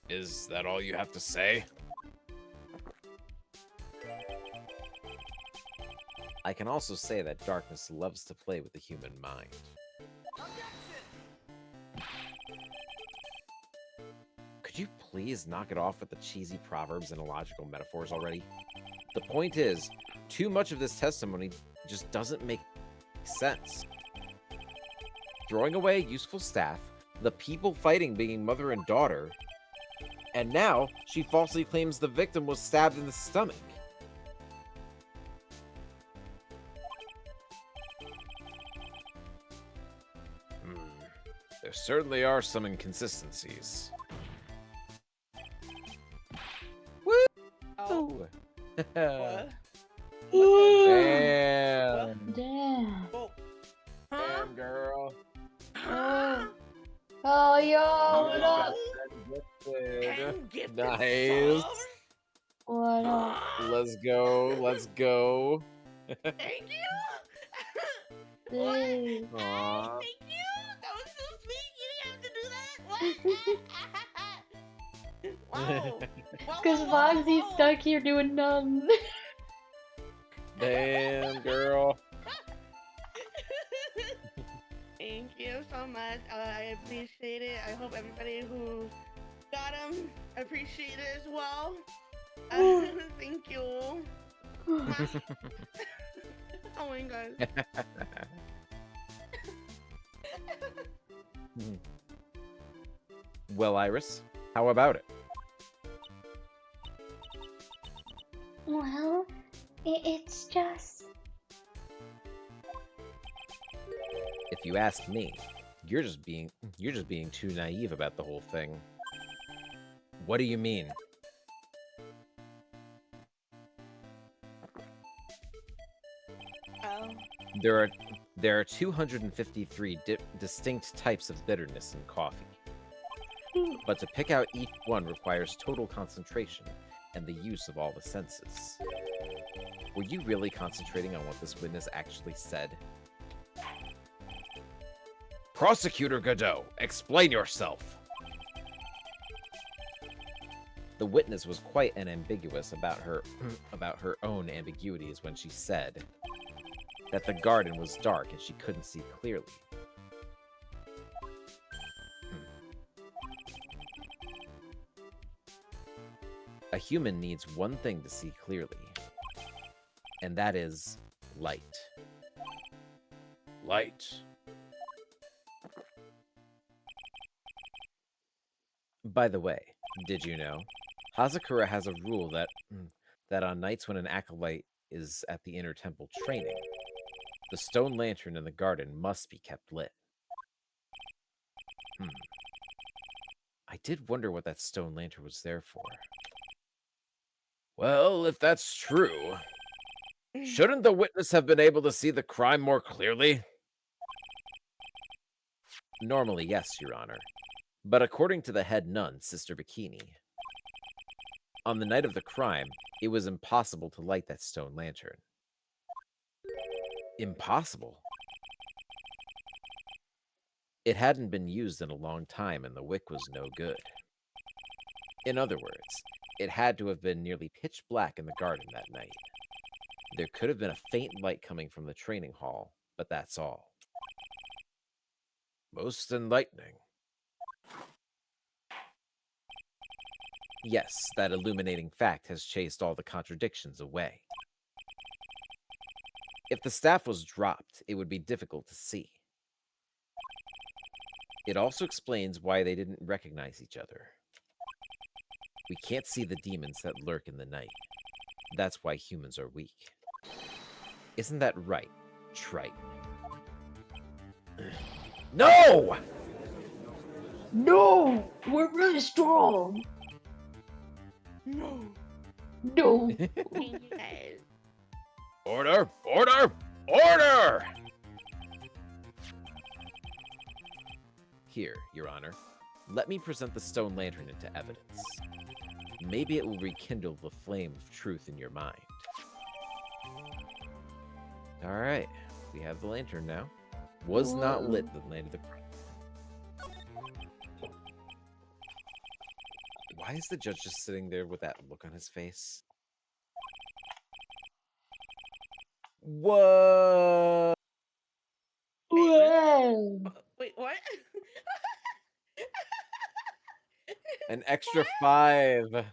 Is that all you have to say? I can also say that darkness loves to play with the human mind. Could you please knock it off with the cheesy proverbs and illogical metaphors already? The point is, too much of this testimony just doesn't make sense. Throwing away useful staff, the people fighting being mother and daughter, and now she falsely claims the victim was stabbed in the stomach. There certainly are some inconsistencies. Oh, Damn. what? Damn. Oh. Damn, girl. Oh. Oh, yo, what up? Ten gifted Nice. subs? What up? Let's go. Let's go. Thank you. Dude. Aw. Thank you. That was so sweet. You didn't have to do that. What? Wow. Because Foxy's stuck here doing nothing. Damn, girl. Thank you so much. I appreciate it. I hope everybody who got him appreciate it as well. Thank you. Oh my god. Well, Iris, how about it? Well, it's just... If you ask me, you're just being too naive about the whole thing. What do you mean? There are 253 distinct types of bitterness in coffee. But to pick out each one requires total concentration, and the use of all the senses. Were you really concentrating on what this witness actually said? Prosecutor Godot, explain yourself! The witness was quite ambiguous about her own ambiguities when she said that the garden was dark and she couldn't see clearly. A human needs one thing to see clearly, and that is light. Light. By the way, did you know? Hazakura has a rule that on nights when an acolyte is at the inner temple training, the stone lantern in the garden must be kept lit. I did wonder what that stone lantern was there for. Well, if that's true, shouldn't the witness have been able to see the crime more clearly? Normally, yes, Your Honor. But according to the head nun, Sister Bikini, on the night of the crime, it was impossible to light that stone lantern. Impossible? It hadn't been used in a long time and the wick was no good. In other words, it had to have been nearly pitch black in the garden that night. There could have been a faint light coming from the training hall, but that's all. Most enlightening. Yes, that illuminating fact has chased all the contradictions away. If the staff was dropped, it would be difficult to see. It also explains why they didn't recognize each other. We can't see the demons that lurk in the night. That's why humans are weak. Isn't that right, Trite? No! No! We're really strong! No. No! Thank you guys. Order! Order! Order! Here, Your Honor. Let me present the stone lantern into evidence. Maybe it will rekindle the flame of truth in your mind. Alright, we have the lantern now. Was not lit the night of the crime. Why is the judge just sitting there with that look on his face? What? Whoa! Wait, what? An extra 5. An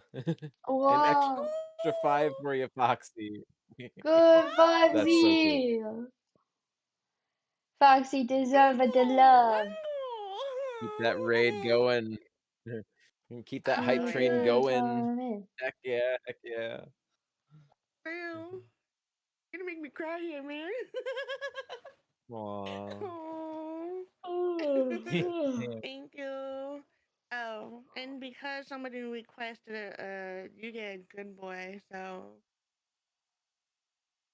Wow! extra 5 for you, Foxy. Good, That's so cool. Foxy! Foxy deserved the love. Keep that raid going. Keep that hype Oh, train yeah. going. Heck yeah, heck yeah. Real. You're gonna make me cry here, man. Aww. Aw. Thank you. Oh, and because somebody requested it, you get a good boy, so.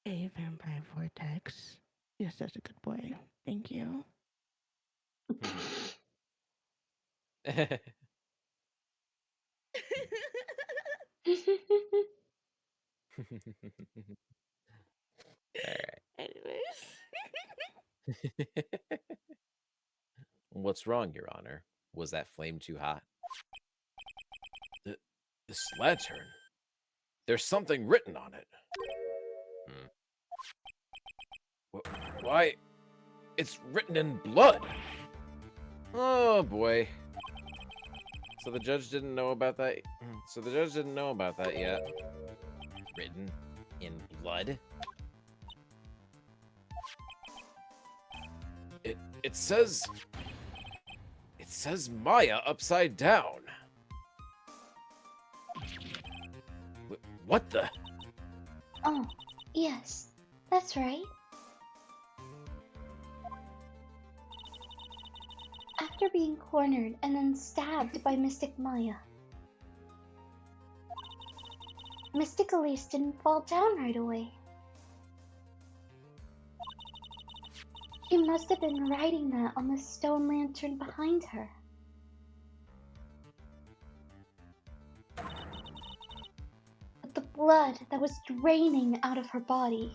A vampire vortex. Yes, that's a good boy. Thank you. Alright. Anyways. What's wrong, Your Honor? Was that flame too hot? This lantern. There's something written on it. Why? It's written in blood. Oh boy. So the judge didn't know about that. So the judge didn't know about that yet. Written in blood. It says Maya upside down. What the? Oh, yes, that's right. After being cornered and then stabbed by Mystic Maya, Mystic Elise didn't fall down right away. She must have been writing that on the stone lantern behind her. blood that was draining out of her body.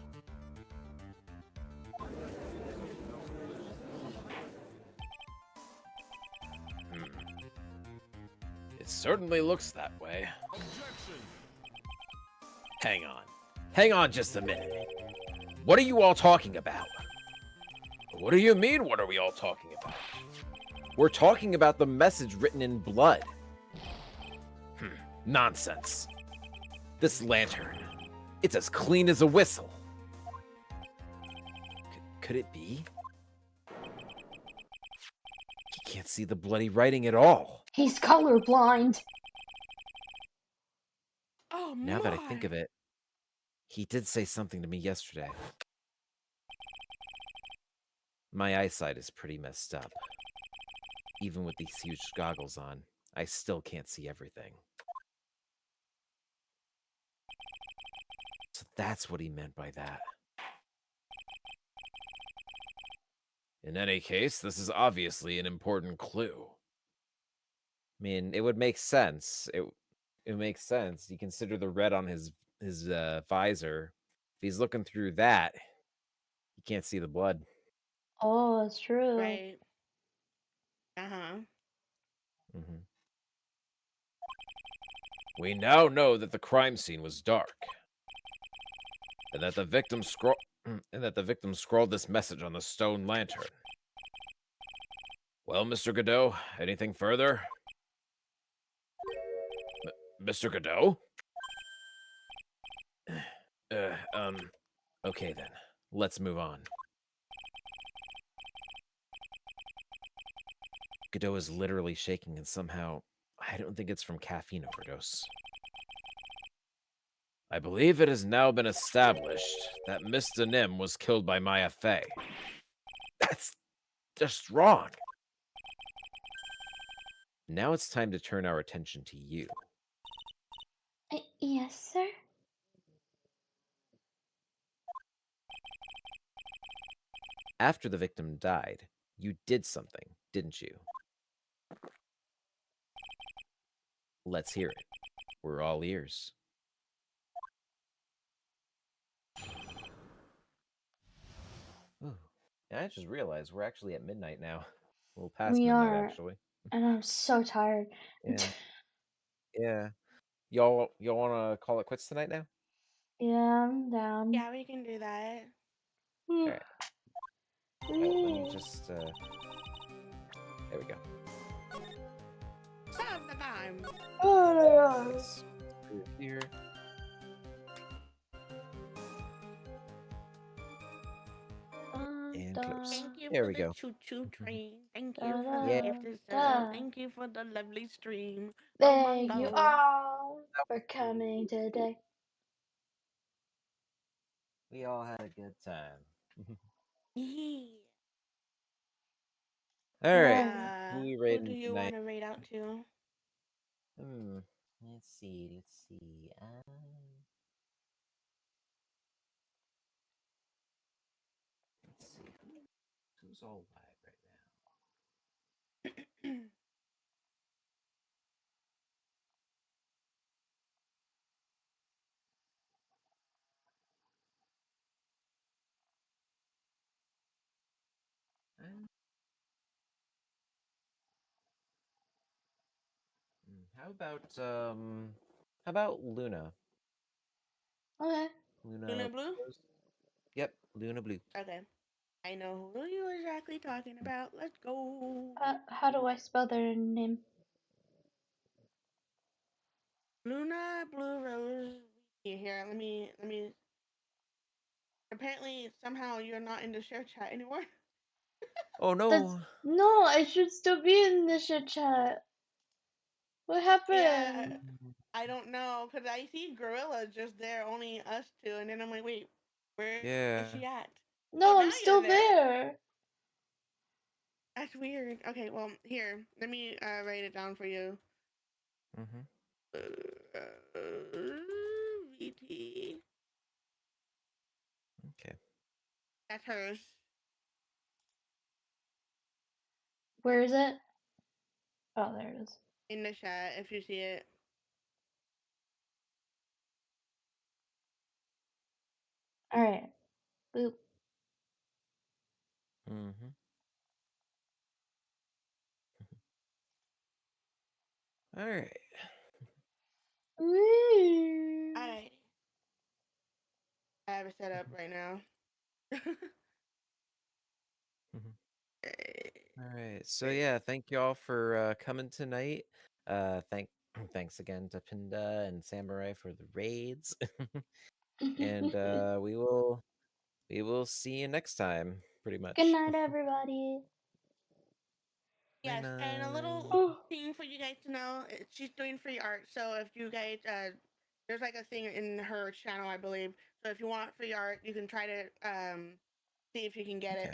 It certainly looks that way. Hang on. Hang on just a minute. What are you all talking about? What do you mean, what are we all talking about? We're talking about the message written in blood. Nonsense. This lantern, it's as clean as a whistle. Could it be? He can't see the bloody writing at all. He's colorblind. Oh Now that I think my. of it, he did say something to me yesterday. My eyesight is pretty messed up. Even with these huge goggles on, I still can't see everything. So that's what he meant by that. In any case, this is obviously an important clue. I mean, it would make sense. It makes sense. You consider the red on his visor. If he's looking through that, he can't see the blood. Oh, it's true. Right. Uh-huh. Mm-hmm. We now know that the crime scene was dark, and that the victim scrawled this message on the stone lantern. Well, Mr. Godot, anything further? Mr. Godot? Okay then. Let's move on. Godot is literally shaking, and somehow, I don't think it's from caffeine overdose. I believe it has now been established that Miss Denim was killed by Maya Fey. That's just wrong. Now it's time to turn our attention to you. Yes, sir? After the victim died, you did something, didn't you? Let's hear it. We're all ears. Ooh. I just realized we're actually at midnight now. A little past We midnight, are, actually. and I'm so tired. Yeah. Yeah. Y'all want to call it quits tonight now? Yeah, I'm down. Yeah, we can do that. Mm, All right. Let me just. There we go. Stop the time. Oh, Let's do it here. And close. Thank you There for we the go. choo-choo train. Thank Da, you for the Yeah. gifted da. sub. Thank you for the lovely stream. Oh my Thank you love. all for coming today. We all had a good time. Yeah. All right. Who we Who do rating you tonight? want to rate out to? Let's see. Let's see. Let's see. Who's all live right now? How about Luna? Okay. Luna Luna Blue? Rose? Yep, Luna Blue. Okay. I know who you're exactly talking about. Let's go. How do I spell their name? Luna Blue Rose. Here, let me. Apparently, somehow you're not in the share chat anymore. Oh That's no. no, I should still be in the shit chat. What Yeah, happened? I don't know, cause I see Gorilla just there, only us two, and then I'm like, wait, where is Yeah. she at? Oh, No, now I'm you're still there. there. That's weird. Okay, well, here, let me write it down for you. Mm-hmm. VT. Okay. That's hers Where is it? Oh, there it is. in the chat if you see it. Alright. Boop. Mm-hmm. All right. Woo. Alright. I have it set up right now. All right. So yeah, thank you all for coming tonight. Thanks again to Pinda and Samurai for the raids. And we will see you next time, pretty Good much. night, everybody. Yes, and a little Night. Oh. thing for you guys to know: she's doing free art. So if you guys, there's like a thing in her channel, I believe. So if you want free art, you can try to see if you can get it. Okay.